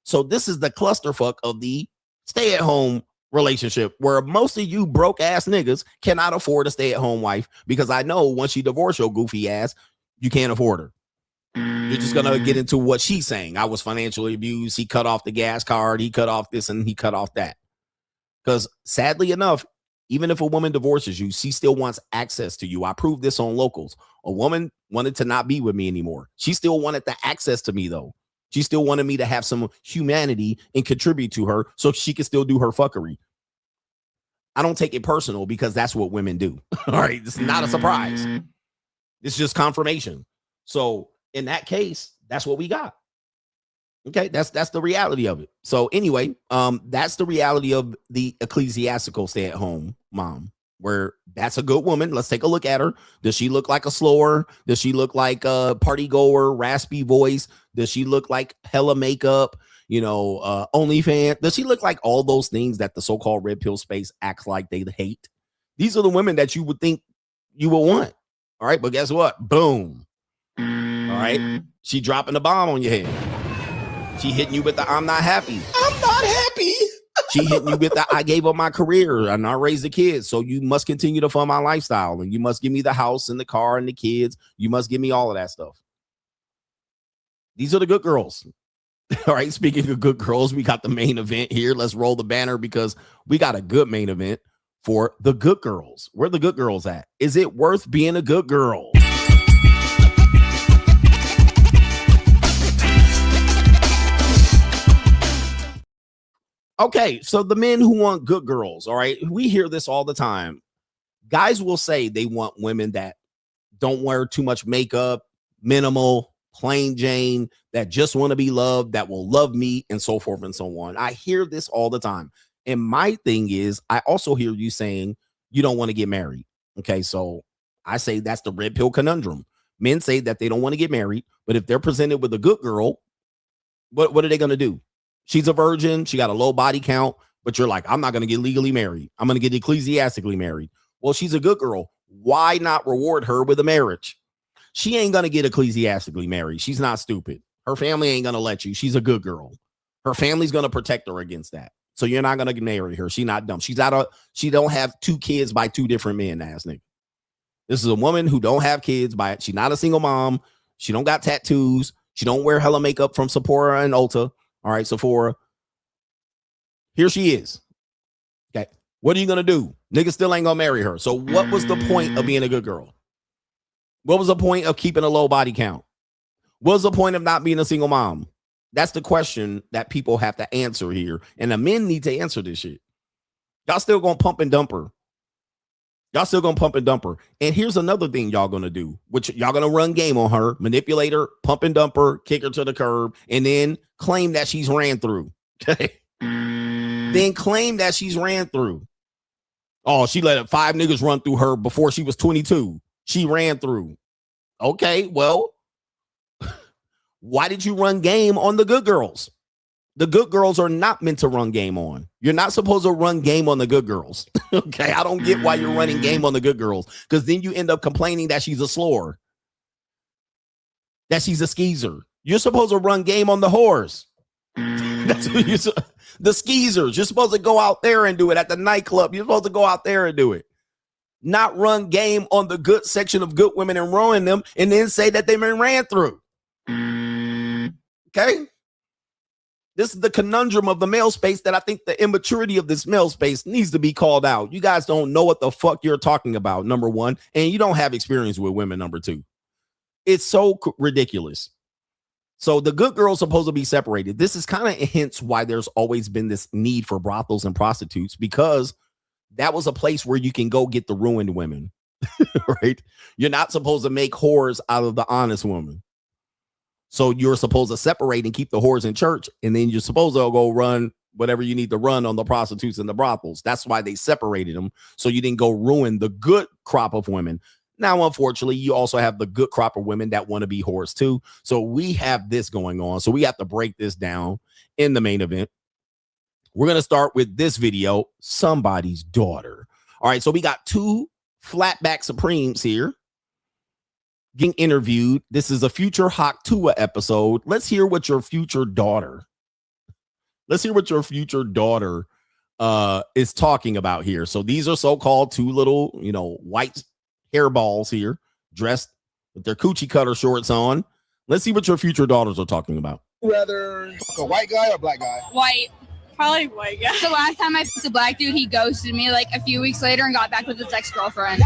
Speaker 2: So this is the clusterfuck of the stay-at-home relationship where most of you broke ass niggas cannot afford a stay-at-home wife, because I know once you divorce your goofy ass, you can't afford her. You're just gonna get into what she's saying. I was financially abused. He cut off the gas card. He cut off this and he cut off that. Because sadly enough, even if a woman divorces you, she still wants access to you. I proved this on Locals. A woman wanted to not be with me anymore. She still wanted the access to me though. She still wanted me to have some humanity and contribute to her so she can still do her fuckery. I don't take it personal because that's what women do. All right. It's not a surprise. It's just confirmation. So in that case, that's what we got. Okay. That's the reality of it. So anyway, that's the reality of the ecclesiastical stay-at-home mom, where that's a good woman. Let's take a look at her. Does she look like a slower? Does she look like a party goer, raspy voice? Does she look like hella makeup? OnlyFans? Does she look like all those things that the so-called red pill space acts like they hate? These are the women that you would think you will want. All right, but guess what? Boom. All right, she dropping the bomb on your head. She hitting you with the I'm not happy.
Speaker 20: I'm not happy.
Speaker 2: She hitting you with the I gave up my career and I raised the kids, so you must continue to fund my lifestyle and you must give me the house and the car and the kids. You must give me all of that stuff. These are the good girls. All right, speaking of good girls, we got the main event here. Let's roll the banner because we got a good main event for the good girls. Where the good girls at? Is it worth being a good girl? Okay, so the men who want good girls, all right, we hear this all the time. Guys will say they want women that don't wear too much makeup, minimal, plain Jane, that just want to be loved, that will love me, and so forth and so on. I hear this all the time. And my thing is, I also hear you saying you don't want to get married. Okay, so I say that's the red pill conundrum. Men say that they don't want to get married, but if they're presented with a good girl, what are they going to do? She's a virgin. She got a low body count, but you're like, I'm not going to get legally married. I'm going to get ecclesiastically married. Well, she's a good girl. Why not reward her with a marriage? She ain't going to get ecclesiastically married. She's not stupid. Her family ain't going to let you. She's a good girl. Her family's going to protect her against that. So you're not going to marry her. She's not dumb. She don't have 2 kids by 2 different men, ass nigga. This is a woman who don't have kids by, she's not a single mom. She don't got tattoos. She don't wear hella makeup from Sephora and Ulta. All right, Sephora. Here she is. Okay. What are you going to do? Niggas still ain't going to marry her. So what was the point of being a good girl? What was the point of keeping a low body count? What was the point of not being a single mom? That's the question that people have to answer here. And the men need to answer this shit. Y'all still going to pump and dump her. Y'all still going to pump and dump her. And here's another thing y'all going to do, which y'all going to run game on her, manipulate her, pump and dump her, kick her to the curb, and then claim that she's ran through. Okay. Then claim that she's ran through. Oh, she let 5 niggas run through her before she was 22. She ran through. Okay, well, why did you run game on the good girls? The good girls are not meant to run game on. You're not supposed to run game on the good girls. Okay, I don't get why you're running game on the good girls, because then you end up complaining that she's a slore, that she's a skeezer. You're supposed to run game on the whores. That's what the skeezers. You're supposed to go out there and do it at the nightclub. You're supposed to go out there and do it. Not run game on the good section of good women and ruin them and then say that they been ran through. Okay? This is the conundrum of the male space that I think the immaturity of this male space needs to be called out. You guys don't know what the fuck you're talking about, number one, and you don't have experience with women, number two. It's so ridiculous. So the good girl's supposed to be separated. This is kind of hints why there's always been this need for brothels and prostitutes, because that was a place where you can go get the ruined women, right? You're not supposed to make whores out of the honest woman. So you're supposed to separate and keep the whores in church, and then you're supposed to go run whatever you need to run on the prostitutes and the brothels. That's why they separated them, so you didn't go ruin the good crop of women. Now, unfortunately, you also have the good crop of women that want to be whores too. So we have this going on. So we have to break this down in the main event. We're going to start with this video, Somebody's Daughter. All right, so we got 2 flatback Supremes here getting interviewed. This is a future Hawk Tua episode. Let's hear what your future daughter is talking about here. So these are so-called 2 little, white hairballs here, dressed with their coochie cutter shorts on. Let's see what your future daughters are talking about.
Speaker 7: Rather a white guy or black guy?
Speaker 15: White. Probably white guy. The last time I fucked a black dude, he ghosted me like a few weeks later and got back with his ex-girlfriend.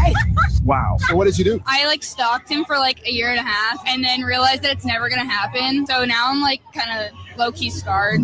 Speaker 7: Wow. So what did you do?
Speaker 15: I stalked him for like a year and a half and then realized that it's never going to happen. So now I'm kind of low-key scarred.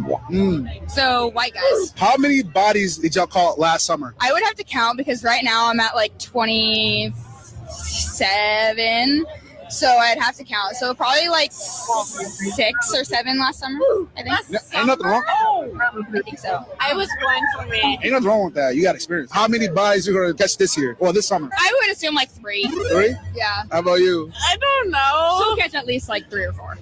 Speaker 15: So white guys.
Speaker 7: How many bodies did y'all call last summer?
Speaker 15: I would have to count because right now I'm at 27. So I'd have to count. So probably 6 or 7 last summer, I think.
Speaker 7: Ain't nothing wrong.
Speaker 15: I think so. I was 1 for me.
Speaker 7: Ain't nothing wrong with that. You got experience. How many bodies you going to catch this year? Or this summer?
Speaker 15: I would assume 3.
Speaker 7: 3?
Speaker 15: Yeah.
Speaker 7: How about you?
Speaker 15: I don't know. She'll catch at least 3 or 4.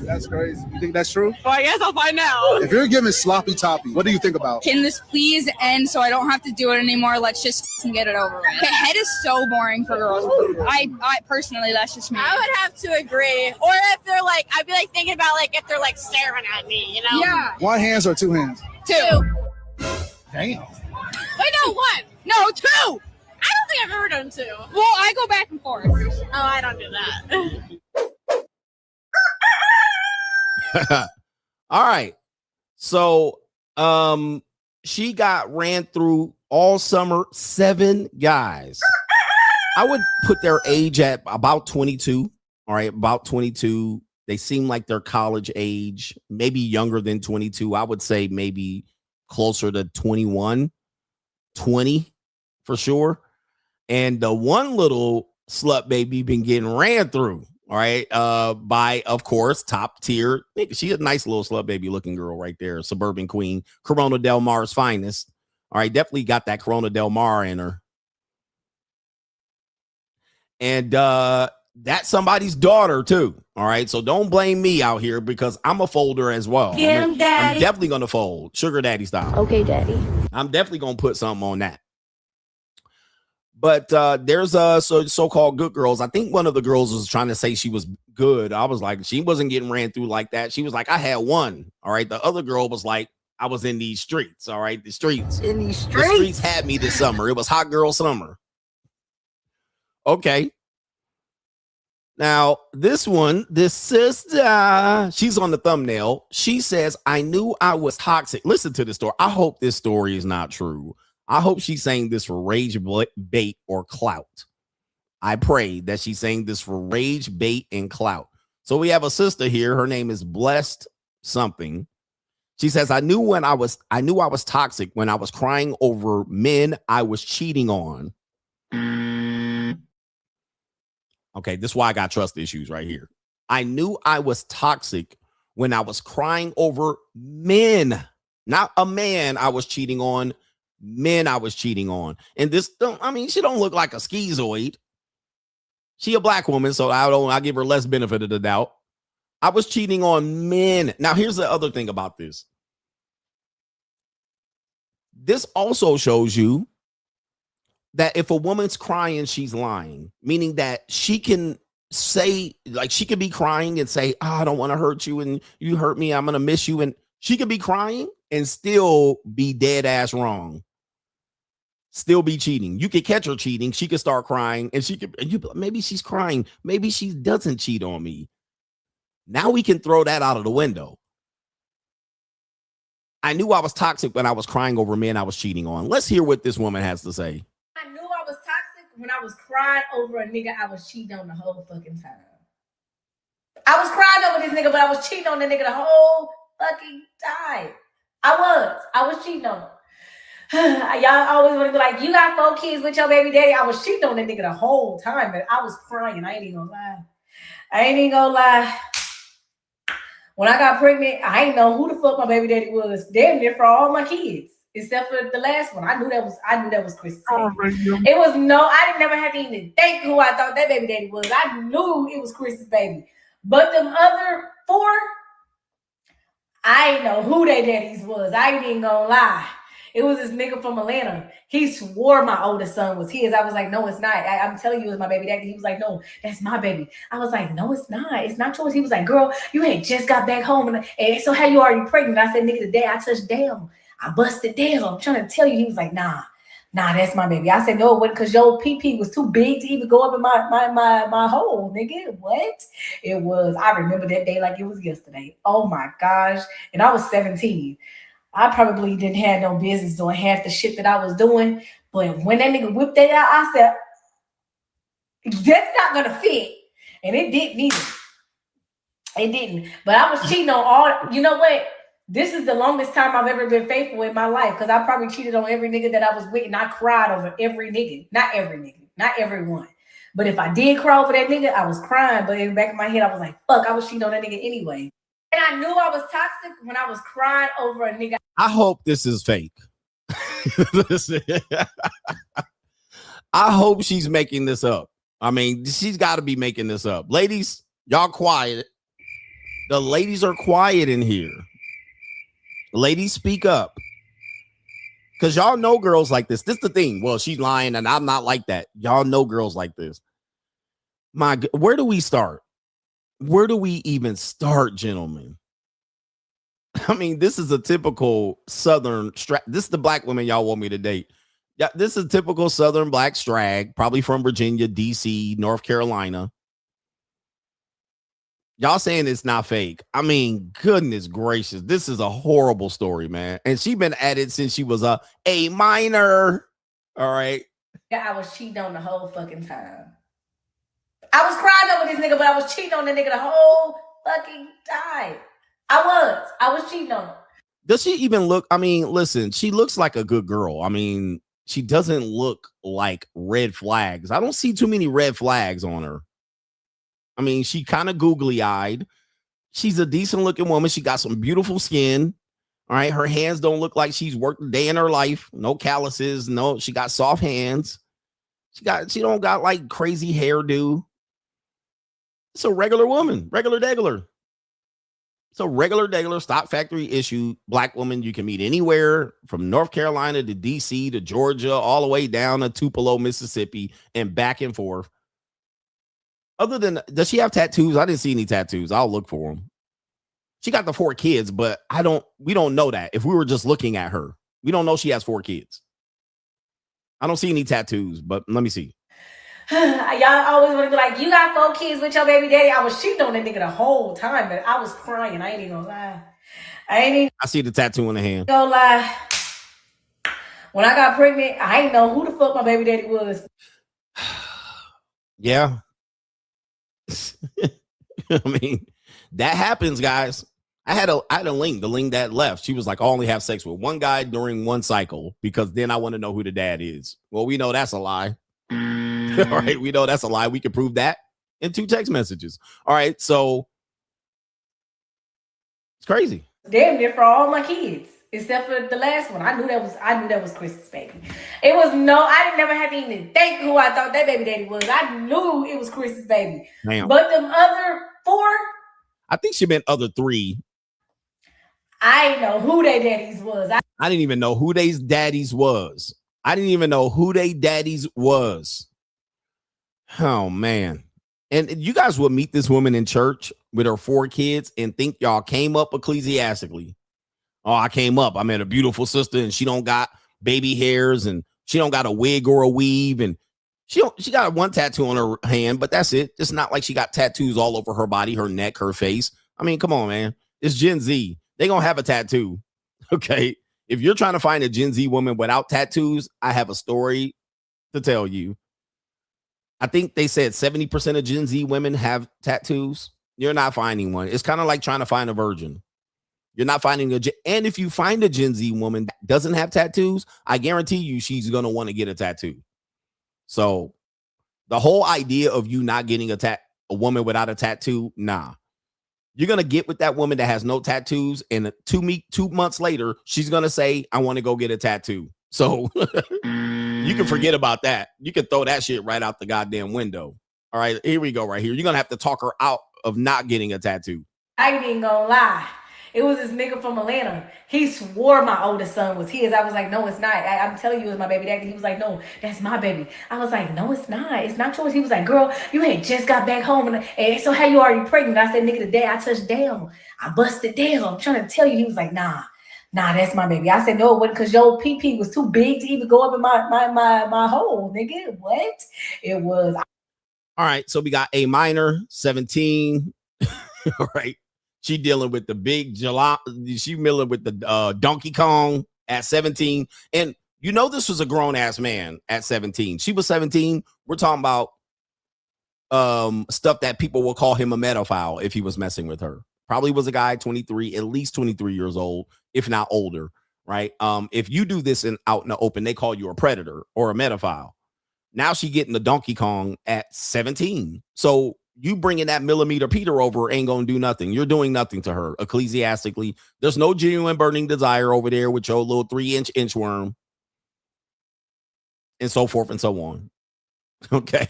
Speaker 7: That's crazy. You think that's true?
Speaker 15: Well, I guess I'll find out.
Speaker 7: If you're giving sloppy toppy, what do you think about?
Speaker 15: Can this please end so I don't have to do it anymore? Let's just get it over with. Head is so boring for girls. I personally, that's just me.
Speaker 3: I would have to agree. Or if they're like, I'd be like thinking about like if they're like staring at me, you know?
Speaker 15: Yeah.
Speaker 7: One hands or two hands?
Speaker 3: Two.
Speaker 7: Damn.
Speaker 3: Wait, no, one.
Speaker 15: No, two.
Speaker 3: I don't think I've ever done two.
Speaker 15: Well, I go back and forth.
Speaker 3: Oh, I don't do that.
Speaker 2: All right. So she got ran through all summer, 7 guys. I would put their age at about 22. All right, about 22. They seem like they're college age, maybe younger than 22. I would say maybe closer to 21, 20 for sure. And the one little slut baby been getting ran through, all right, by, of course, top tier. She's a nice little slut baby looking girl right there, suburban queen, Corona Del Mar's finest. All right, definitely got that Corona Del Mar in her. And that's somebody's daughter, too. All right, so don't blame me out here because I'm a folder as well.
Speaker 3: Get him, daddy.
Speaker 2: I'm definitely going to fold, sugar daddy style.
Speaker 3: Okay, daddy.
Speaker 2: I'm definitely going to put something on that. But there's so-called good girls. I think one of the girls was trying to say she was good. I was like, she wasn't getting ran through like that. She was like, I had one. All right. The other girl was like, I was in these streets. All right. The streets.
Speaker 3: In these streets.
Speaker 2: The streets had me this summer. It was hot girl summer. Okay. Now, this one, this sister, she's on the thumbnail. She says, I knew I was toxic. Listen to this story. I hope this story is not true. I hope she's saying this for rage bait or clout. I pray that she's saying this for rage bait and clout. So we have a sister here. Her name is Blessed something. She says, I knew I was toxic when I was crying over men I was cheating on. Okay, this is why I got trust issues right here. I knew I was toxic when I was crying over men, not a man I was cheating on, men I was cheating on. And this, she don't look like a schizoid. She a black woman, so I give her less benefit of the doubt. I was cheating on men. Now, here's the other thing about this. This also shows you that if a woman's crying, she's lying, meaning that she can say, like, she could be crying and say, oh, I don't want to hurt you and you hurt me, I'm going to miss you. And she could be crying and still be dead ass wrong. Still be cheating. You could catch her cheating. She could start crying and maybe she's crying. Maybe she doesn't cheat on me. Now we can throw that out of the window. I knew I was toxic when I was crying over men I was cheating on. Let's hear what this woman has to say.
Speaker 3: I knew I was toxic when I was crying over a nigga I was cheating on the whole fucking time. I was crying over this nigga, but I was cheating on the nigga the whole fucking time. I was cheating on him. Y'all always want to be like, you got 4 kids with your baby daddy. I was cheating on that nigga the whole time, but I was crying. I ain't even gonna lie. When I got pregnant, I didn't know who the fuck my baby daddy was. Damn near for all my kids, except for the last one. I knew that was Chris. It was I didn't never have to even think who I thought that baby daddy was. I knew it was Chris's baby. But them other 4, I didn't know who their daddies was. I ain't even gonna lie. It was this nigga from Atlanta. He swore my oldest son was his. I was like, no, it's not. I'm telling you, it's my baby daddy. He was like, no, that's my baby. I was like, no, it's not. It's not yours. He was like, girl, you had just got back home. And so how you already pregnant? I said, nigga, the day I touched down, I busted down. I'm trying to tell you. He was like, nah, that's my baby. I said, no, it wasn't because your PP was too big to even go up in my hole, nigga. What? It was. I remember that day like it was yesterday. Oh my gosh. And I was 17. I probably didn't have no business doing half the shit that I was doing. But when that nigga whipped that out, I said, that's not going to fit. And it didn't either. It didn't. But I was cheating on all, you know what? This is the longest time I've ever been faithful in my life because I probably cheated on every nigga that I was with and I cried over every nigga. Not every nigga. Not everyone. But if I did cry over that nigga, I was crying. But in the back of my head, I was like, fuck, I was cheating on that nigga anyway. And I knew I was toxic when I was crying over a nigga.
Speaker 2: I hope this is fake. I hope she's making this up. I mean, she's got to be making this up. Ladies, y'all quiet. The ladies are quiet in here. Ladies, speak up. Because y'all know girls like this. This is the thing. Well, she's lying and I'm not like that. Y'all know girls like this. Where do we start? Where do we even start, gentlemen? I mean, this is a typical Southern. This is the black woman y'all want me to date. Yeah, this is a typical Southern black strag, probably from Virginia, DC, North Carolina. Y'all saying it's not fake. I mean, goodness gracious. This is a horrible story, man. And she been at it since she was a minor. All right.
Speaker 3: Yeah, I was cheating on the whole fucking time. I was crying over this nigga, but I was cheating on the nigga the whole fucking time. I was cheating on him.
Speaker 2: Does she even look? I mean, listen, she looks like a good girl. I mean, she doesn't look like red flags. I don't see too many red flags on her. I mean, she kind of googly-eyed. She's a decent looking woman. She got some beautiful skin. All right. Her hands don't look like she's worked a day in her life. No calluses. No, she got soft hands. She don't got like crazy hairdo. It's a regular woman, regular degular. It's a regular degular stock factory issue black woman you can meet anywhere from North Carolina to DC to Georgia, all the way down to Tupelo, Mississippi, and back and forth. Other than, does she have tattoos? I didn't see any tattoos. I'll look for them. She got the 4 kids, but we don't know that. If we were just looking at her, we don't know she has 4 kids. I don't see any tattoos, but let me see.
Speaker 3: Y'all always want to be like, you got 4 kids with your baby daddy. I was cheating on that nigga the whole time, but I was crying. I ain't even gonna lie. I
Speaker 2: see the tattoo in the hand.
Speaker 3: Gonna lie. When I got pregnant, I ain't know who the fuck my baby daddy was.
Speaker 2: Yeah. I mean, that happens, guys. I had a link, the link that left. She was like, I only have sex with one guy during one cycle because then I want to know who the dad is. Well, we know that's a lie. All right, we know that's a lie. We can prove that in 2 text messages. All right, so it's crazy.
Speaker 3: Damn near for all my kids, except for the last one. I knew that was Chris's baby. It was I didn't never have to even think who I thought that baby daddy was. I knew it was Chris's baby.
Speaker 2: Damn.
Speaker 3: But them other 4,
Speaker 2: I think she meant other 3.
Speaker 3: I didn't know who their daddies was.
Speaker 2: I didn't even know who they daddies was. I didn't even know who they daddies was. Oh, man. And you guys would meet this woman in church with her 4 kids and think y'all came up ecclesiastically. Oh, I came up. I met a beautiful sister and she don't got baby hairs and she don't got a wig or a weave. And she got 1 tattoo on her hand, but that's it. It's not like she got tattoos all over her body, her neck, her face. I mean, come on, man. It's Gen Z. They gonna have a tattoo. Okay. If you're trying to find a Gen Z woman without tattoos, I have a story to tell you. I think they said 70% of Gen Z women have tattoos. You're not finding one. It's kind of like trying to find a virgin. You're not finding and if you find a Gen Z woman that doesn't have tattoos, I guarantee you she's going to want to get a tattoo. So the whole idea of you not getting a woman without a tattoo, nah. You're going to get with that woman that has no tattoos, and 2 months later, she's going to say, I want to go get a tattoo. So you can forget about that. You can throw that shit right out the goddamn window. All right, here we go right here. You're going to have to talk her out of not getting a tattoo.
Speaker 3: I ain't even gonna lie. It was this nigga from Atlanta. He swore my oldest son was his. I was like, no, it's not. I'm telling you, it's my baby daddy. He was like, no, that's my baby. I was like, no, it's not. It's not yours. He was like, girl, you had just got back home. And so how you already pregnant? I said, nigga, the day I touched down, I busted down. I'm trying to tell you. He was like, nah, that's my baby. I said, no, it wasn't because your PP was too big to even go up in my hole, nigga. What? It was.
Speaker 2: All right, so we got a minor, 17. All right. She dealing with the big she dealing with the Donkey Kong at 17. And you know this was a grown-ass man at 17. She was 17. We're talking about stuff that people will call him a pedophile if he was messing with her. Probably was a guy 23, at least 23 years old, if not older, right? If you do this out in the open, they call you a predator or a pedophile. Now she getting the Donkey Kong at 17. So you bringing that millimeter Peter over ain't going to do nothing. You're doing nothing to her ecclesiastically. There's no genuine burning desire over there with your little 3-inch inchworm and so forth and so on. Okay.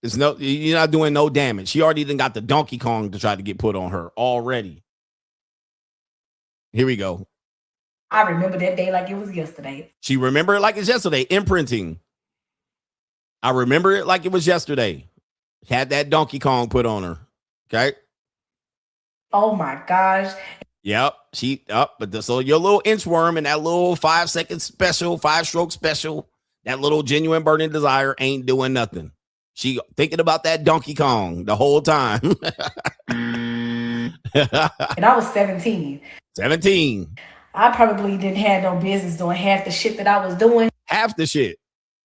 Speaker 2: You're not doing no damage. She already done got the Donkey Kong to try to get put on her already. Here we go.
Speaker 3: I remember that day like it was yesterday.
Speaker 2: She remember it like it's yesterday. Imprinting. I remember it like it was yesterday. Had that Donkey Kong put on her. Okay.
Speaker 3: Oh my gosh.
Speaker 2: Yep. So your little inchworm and that little 5-second special, 5-stroke special, that little genuine burning desire ain't doing nothing. She thinking about that Donkey Kong the whole time.
Speaker 3: And I was 17.
Speaker 2: 17.
Speaker 3: I probably didn't have no business doing half the shit that I was doing.
Speaker 2: Half the shit.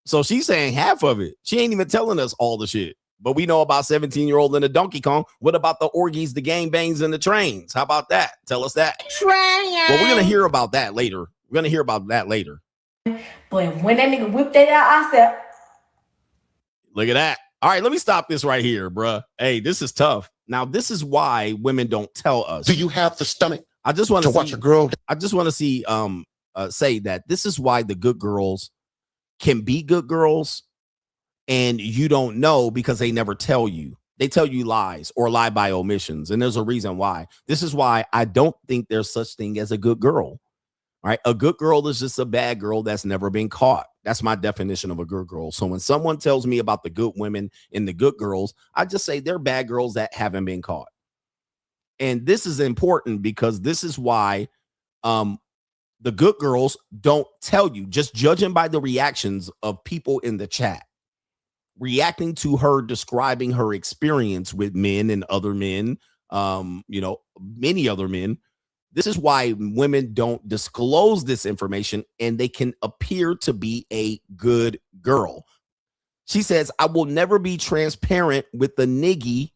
Speaker 2: So she's saying half of it. She ain't even telling us all the shit. But we know about 17-year-old in the Donkey Kong. What about the orgies, the gangbangs, and the trains? How about that? Tell us that. Well, we're going to hear about that later. But
Speaker 3: when that nigga whipped that out, I said,
Speaker 2: look at that. All right, let me stop this right here, bruh. Hey, this is tough. Now, this is why women don't tell us.
Speaker 19: Do you have the stomach
Speaker 2: I just want
Speaker 19: to watch a girl?
Speaker 2: I just want to see say that this is why the good girls can be good girls and you don't know because they never tell you. They tell you lies or lie by omissions. And there's a reason why. This is why I don't think there's such thing as a good girl. All right. A good girl is just a bad girl that's never been caught. That's my definition of a good girl. So when someone tells me about the good women and the good girls, I just say they're bad girls that haven't been caught. And this is important because this is why the good girls don't tell you, just judging by the reactions of people in the chat, reacting to her describing her experience with men and other men, many other men. This is why women don't disclose this information and they can appear to be a good girl. She says, I will never be transparent with the niggy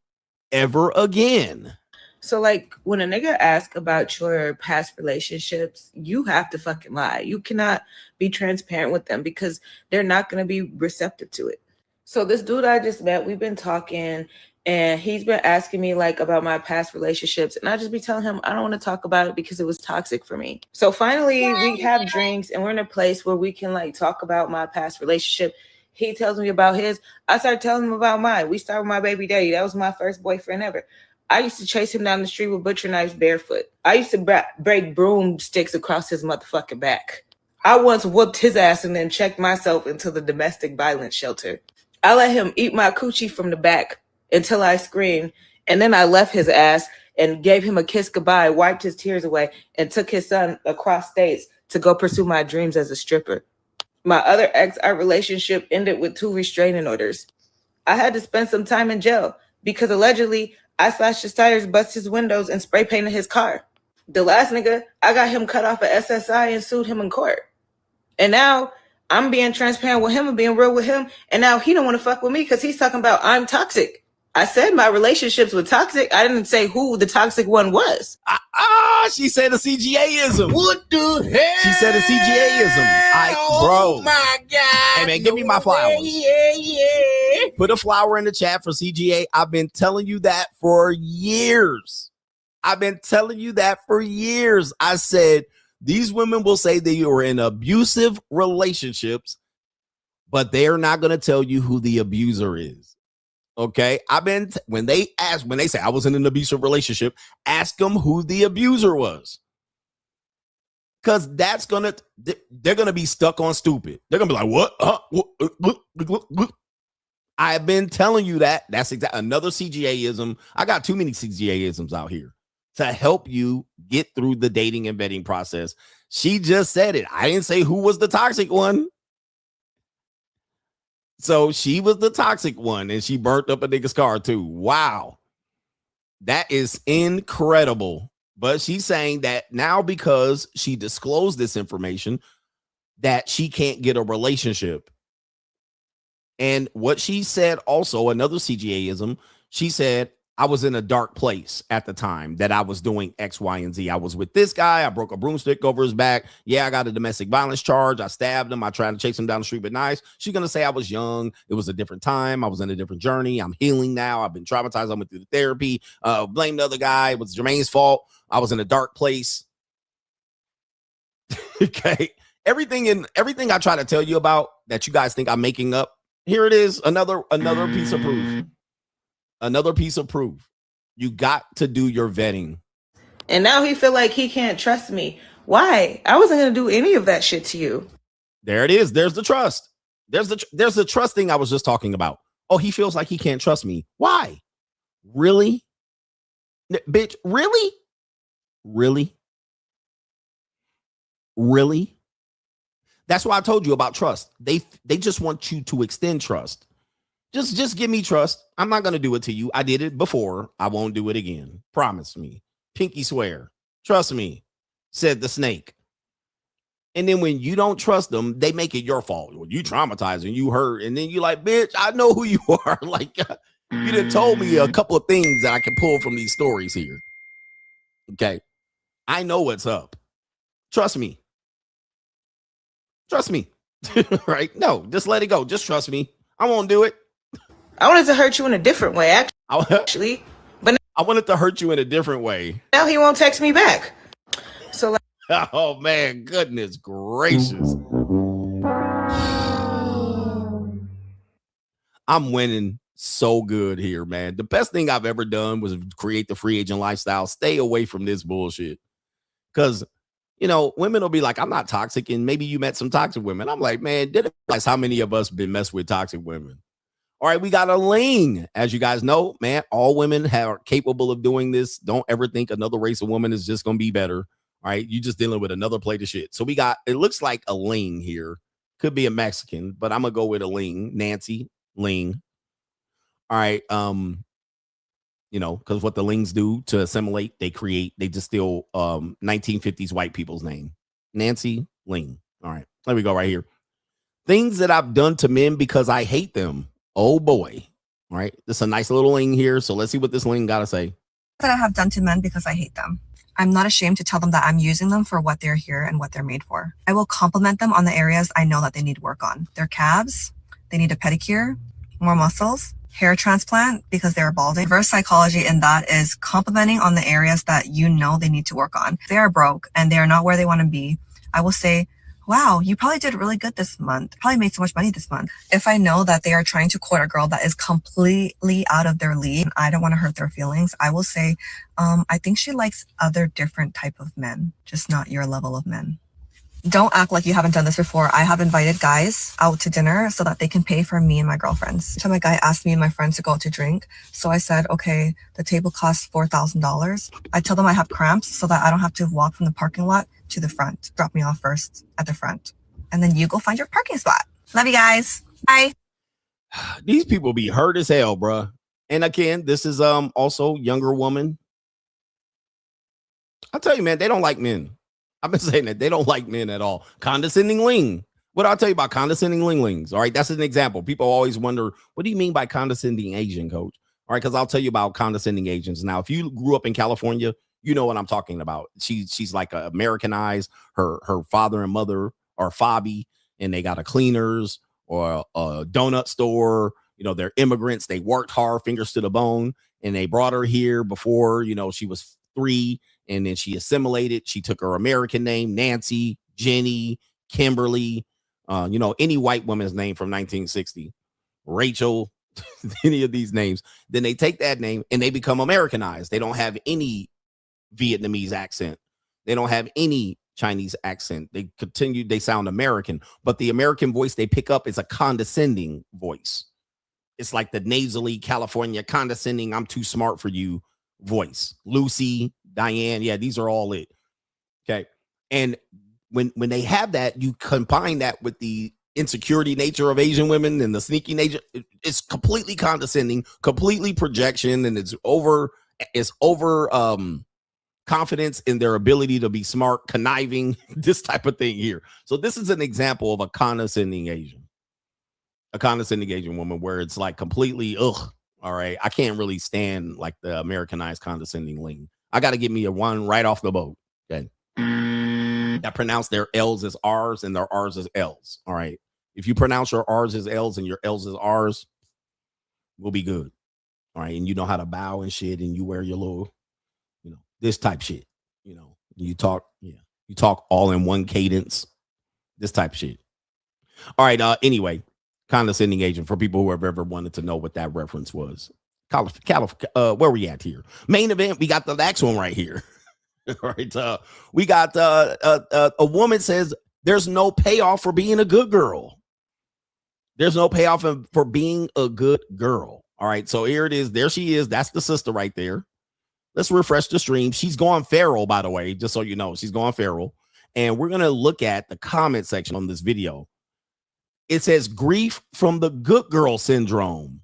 Speaker 2: ever again.
Speaker 9: So, like, when a nigga asks about your past relationships, you have to fucking lie. You cannot be transparent with them because they're not going to be receptive to it. So this dude I just met, we've been talking and he's been asking me like about my past relationships. And I just be telling him, I don't want to talk about it because it was toxic for me. So finally we have drinks and we're in a place where we can like talk about my past relationship. He tells me about his. I started telling him about mine. We started with my baby daddy. That was my first boyfriend ever. I used to chase him down the street with butcher knives barefoot. I used to break broomsticks across his motherfucking back. I once whooped his ass and then checked myself into the domestic violence shelter. I let him eat my coochie from the back until I screamed. And then I left his ass and gave him a kiss goodbye, wiped his tears away, and took his son across states to go pursue my dreams as a stripper. My other ex, our relationship ended with 2 restraining orders. I had to spend some time in jail because allegedly I slashed his tires, busted his windows, and spray painted his car. The last nigga, I got him cut off at SSI and sued him in court. And now I'm being transparent with him and being real with him. And now he don't want to fuck with me because he's talking about I'm toxic. I said my relationships were toxic. I didn't say who the toxic one was.
Speaker 2: She said a CGA-ism.
Speaker 18: What the hell?
Speaker 2: She said a CGA-ism. Bro.
Speaker 18: Oh my God.
Speaker 2: Hey, man, give me my flowers.
Speaker 18: Yeah.
Speaker 2: Put a flower in the chat for CGA. I've been telling you that for years. I said, these women will say they are in abusive relationships, but they're not going to tell you who the abuser is. Okay. When they say I was in an abusive relationship, ask them who the abuser was. Cause they're going to be stuck on stupid. They're going to be like, what? I've been telling you that. That's another CGA-ism. I got too many CGA-isms out here to help you get through the dating and vetting process. She just said it. I didn't say who was the toxic one. So she was the toxic one and she burnt up a nigga's car too. Wow. That is incredible. But she's saying that now because she disclosed this information that she can't get a relationship. And what she said also, another CGA-ism, she said, I was in a dark place at the time that I was doing X, Y, and Z. I was with this guy. I broke a broomstick over his back. Yeah, I got a domestic violence charge. I stabbed him. I tried to chase him down the street with knives. She's going to say I was young. It was a different time. I was in a different journey. I'm healing now. I've been traumatized. I went through the therapy. Blame the other guy. It was Jermaine's fault. I was in a dark place. Okay. Everything I try to tell you about that you guys think I'm making up, Here it is. Another piece of proof. Another piece of proof. You got to do your vetting.
Speaker 9: And now he feel like he can't trust me. Why? I wasn't gonna do any of that shit to you.
Speaker 2: There it is. There's the trust. There's the trust thing I was just talking about. Oh, he feels like he can't trust me. Why? Really? Bitch, really? Really? Really? That's why I told you about trust. They just want you to extend trust. Just give me trust. I'm not going to do it to you. I did it before. I won't do it again. Promise me. Pinky swear. Trust me, said the snake. And then when you don't trust them, they make it your fault. Well, you traumatized and you hurt. And then you like, bitch, I know who you are. Like, you done told me a couple of things that I can pull from these stories here. Okay. I know what's up. Trust me. Trust me. Right? No, just let it go. Just trust me. I won't do it.
Speaker 9: I wanted to hurt you in a different way, actually. But
Speaker 2: I wanted to hurt you in a different way.
Speaker 9: Now he won't text me back. So like,
Speaker 2: oh man, goodness gracious. I'm winning so good here, man. The best thing I've ever done was create the free agent lifestyle. Stay away from this bullshit. Because, you know, women will be like, I'm not toxic. And maybe you met some toxic women. I'm like, man, didn't realize how many of us been messed with toxic women. All right, we got a lane. As you guys know, man, all women are capable of doing this. Don't ever think another race of woman is just going to be better. All right, you just dealing with another plate of shit. So we got, it looks like a Ling here. Could be a Mexican, but I'm going to go with a Ling. Nancy Ling. All right, you know, because what the Lings do to assimilate, they just steal 1950s white people's name. Nancy Ling. All right, there we go right here. Things that I've done to men because I hate them. Oh boy. All right, this is a nice little Ling here. So let's see what this Ling got to say.
Speaker 8: That I have done to men because I hate them. I'm not ashamed to tell them that I'm using them for what they're here and what they're made for. I will compliment them on the areas I know that they need work on. Their calves, they need a pedicure, more muscles, hair transplant because they're balding. Reverse psychology in that is complimenting on the areas that you know they need to work on. If they are broke and they are not where they want to be, I will say, wow, you probably did really good this month. Probably made so much money this month. If I know that they are trying to court a girl that is completely out of their league, I don't want to hurt their feelings. I will say, I think she likes other different type of men, just not your level of men. Don't act like you haven't done this before. I have invited guys out to dinner so that they can pay for me and my girlfriends. So my guy asked me and my friends to go out to drink. So I said, okay, the table costs $4,000. I tell them I have cramps so that I don't have to walk from the parking lot to the front. Drop me off first at the front. And then you go find your parking spot. Love you guys. Bye.
Speaker 2: These people be hurt as hell, bruh. And again, this is also younger woman. I'll tell you, man, they don't like men. I've been saying that they don't like men at all. Condescending Ling. What I'll tell you about condescending Linglings. All right, that's an example. People always wonder, what do you mean by condescending Asian, coach? All right, because I'll tell you about condescending Asians. Now, if you grew up in California, you know what I'm talking about. She's like Americanized. Her father and mother are fobby, and they got a cleaners or a donut store. You know, they're immigrants. They worked hard, fingers to the bone, and they brought her here before, you know, she was 3. And then she assimilated. She took her American name, Nancy, Jenny, Kimberly, you know, any white woman's name from 1960, Rachel, any of these names. Then they take that name and they become Americanized. They don't have any Vietnamese accent. They don't have any Chinese accent. They sound American, but the American voice they pick up is a condescending voice. It's like the nasally California condescending, I'm too smart for you voice. Lucy, Diane, yeah, these are all it. Okay. And when they have that, you combine that with the insecurity nature of Asian women and the sneaky nature, it's completely condescending, completely projection, and it's over confidence in their ability to be smart, conniving, this type of thing here. So this is an example of a condescending Asian woman where it's like completely ugh. All right. I can't really stand like the Americanized condescending Ling. I got to get me a one right off the boat. Okay. That pronounce their L's as R's and their R's as L's. All right. If you pronounce your R's as L's and your L's as R's, we'll be good. All right. And you know how to bow and shit, and you wear your little, you know, this type shit. You know, you talk all in one cadence, this type shit. All right. Anyway, Condescending agent for people who have ever wanted to know what that reference was. Where we at here? Main event. We got the next one right here. All right. We got a woman says there's no payoff for being a good girl. There's no payoff for being a good girl. All right. So here it is. There she is. That's the sister right there. Let's refresh the stream. She's going feral, by the way, just so you know. She's going feral. And we're going to look at the comment section on this video. It says grief from the good girl syndrome.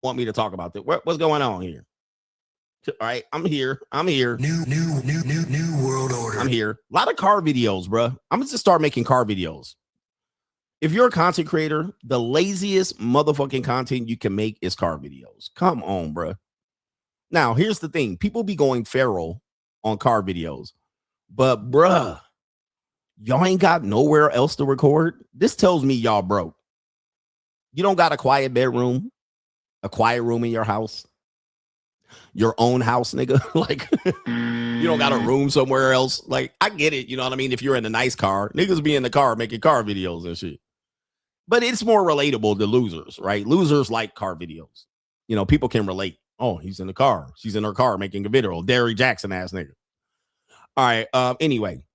Speaker 2: Want me to talk about that? What's going on here? All right, I'm here. New world order. I'm here. A lot of car videos, bro. I'm gonna just start making car videos. If you're a content creator, the laziest motherfucking content you can make is car videos. Come on, bro. Now, here's the thing. People be going feral on car videos. But, bruh, y'all ain't got nowhere else to record. This tells me y'all broke. You don't got a quiet bedroom, a quiet room in your house, your own house, nigga. Like, you don't got a room somewhere else. Like, I get it. You know what I mean? If you're in a nice car, niggas be in the car making car videos and shit. But it's more relatable to losers, right? Losers like car videos. You know, people can relate. Oh, he's in the car. She's in her car making a video. Derrick Jackson ass nigga. All right. Anyway.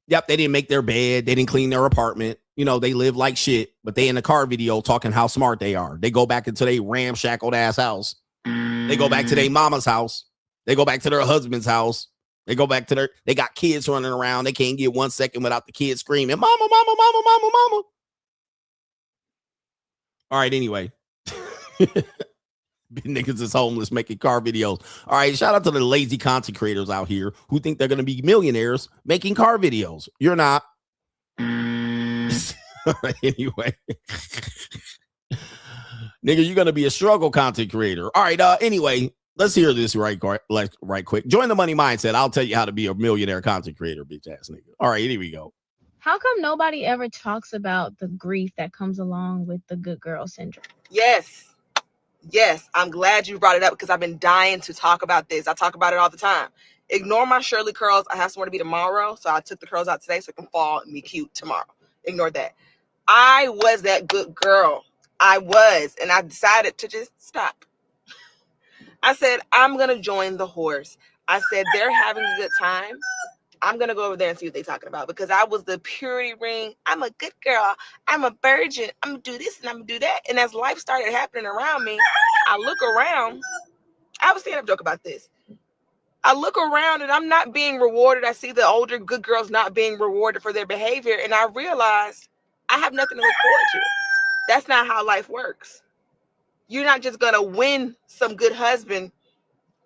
Speaker 2: Yep. They didn't make their bed. They didn't clean their apartment. You know, they live like shit, but they in the car video talking how smart they are. They go back into their ramshackled ass house. They go back to their mama's house. They go back to their husband's house. They go back to they got kids running around. They can't get 1 second without the kids screaming, mama, mama, mama, mama, mama. All right. Anyway. Niggas is homeless making car videos. All right, shout out to the lazy content creators out here who think they're going to be millionaires making car videos. You're not. All right, anyway. Nigga, you're going to be a struggle content creator. All right, anyway, let's hear this right quick. Join the money mindset. I'll tell you how to be a millionaire content creator, bitch ass nigga. All right, here we go.
Speaker 14: How come nobody ever talks about the grief that comes along with the good girl syndrome?
Speaker 16: Yes, I'm glad you brought it up because I've been dying to talk about this. I talk about it all the time. Ignore my Shirley curls. I have somewhere to be tomorrow, so I took the curls out today so it can fall and be cute tomorrow. Ignore that. I was that good girl. I was, and I decided to just stop. I said, I'm going to join the horse. I said, they're having a good time. I'm going to go over there and see what they're talking about because I was the purity ring. I'm a good girl. I'm a virgin. I'm going to do this and I'm going to do that. And as life started happening around me, I look around. I have a stand-up joke about this. I look around and I'm not being rewarded. I see the older good girls not being rewarded for their behavior. And I realized I have nothing to look forward to. That's not how life works. You're not just going to win some good husband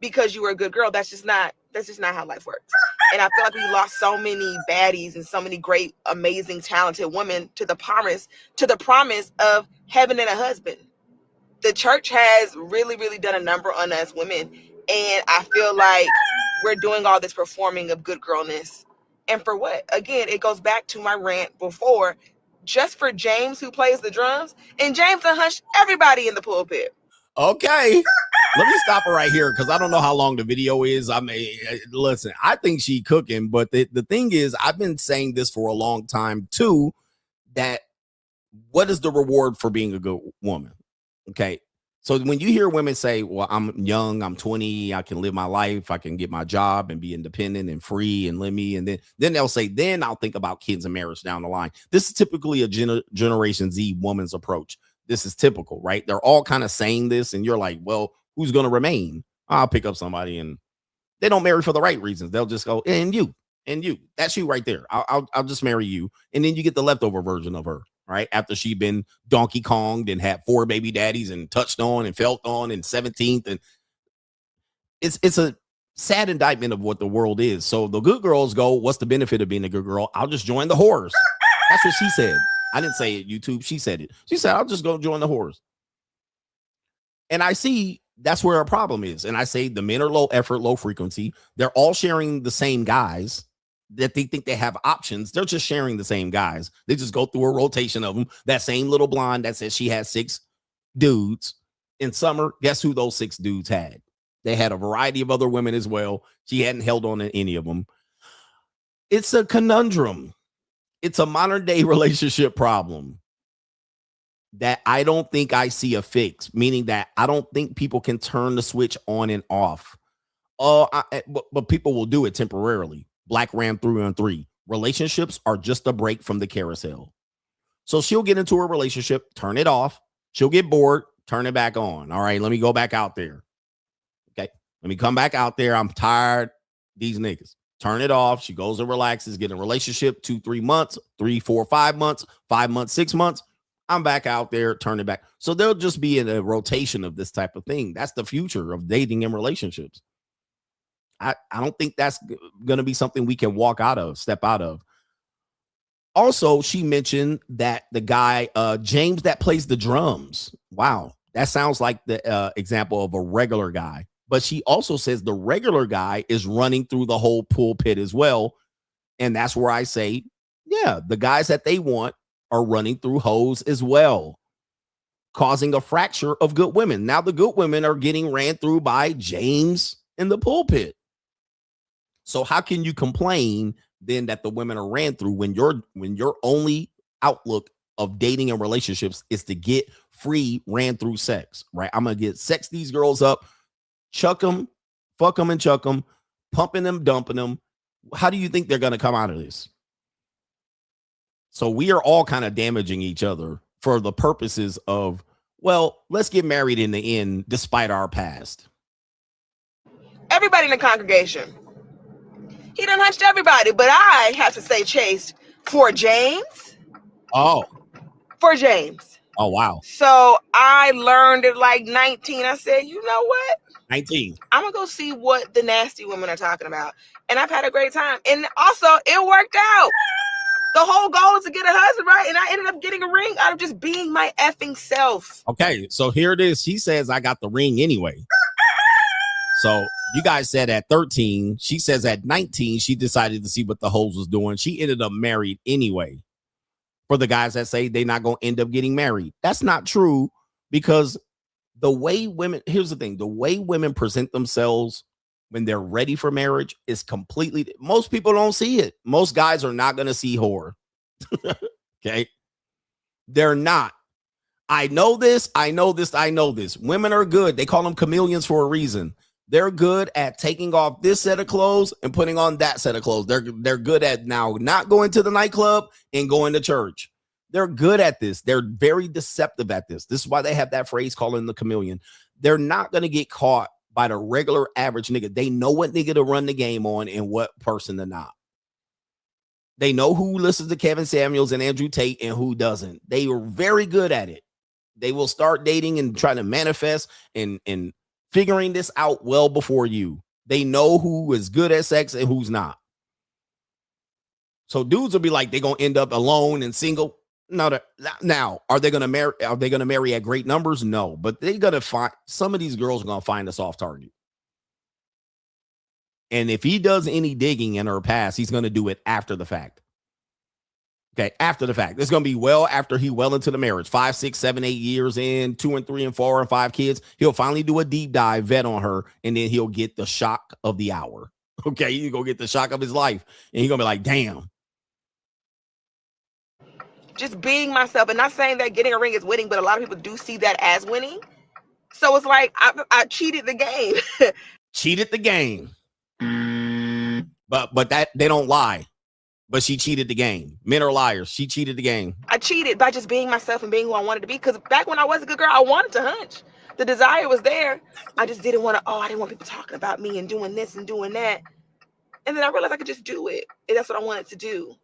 Speaker 16: because you were a good girl. That's just not how life works. And I feel like we lost so many baddies and so many great, amazing, talented women to the promise of heaven and a husband. The church has really, really done a number on us women. And I feel like we're doing all this performing of good girlness. And for what? Again, it goes back to my rant before, just for James who plays the drums. And James done hunched everybody in the pulpit.
Speaker 2: Okay. Let me stop her right here because I don't know how long the video is. I mean, listen, I think she cooking, but the thing is, I've been saying this for a long time too, that what is the reward for being a good woman? Okay. So when you hear women say, well, I'm young, I'm 20, I can live my life, I can get my job and be independent and free and let me, and then they'll say, then I'll think about kids and marriage down the line. This is typically a Generation Z woman's approach. This is typical, right? They're all kind of saying this, and you're like, well, who's going to remain? I'll pick up somebody, and they don't marry for the right reasons. They'll just go, and you, that's you right there. I'll just marry you. And then you get the leftover version of her, right? After she been Donkey Konged and had 4 baby daddies and touched on and felt on and 17th. And it's a sad indictment of what the world is. So the good girls go, what's the benefit of being a good girl? I'll just join the whores. That's what she said. I didn't say it, YouTube. She said it. She said, I'll just go join the whores. And I see that's where our problem is. And I say the men are low effort, low frequency. They're all sharing the same guys that they think they have options. They're just sharing the same guys. They just go through a rotation of them. That same little blonde that says she has 6 dudes in summer. Guess who those 6 dudes had? They had a variety of other women as well. She hadn't held on to any of them. It's a conundrum. It's a modern day relationship problem that I don't think I see a fix, meaning that I don't think people can turn the switch on and off. But people will do it temporarily. Black ran through on 3. Relationships are just a break from the carousel. So she'll get into a relationship, turn it off. She'll get bored, turn it back on. All right, let me go back out there. Okay, let me come back out there. I'm tired. These niggas. Turn it off. She goes and relaxes, get in a relationship 2-3 months, 3, 4, 5 months, 5 months, 6 months. I'm back out there, turn it back. So there'll just be in a rotation of this type of thing. That's the future of dating and relationships. I don't think that's going to be something we can step out of. Also, she mentioned that the guy, James, that plays the drums. Wow. That sounds like the example of a regular guy. But she also says the regular guy is running through the whole pulpit as well. And that's where I say, yeah, the guys that they want are running through hoes as well, causing a fracture of good women. Now the good women are getting ran through by James in the pulpit. So how can you complain then that the women are ran through when your only outlook of dating and relationships is to get free ran through sex, right? I'm going to sex these girls up, chuck them, fuck them and chuck them, pumping them, dumping them. How do you think they're going to come out of this? So we are all kind of damaging each other for the purposes of, well, let's get married in the end despite our past.
Speaker 16: Everybody in the congregation. He done hunched everybody, but I have to say chased for James.
Speaker 2: Oh.
Speaker 16: For James.
Speaker 2: Oh, wow.
Speaker 16: So I learned at like 19. I said, you know what?
Speaker 2: 19.
Speaker 16: I'm going to go see what the nasty women are talking about. And I've had a great time. And also, it worked out. The whole goal is to get a husband, right? And I ended up getting a ring out of just being my effing self.
Speaker 2: Okay, so here it is. She says, I got the ring anyway. So you guys said at 13. She says at 19, she decided to see what the hoes was doing. She ended up married anyway. For the guys that say they're not going to end up getting married. That's not true, because the way women, here's the thing, the way women present themselves when they're ready for marriage is completely, most people don't see it. Most guys are not going to see whore. Okay. They're not. I know this. Women are good. They call them chameleons for a reason. They're good at taking off this set of clothes and putting on that set of clothes. They're good at now not going to the nightclub and going to church. They're good at this. They're very deceptive at this. This is why they have that phrase calling the chameleon. They're not going to get caught by the regular average nigga. They know what nigga to run the game on and what person to not. They know who listens to Kevin Samuels and Andrew Tate and who doesn't. They are very good at it. They will start dating and try to manifest and figuring this out well before you. They know who is good at sex and who's not. So dudes will be like, they're going to end up alone and single. No, now, are they going to marry? Are they going to marry at great numbers? No, but they're going to find, some of these girls are going to find a soft target. And if he does any digging in her past, he's going to do it after the fact. Okay, after the fact. It's going to be well after he well into the marriage. 5, 6, 7, 8 years in, 2 and 3 and 4 and 5 kids. He'll finally do a deep dive, vet on her, and then he'll get the shock of the hour. Okay, you go get the shock of his life, and he's going to be like, damn.
Speaker 16: Just being myself, and not saying that getting a ring is winning, but a lot of people do see that as winning. So it's like I cheated the game.
Speaker 2: Cheated the game. But that they don't lie. But she cheated the game. Men are liars. She cheated the game.
Speaker 16: I cheated by just being myself and being who I wanted to be. Because back when I was a good girl, I wanted to hunch. The desire was there. I just didn't want to, I didn't want people talking about me and doing this and doing that. And then I realized I could just do it. And that's what I wanted to do.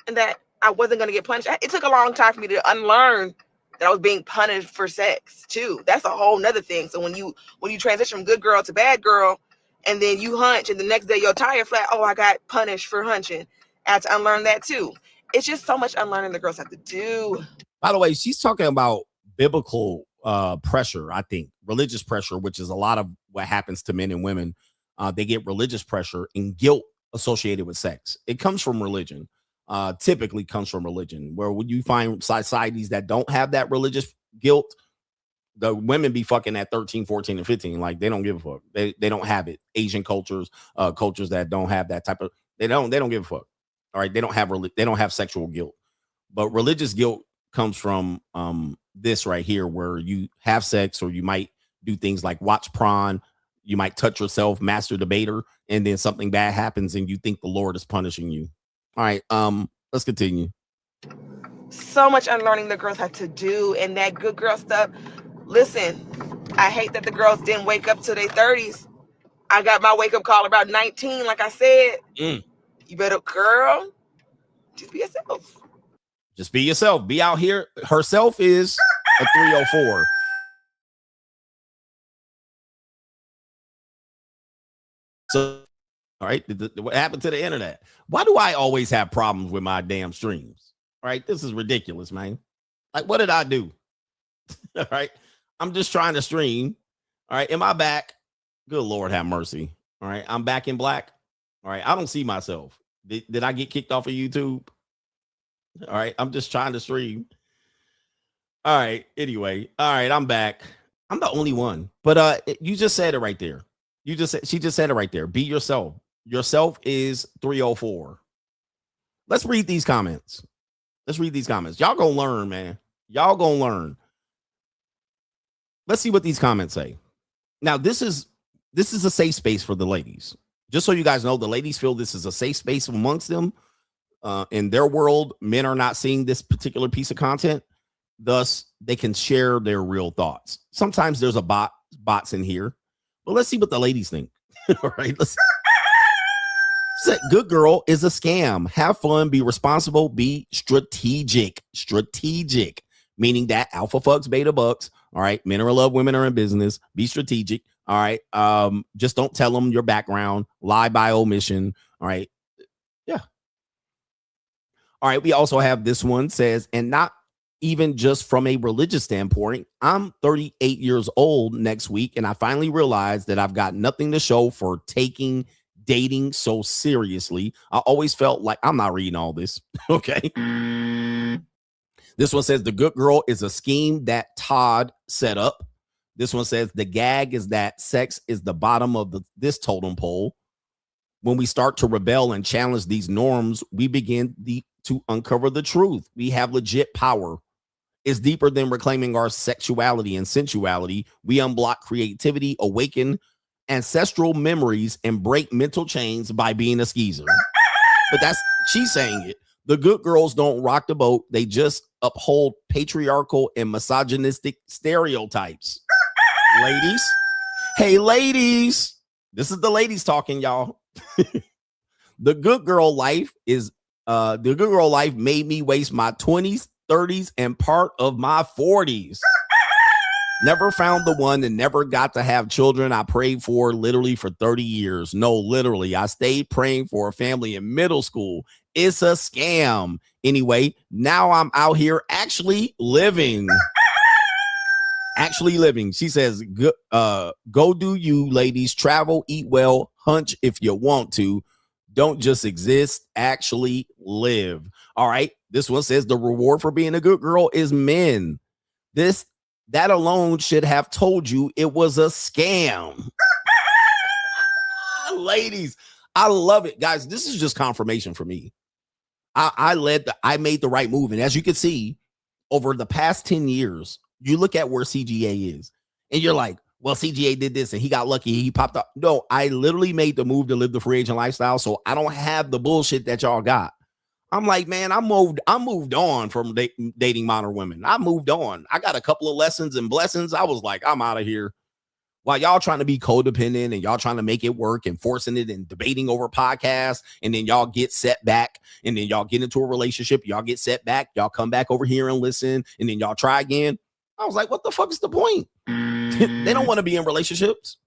Speaker 16: And that I wasn't going to get punished. It took a long time for me to unlearn that I was being punished for sex too. That's a whole nother thing. So when you transition from good girl to bad girl, and then you hunch, and the next day your tire flat, I got punished for hunching. I had to unlearn that too. It's just so much unlearning the girls have to do.
Speaker 2: By the way, she's talking about biblical pressure, I think. Religious pressure, which is a lot of what happens to men and women. They get religious pressure and guilt associated with sex. It comes from religion. Typically comes from religion, where when you find societies that don't have that religious guilt, the women be fucking at 13, 14, and 15. Like, they don't give a fuck. They don't have it. Asian cultures, cultures that don't have that type of, they don't give a fuck. All right, they don't have sexual guilt, but religious guilt comes from this right here, where you have sex, or you might do things like watch porn, you might touch yourself, master debater, and then something bad happens and you think the Lord is punishing you. All right, let's continue.
Speaker 16: So much unlearning the girls had to do, and that good girl stuff. Listen, I hate that the girls didn't wake up till their 30s. I got my wake up call about 19, like I said. You better, girl, just be yourself.
Speaker 2: Just be yourself. Be out here. Herself is a 304. So, all right, what happened to the internet? Why do I always have problems with my damn streams? All right, this is ridiculous, man. Like, what did I do? All right, I'm just trying to stream. All right, am I back? Good Lord, have mercy. All right, I'm back in black. All right, I don't see myself. Did I get kicked off of YouTube? All right, I'm just trying to stream. All right, anyway. All right, I'm back. I'm the only one. But you just said it right there. She just said it right there. Be yourself. Yourself is 304. Let's read these comments. Y'all gonna learn, man. Y'all gonna learn. Let's see what these comments say. Now, this is a safe space for the ladies. Just so you guys know, the ladies feel this is a safe space amongst them. In their world, men are not seeing this particular piece of content. Thus, they can share their real thoughts. Sometimes there's bots in here. But let's see what the ladies think. All right, let's. Good girl is a scam. Have fun, be responsible, be strategic. Strategic, meaning that alpha fucks, beta bucks. All right, men are in love, women are in business. Be strategic. All right, just don't tell them your background. Lie by omission. All right, yeah. All right, we also have this one says, and not even just from a religious standpoint, I'm 38 years old next week, and I finally realized that I've got nothing to show for taking dating so seriously. I always felt like I'm not reading all this. Okay. This one says the good girl is a scheme that Todd set up. This one says the gag is that sex is the bottom of this totem pole. When we start to rebel and challenge these norms, we begin to uncover the truth. We have legit power. It's deeper than reclaiming our sexuality and sensuality. We unblock creativity, awaken ancestral memories, and break mental chains by being a skeezer. But she's saying it. The good girls don't rock the boat. They just uphold patriarchal and misogynistic stereotypes. Ladies. Hey, ladies. This is the ladies talking, y'all. The good girl life made me waste my 20s, 30s, and part of my 40s. Never found the one and never got to have children I prayed for literally for 30 years. No, literally. I stayed praying for a family in middle school. It's a scam. Anyway, now I'm out here actually living. She says, go do you, ladies. Travel, eat well, hunch if you want to. Don't just exist, actually live. All right. This one says the reward for being a good girl is men. That alone should have told you it was a scam. Ladies, I love it. Guys, this is just confirmation for me. I made the right move. And as you can see, over the past 10 years, you look at where CGA is and you're like, well, CGA did this and he got lucky. He popped up. No, I literally made the move to live the free agent lifestyle. So I don't have the bullshit that y'all got. I'm like, man, I moved on from dating modern women. I moved on. I got a couple of lessons and blessings. I was like, I'm out of here. While y'all trying to be codependent and y'all trying to make it work and forcing it and debating over podcasts, and then y'all get set back, and then y'all get into a relationship, y'all get set back, y'all come back over here and listen, and then y'all try again. I was like, what the fuck is the point? They don't want to be in relationships.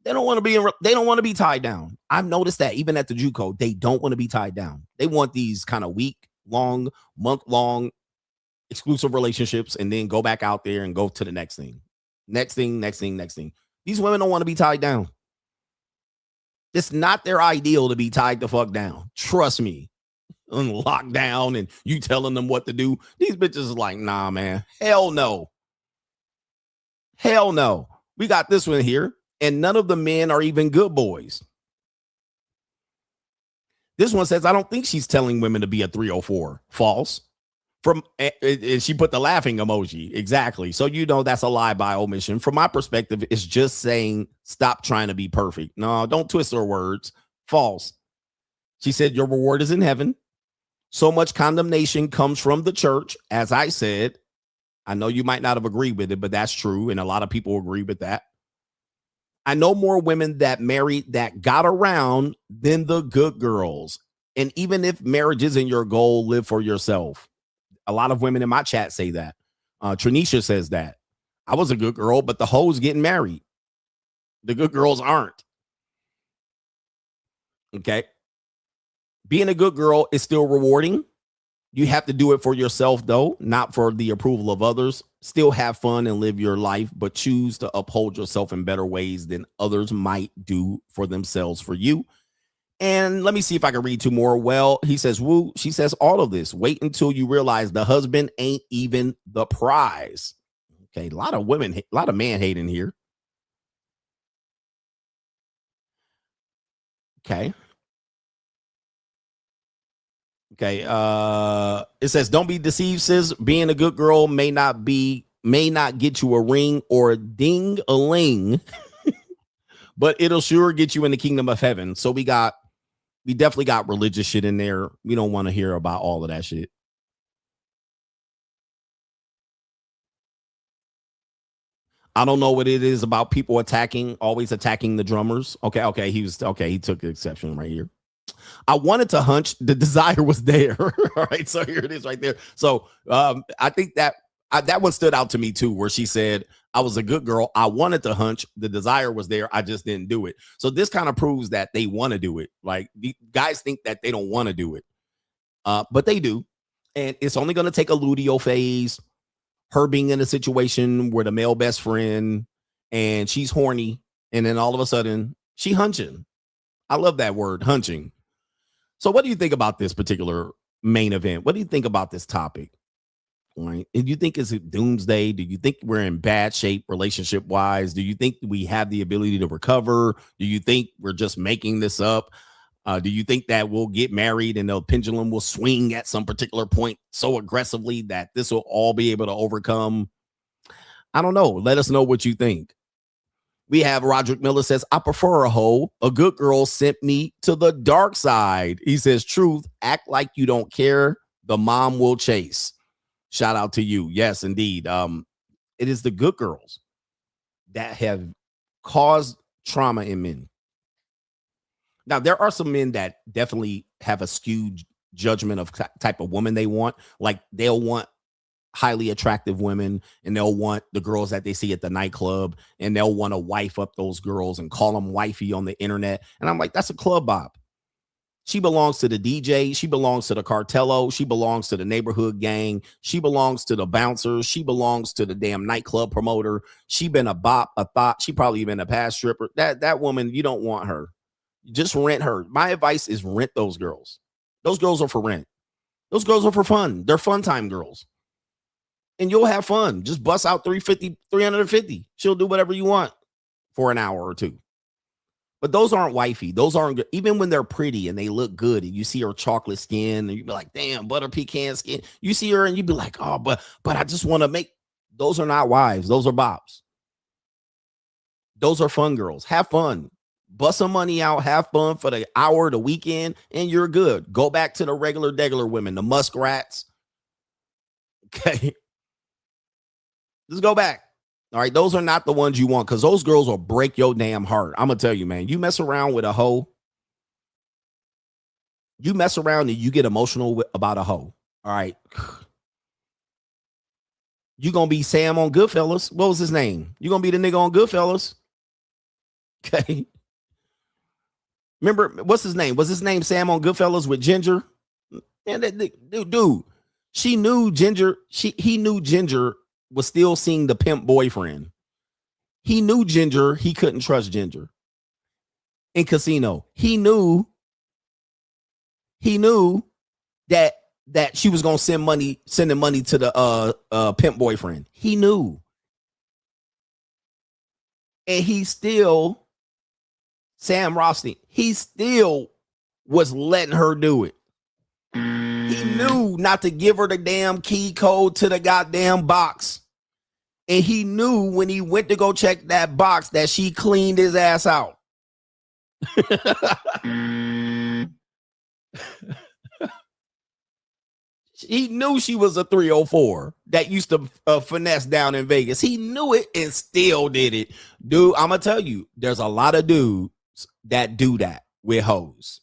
Speaker 2: They don't want to be tied down. I've noticed that even at the JUCO, they don't want to be tied down. They want these kind of week-long, month-long exclusive relationships and then go back out there and go to the next thing. Next thing. These women don't want to be tied down. It's not their ideal to be tied the fuck down. Trust me. Locked down and you telling them what to do. These bitches is like, nah, man. Hell no. Hell no. We got this one here. And none of the men are even good boys. This one says, I don't think she's telling women to be a 304. False. And she put the laughing emoji. Exactly. So, that's a lie by omission. From my perspective, it's just saying, stop trying to be perfect. No, don't twist her words. False. She said, your reward is in heaven. So much condemnation comes from the church. As I said, I know you might not have agreed with it, but that's true. And a lot of people agree with that. I know more women that married that got around than the good girls. And even if marriage isn't your goal, live for yourself. A lot of women in my chat say that. Tranisha says that. I was a good girl, but the hoes getting married. The good girls aren't. Okay. Being a good girl is still rewarding. You have to do it for yourself, though, not for the approval of others. Still have fun and live your life, but choose to uphold yourself in better ways than others might do for themselves for you. And let me see if I can read two more. Well, he says, woo, she says all of this. Wait until you realize the husband ain't even the prize. Okay, a lot of women, a lot of man hating here. Okay. Okay. It says, don't be deceived, sis. Being a good girl may not get you a ring or a ding-a-ling, but it'll sure get you in the kingdom of heaven. So we definitely got religious shit in there. We don't want to hear about all of that shit. I don't know what it is about people always attacking the drummers. Okay. He took exception right here. I wanted to hunch. The desire was there. All right. So here it is right there. So I think that one stood out to me too, where she said, I was a good girl. I wanted to hunch. The desire was there. I just didn't do it. So this kind of proves that they want to do it. Like, the guys think that they don't want to do it. But they do. And it's only going to take a ludio phase. Her being in a situation where the male best friend and she's horny. And then all of a sudden she hunching. I love that word, hunching. So what do you think about this particular main event? What do you think about this topic? Right? Do you think it's a doomsday? Do you think we're in bad shape relationship wise? Do you think we have the ability to recover? Do you think we're just making this up? Do you think that we'll get married and the pendulum will swing at some particular point so aggressively that this will all be able to overcome? I don't know. Let us know what you think. We have Roderick Miller says, I prefer a hoe. A good girl sent me to the dark side. He says, truth, act like you don't care. The mom will chase. Shout out to you. Yes, indeed. It is the good girls that have caused trauma in men. Now, there are some men that definitely have a skewed judgment of type of woman they want. Like, they'll want highly attractive women, and they'll want the girls that they see at the nightclub, and they'll want to wife up those girls and call them wifey on the internet. And I'm like, that's a club bop. She belongs to the DJ. She belongs to the cartello. She belongs to the neighborhood gang. She belongs to the bouncers. She belongs to the damn nightclub promoter. She been a bop, a thought. She probably been a past stripper. That woman, you don't want her. Just rent her. My advice is rent those girls. Those girls are for rent. Those girls are for fun. They're fun time girls. And you'll have fun. Just bust out 350. She'll do whatever you want for an hour or two. But those aren't wifey. Those aren't good. Even when they're pretty and they look good and you see her chocolate skin and you be like, damn, butter pecan skin. You see her and you be like, oh, but I just want to make. Those are not wives. Those are bops. Those are fun girls. Have fun. Bust some money out. Have fun for the hour, the weekend, and you're good. Go back to the regular women, the muskrats. Okay. Just go back. All right. Those are not the ones you want, because those girls will break your damn heart. I'm going to tell you, man, you mess around with a hoe. You mess around and you get emotional about a hoe. All right. You going to be Sam on Goodfellas. What was his name? You going to be the nigga on Goodfellas. Okay. Remember, what's his name? Was his name Sam on Goodfellas with Ginger? Man, that dude, she knew Ginger. He knew Ginger was still seeing the pimp boyfriend. He knew Ginger. He couldn't trust Ginger. In Casino, he knew that she was gonna sending money to the pimp boyfriend. He knew, and he still, Sam Rothstein, he still was letting her do it. He knew not to give her the damn key code to the goddamn box. And he knew when he went to go check that box that she cleaned his ass out. He knew she was a 304 that used to finesse down in Vegas. He knew it and still did it. Dude, I'm going to tell you, there's a lot of dudes that do that with hoes.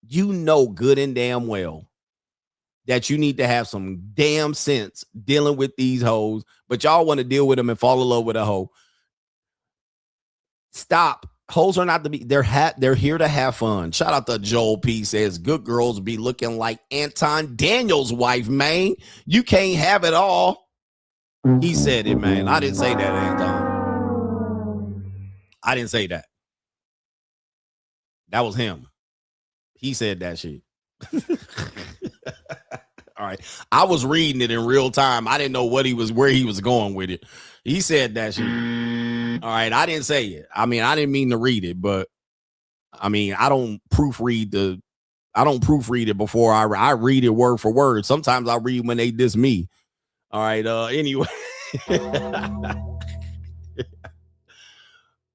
Speaker 2: You know good and damn well that you need to have some damn sense dealing with these hoes, but y'all want to deal with them and fall in love with a hoe. Stop. Hoes are not to be, they're here to have fun. Shout out to Joel P. Says, good girls be looking like Anton Daniels' wife, man. You can't have it all. He said it, man. I didn't say that, Anton. I didn't say that. That was him. He said that shit. All right. I was reading it in real time. I didn't know where he was going with it. He said that shit. All right. I didn't say it. I mean, I didn't mean to read it, but I mean, I don't proofread it before I read it word for word. Sometimes I read when they diss me. All right. Anyway.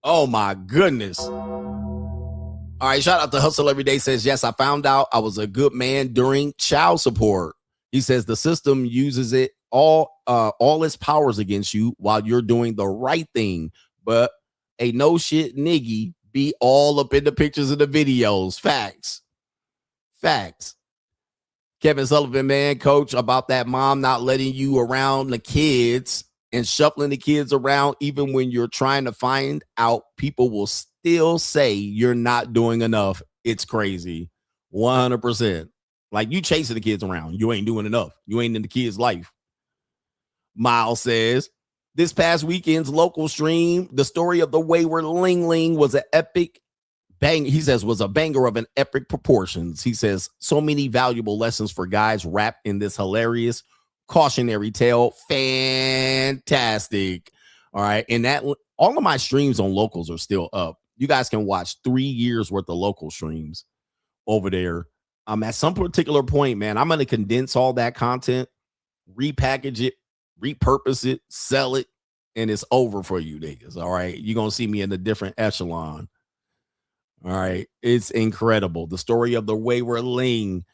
Speaker 2: Oh my goodness. All right. Shout out to Hustle Every Day. Says, yes, I found out I was a good man during child support. He says the system uses it all its powers against you while you're doing the right thing. But a no shit niggy be all up in the pictures and the videos. Facts. Kevin Sullivan, man, coach, about that mom not letting you around the kids and shuffling the kids around. Even when you're trying to find out, people will still say you're not doing enough. It's crazy. 100%. Like, you chasing the kids around. You ain't doing enough. You ain't in the kid's life. Miles says, this past weekend's local stream, the story of the wayward Ling Ling was an epic bang. He says was a banger of an epic proportions. He says so many valuable lessons for guys wrapped in this hilarious cautionary tale. Fantastic. All right. And that all of my streams on locals are still up. You guys can watch 3 years worth of local streams over there. At some particular point, man, I'm going to condense all that content, repackage it, repurpose it, sell it, and it's over for you niggas. All right. You're going to see me in a different echelon. All right. It's incredible. The story of the wayward Ling.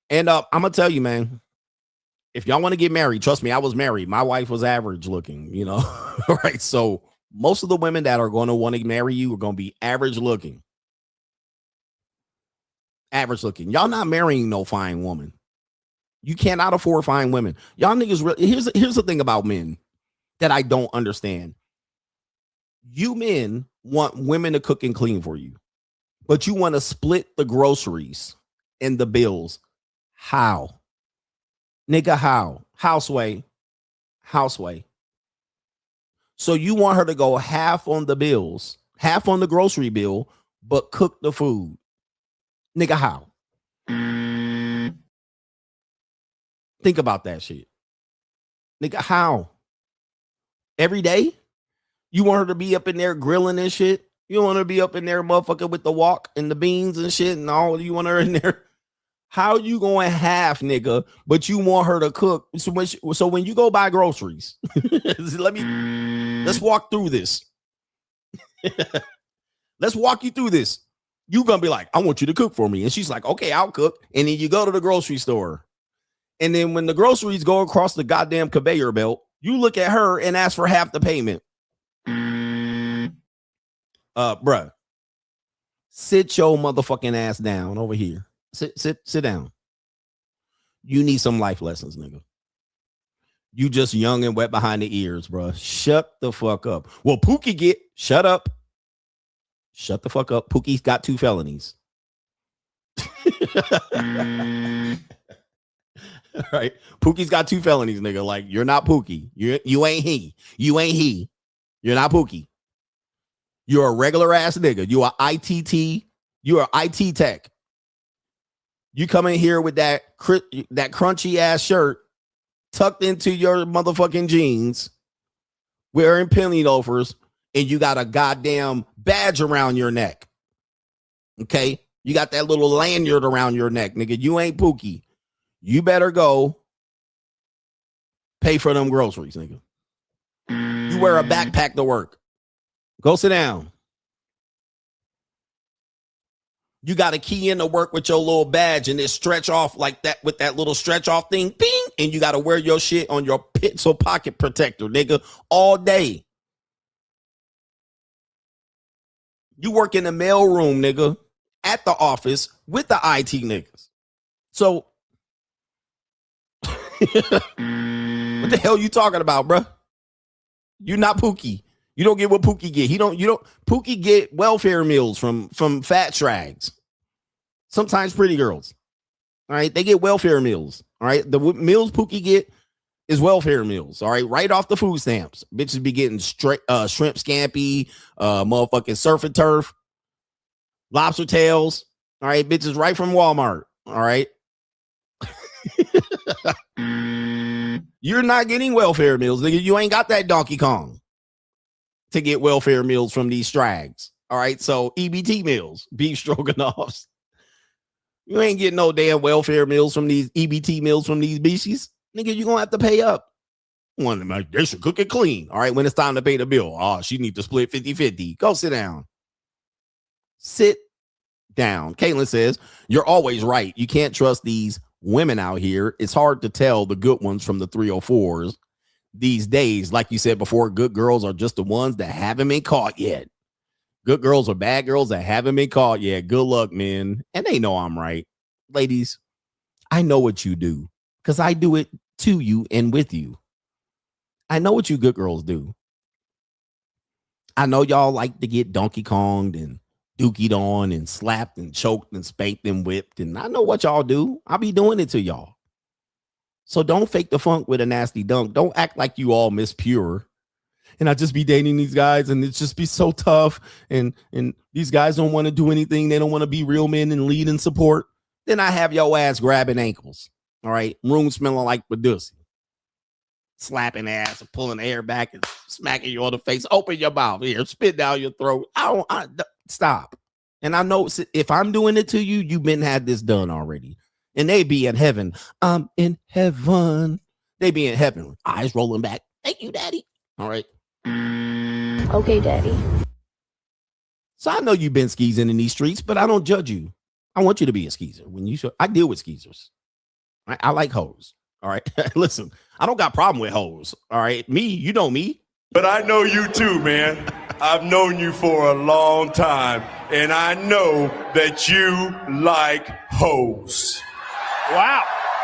Speaker 2: And I'm going to tell you, man, if y'all want to get married, trust me, I was married. My wife was average looking, you know. All right. So most of the women that are going to want to marry you are going to be average looking. Average looking. Y'all not marrying no fine woman. You cannot afford fine women. Y'all niggas, here's the thing about men that I don't understand. You men want women to cook and clean for you, but you want to split the groceries and the bills. How? Nigga, how? Houseway. So you want her to go half on the bills, half on the grocery bill, but cook the food. Nigga, how? Think about that shit. Nigga, how? Every day? You want her to be up in there grilling and shit? You want her to be up in there, motherfucker, with the wok and the beans and shit and all? You want her in there? How you going half, nigga, but you want her to cook? So when you go buy groceries, let's walk through this. Let's walk you through this. You're going to be like, I want you to cook for me. And she's like, okay, I'll cook. And then you go to the grocery store. And then when the groceries go across the goddamn conveyor belt, you look at her and ask for half the payment. Bruh, sit your motherfucking ass down over here. Sit down. You need some life lessons, nigga. You just young and wet behind the ears, bruh. Shut the fuck up. Well, Pookie shut up. Shut the fuck up. Pookie's got 2 felonies. All right. Pookie's got 2 felonies, nigga. Like, you're not Pookie. You ain't he. You ain't he. You're not Pookie. You're a regular ass nigga. You are ITT. You are IT tech. You come in here with that crunchy ass shirt tucked into your motherfucking jeans, wearing penny loafers, and you got a goddamn badge around your neck. Okay? You got that little lanyard around your neck, nigga. You ain't Pookie. You better go pay for them groceries, nigga. You wear a backpack to work. Go sit down. You got to key in to work with your little badge and it stretch off like that with that little stretch off thing. Bing! And you got to wear your shit on your pencil pocket protector, nigga, all day. You work in the mail room, nigga, at the office with the IT niggas. So what the hell you talking about, bro? You're not Pookie. You don't get what Pookie get. Pookie get welfare meals from fat Strags. Sometimes pretty girls. All right. They get welfare meals. All right. The meals Pookie get is welfare meals. All right. Right off the food stamps. Bitches be getting shrimp scampi, motherfucking surf and turf, lobster tails. All right. Bitches right from Walmart. All right. You're not getting welfare meals, nigga. You ain't got that Donkey Kong to get welfare meals from these Strags. All right. So EBT meals, beef stroganoffs. You ain't getting no damn welfare meals from these EBT meals from these bitches. Nigga, you're going to have to pay up. One, like, they should cook it clean. All right. When it's time to pay the bill. Oh, she need to split 50-50. Go sit down. Sit down. Caitlin says, you're always right. You can't trust these women out here. It's hard to tell the good ones from the 304's these days. Like you said before, good girls are just the ones that haven't been caught yet. Good girls are bad girls that haven't been caught yet. Good luck, men. And they know I'm right. Ladies, I know what you do because I do it to you and with you. I know what you good girls do. I know y'all like to get Donkey Konged and dookied on and slapped and choked and spanked and whipped. And I know what y'all do. I'll be doing it to y'all. So don't fake the funk with a nasty dunk. Don't act like you all Miss Pure. And I just be dating these guys and it just be so tough. And these guys don't want to do anything. They don't want to be real men and lead and support. Then I have your ass grabbing ankles. All right. Room smelling like Badussy. Slapping ass and pulling the hair back and smacking you on the face. Open your mouth here. Spit down your throat. Stop. And I know if I'm doing it to you, you've been had this done already. And they be in heaven. I'm in heaven. They be in heaven. Eyes rolling back. Thank you, daddy. All right.
Speaker 14: Okay, daddy.
Speaker 2: So I know you've been skeezing in these streets, but I don't judge you. I want you to be a skeezer. I deal with skeezers. Right? I like hoes. All right. Listen, I don't got a problem with hoes. All right. Me, you know me.
Speaker 11: But I know you too, man. I've known you for a long time, and I know that you like hoes.
Speaker 2: Wow.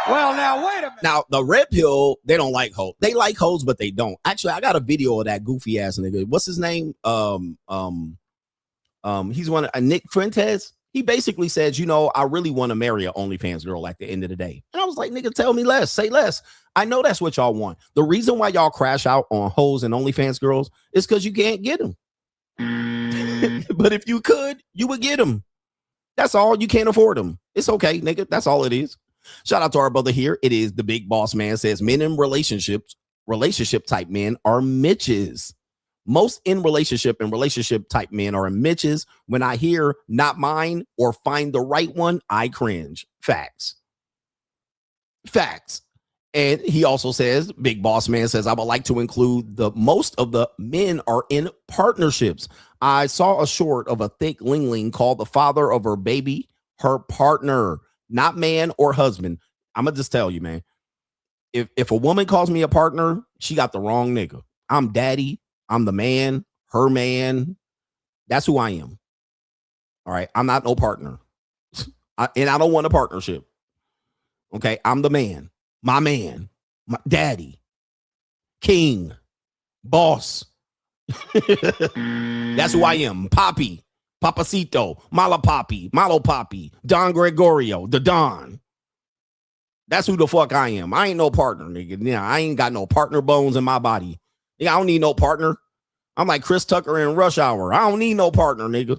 Speaker 2: Well, now, wait a minute. Now, the red pill, they don't like hoes. They like hoes, but they don't. Actually, I got a video of that goofy ass nigga. What's his name? He's one of Nick Fuentes. He basically says, I really want to marry an OnlyFans girl at the end of the day. And I was like, nigga, tell me less, say less. I know that's what y'all want. The reason why y'all crash out on hoes and OnlyFans girls is because you can't get them. But if you could, you would get them. That's all. You can't afford them. It's okay, nigga. That's all it is. Shout out to our brother here. It is the big boss man says men in relationship type men are Mitches. Most in relationship type men are Mitches. When I hear not mine or find the right one, I cringe. Facts. And he also says, big boss man says, I would like to include most of the men are in partnerships. I saw a short of a thick lingling called the father of her baby, her partner, not man or husband. I'm going to just tell you, man, if a woman calls me a partner, she got the wrong nigga. I'm daddy. I'm the man, her man. That's who I am. All right. I'm not no partner. And I don't want a partnership. Okay. I'm the man, my daddy, king, boss. That's who I am. Papi, Papacito, Malo Papi, Don Gregorio, the Don. That's who the fuck I am. I ain't no partner, nigga. Yeah, I ain't got no partner bones in my body. Yeah, I don't need no partner. I'm like Chris Tucker in Rush Hour. I don't need no partner, nigga.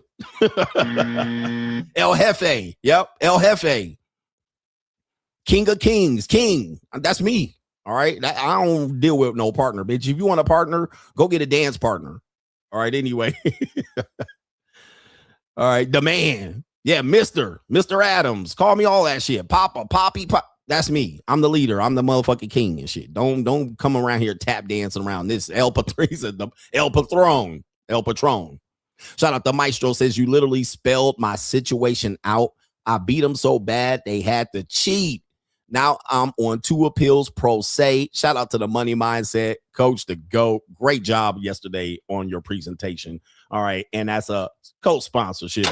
Speaker 2: El Jefe. Yep, El Jefe. King of Kings. King. That's me. All right. I don't deal with no partner, bitch. If you want a partner, go get a dance partner. All right. Anyway. All right. The man. Yeah, Mr. Adams. Call me all that shit. Papa, Poppy, Pop. That's me. I'm the leader. I'm the motherfucking king and shit. Don't come around here tap dancing around this. El Patron. El Patron. Shout out to Maestro, says you literally spelled my situation out. I beat them so bad they had to cheat. Now I'm on 2 appeals pro se. Shout out to the Money Mindset Coach, the GOAT. Great job yesterday on your presentation. All right. And that's a co-sponsorship.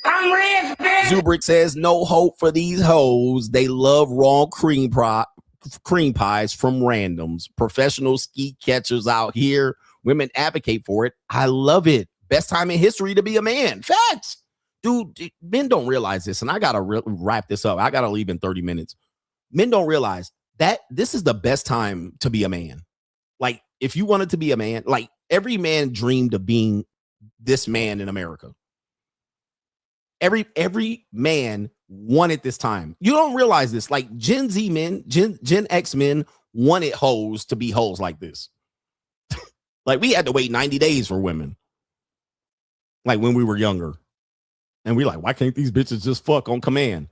Speaker 3: I'm rich, bitch.
Speaker 2: Zubrick says no hope for these hoes. They love raw cream pies from randoms. Professional ski catchers out here. Women advocate for it. I love it. Best time in history to be a man. Facts. Dude, men don't realize this, and I got to wrap this up. I got to leave in 30 minutes. Men don't realize that this is the best time to be a man. Like, if you wanted to be a man, like, every man dreamed of being this man in America. Every man wanted this time. You don't realize this. Like, Gen Z men, Gen X men wanted hoes to be hoes like this. Like, we had to wait 90 days for women. Like, when we were younger. And we like, why can't these bitches just fuck on command?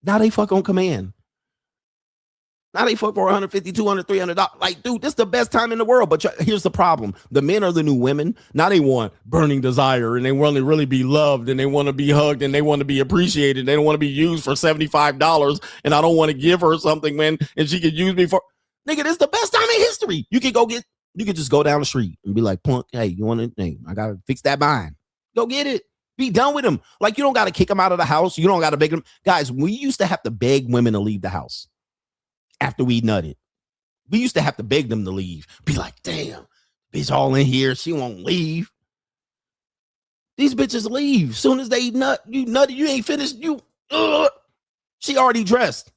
Speaker 2: Now they fuck on command. Now they fuck for $150, $200, $300. Like, dude, this is the best time in the world. But here's the problem. The men are the new women. Now they want burning desire, and they want to really be loved, and they want to be hugged, and they want to be appreciated. They don't want to be used for $75, and I don't want to give her something, man, and she could use me for... Nigga, this is the best time in history. You could just go down the street and be like, punk, hey, you want anything? I got to fix that bind. Go get it. Be done with them. Like, you don't got to kick them out of the house. You don't got to beg them. Guys, we used to have to beg women to leave the house after we nutted. We used to have to beg them to leave. Be like, damn, bitch all in here. She won't leave. These bitches leave. Soon as they nut, you nutted, you ain't finished. She already dressed.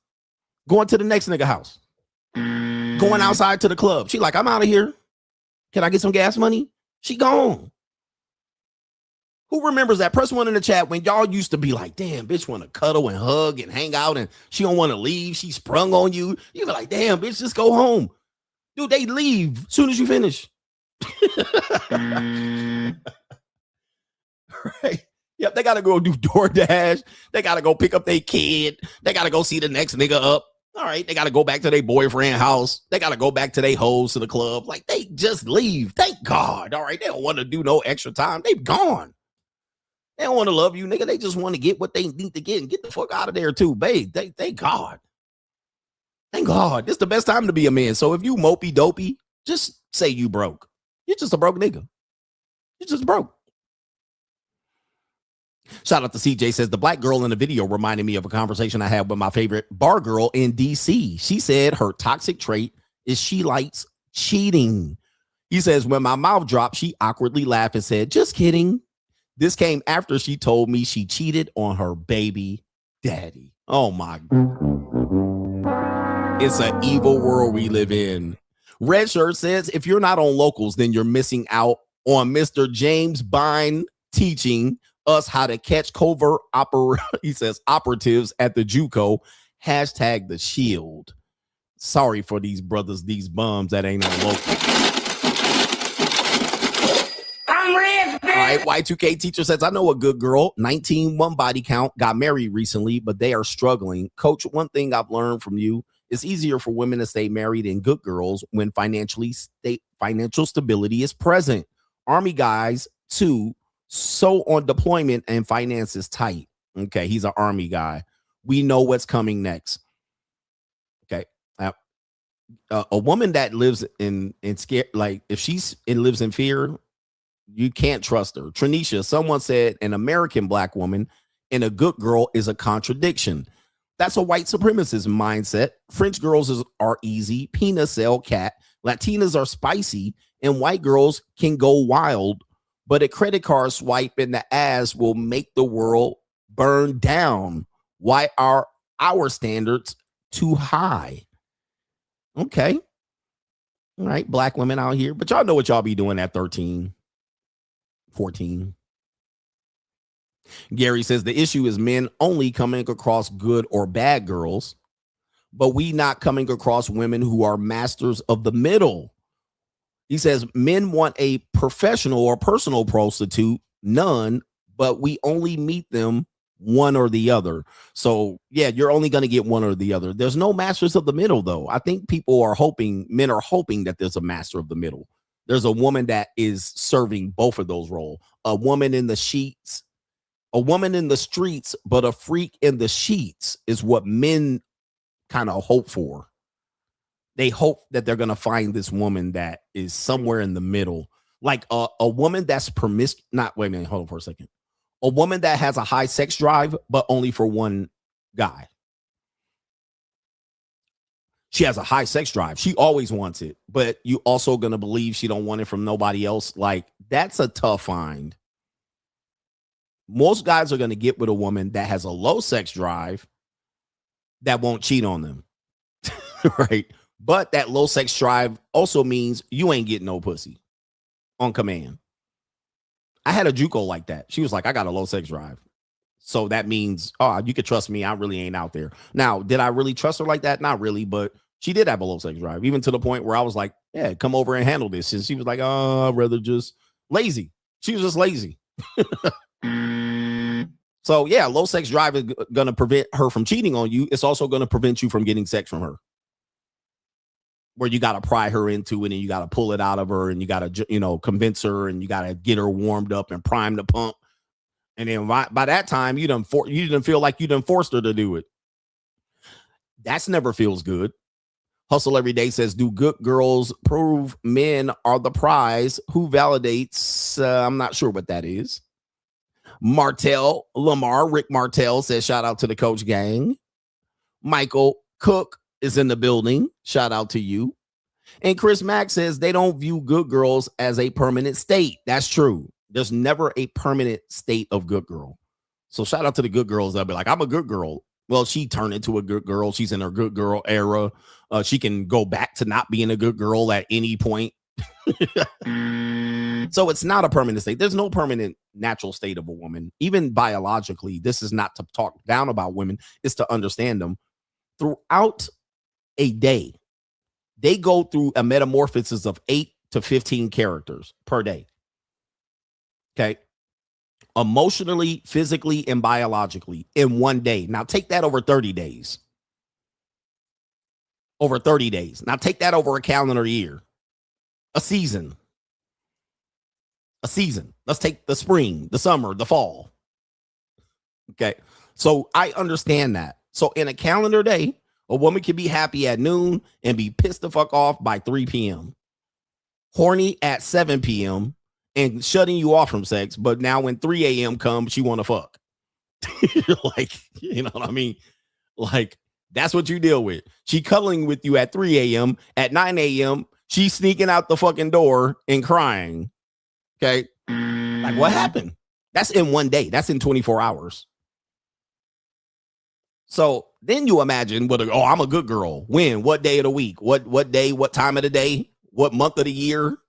Speaker 2: Going to the next nigga house. Going outside to the club. She like, I'm out of here. Can I get some gas money? She gone. Who remembers that? Press 1 in the chat when y'all used to be like, damn, bitch want to cuddle and hug and hang out and she don't want to leave. She sprung on you. You be like, damn, bitch, just go home. Dude, they leave as soon as you finish. Right? Yep, they got to go do DoorDash. They got to go pick up their kid. They got to go see the next nigga up. All right, they got to go back to their boyfriend house. They got to go back to their hoes to the club. Like, they just leave. Thank God. All right, they don't want to do no extra time. They've gone. They don't want to love you, nigga. They just want to get what they need to get and get the fuck out of there too, babe. Thank God. Thank God. This is the best time to be a man. So if you mopey dopey, just say you broke. You're just a broke nigga. You're just broke. Shout out to CJ, says the black girl in the video reminded me of a conversation I had with my favorite bar girl in DC. She said her toxic trait is she likes cheating. He says, when my mouth dropped, she awkwardly laughed and said, just kidding. This came after she told me she cheated on her baby daddy. Oh my. It's an evil world we live in. Red Shirt says, if you're not on locals, then you're missing out on Mr. James Bine teaching us how to catch covert operatives at the JUCO. Hashtag the shield. Sorry for these brothers, these bums that ain't on locals. All right, Y2K teacher says, I know a good girl, 19, one body count, got married recently, but they are struggling. Coach, one thing I've learned from you, it's easier for women to stay married than good girls when financial stability is present. Army guys, too, so on deployment and finances tight. Okay, he's an Army guy. We know what's coming next. Okay. A woman that lives in scare, like if she's lives in fear, you can't trust her. Tranisha, someone said an American black woman and a good girl is a contradiction. That's a white supremacist mindset. French girls are easy. Penis sell cat. Latinas are spicy. And white girls can go wild. But a credit card swipe in the ass will make the world burn down. Why are our standards too high? Okay. All right, black women out here. But y'all know what y'all be doing at 13. 14. Gary says the issue is men only coming across good or bad girls, but we not coming across women who are masters of the middle. He says men want a professional or personal prostitute none, but we only meet them one or the other. So yeah, you're only going to get one or the other. There's no masters of the middle, though. I think men are hoping that there's a master of the middle. There's a woman that is serving both of those roles. A woman in the sheets, a woman in the streets, but a freak in the sheets is what men kind of hope for. They hope that they're going to find this woman that is somewhere in the middle. Like a woman that's hold on for a second. A woman that has a high sex drive, but only for one guy. She has a high sex drive. She always wants it, but you also going to believe she don't want it from nobody else. Like, that's a tough find. Most guys are going to get with a woman that has a low sex drive that won't cheat on them. Right? But that low sex drive also means you ain't getting no pussy on command. I had a JUCO like that. She was like, I got a low sex drive. So that means, you could trust me. I really ain't out there. Now, did I really trust her like that? Not really, but she did have a low sex drive, even to the point where I was like, yeah, come over and handle this. And she was like, I'd rather just lazy. She was just lazy. So yeah, low sex drive is going to prevent her from cheating on you. It's also going to prevent you from getting sex from her. Where you got to pry her into it and you got to pull it out of her and you got to, convince her and you got to get her warmed up and prime the pump. And then by that time, you didn't feel like you done forced her to do it. That's never feels good. Hustle Every Day says, do good girls prove men are the prize? Who validates? I'm not sure what that is. Rick Martell says, shout out to the coach gang. Michael Cook is in the building. Shout out to you. And Chris Mack says they don't view good girls as a permanent state. That's true. There's never a permanent state of good girl. So shout out to the good girls that'll be like, I'm a good girl. Well, she turned into a good girl. She's in her good girl era. She can go back to not being a good girl at any point. So it's not a permanent state. There's no permanent natural state of a woman. Even biologically, this is not to talk down about women. It's to understand them. Throughout a day, they go through a metamorphosis of 8 to 15 characters per day. Okay. Emotionally, physically, and biologically in one day. Now take that over 30 days. Over 30 days. Now take that over a calendar year. A season. A season. Let's take the spring, the summer, the fall. Okay. So I understand that. So in a calendar day, a woman can be happy at noon and be pissed the fuck off by 3 p.m. Horny at 7 p.m. and shutting you off from sex. But now when 3 a.m. comes, she want to fuck. Like, you know what I mean? Like, that's what you deal with. She cuddling with you at 3 a.m. At 9 a.m., she's sneaking out the fucking door and crying. Okay. Like, what happened? That's in one day. That's in 24 hours. So then you imagine I'm a good girl. When? What day of the week? What day? What time of the day? What month of the year?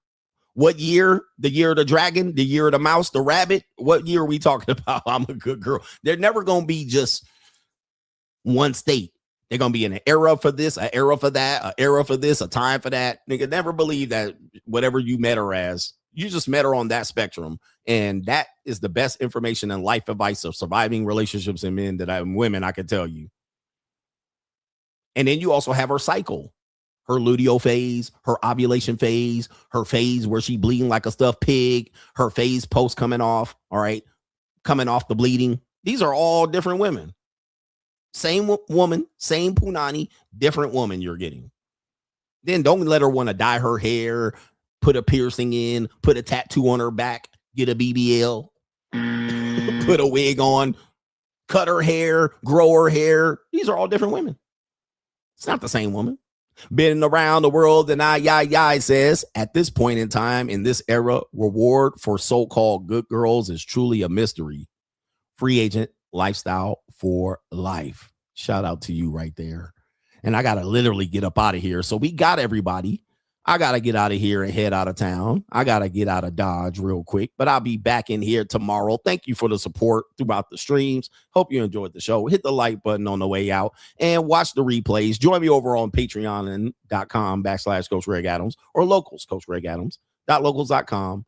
Speaker 2: What year? The year of the dragon? The year of the mouse? The rabbit? What year are we talking about? I'm a good girl. They're never going to be just one state. They're going to be in an era for this, an era for that, an era for this, a time for that. Nigga, never believe that whatever you met her as, you just met her on that spectrum. And that is the best information and life advice of surviving relationships and women, I can tell you. And then you also have her cycle, her luteal phase, her ovulation phase, her phase where she bleeding like a stuffed pig, her phase post coming off. All right. Coming off the bleeding. These are all different women. Same woman, same punani, different woman you're getting. Then don't let her want to dye her hair, put a piercing in, put a tattoo on her back, get a BBL, put a wig on, cut her hair, grow her hair. These are all different women. It's not the same woman. Been around the world, and I says, at this point in time, in this era, reward for so-called good girls is truly a mystery. Free agent lifestyle for life. Shout out to you right there. And I got to literally get up out of here. So we got everybody. I got to get out of here and head out of town. I got to get out of Dodge real quick, but I'll be back in here tomorrow. Thank you for the support throughout the streams. Hope you enjoyed the show. Hit the like button on the way out and watch the replays. Join me over on patreon.com/Coach Greg Adams or locals, Coach Greg Adams.locals.com.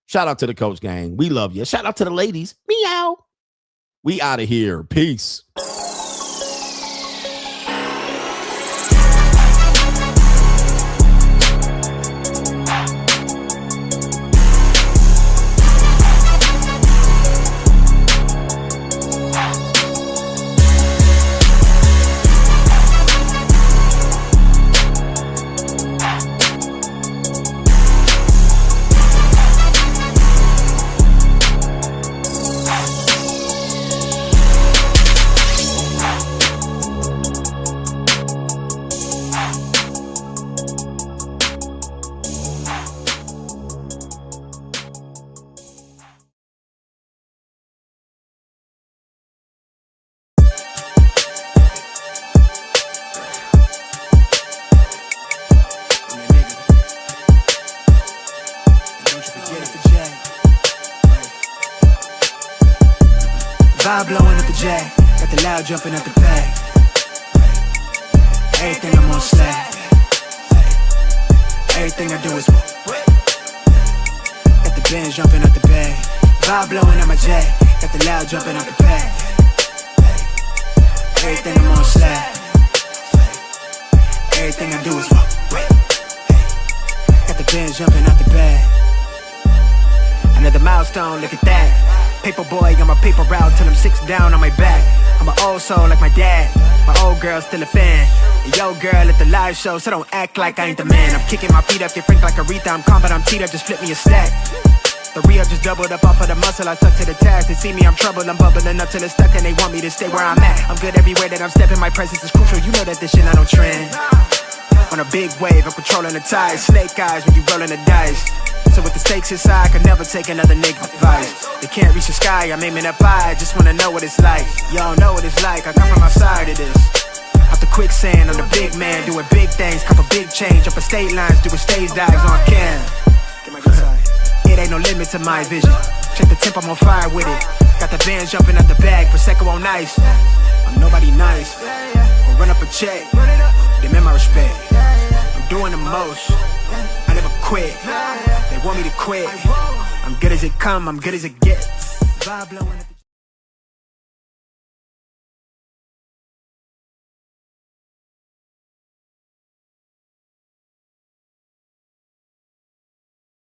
Speaker 2: Shout out to the Coach Gang. We love you. Shout out to the ladies. Meow. We out of here. Peace.
Speaker 6: Vibe blowing up the J, got the loud jumping at the bag. Everything I'm on slack. Everything I do is got the band jumping at the bag. Vibe blowing at my J, got the loud jumping at the bag. Everything I'm on slack. Everything I do is got the band jumping at the bag. Another milestone, look at that. Paper boy on my paper route till I'm 6 down on my back. I'm an old soul like my dad. My old girl still a fan. Yo girl at the live show, so don't act like I ain't the man. I'm kicking my feet up, get frank like Aretha. I'm calm but I'm teed up, just flip me a stack. The re-up just doubled up off of the muscle, I stuck to the task. They see me, I'm trouble, I'm bubbling up till it's stuck. And they want me to stay where I'm at. I'm good everywhere that I'm stepping, my presence is crucial. You know that this shit not no trend. On a big wave, I'm controlling the tide. Snake eyes when you rolling the dice. So with the stakes inside, I could never take another nigga advice. They can't reach the sky, I'm aiming up high. Just wanna know what it's like. Y'all know what it's like, I come from outside of this. Out the quicksand, I'm the big man, doing big things. Cop a big change, up a state lines, doing stage dives on cam. It ain't no limit to my vision. Check the temp, I'm on fire with it. Got the band jumping at the bag, Prosecco on ice. I'm nobody nice, I'll run up a check. Demand my respect, I'm doing the most. I never quit, they want me to quit. I'm good as it come, I'm good as it gets. Vibe blowing at the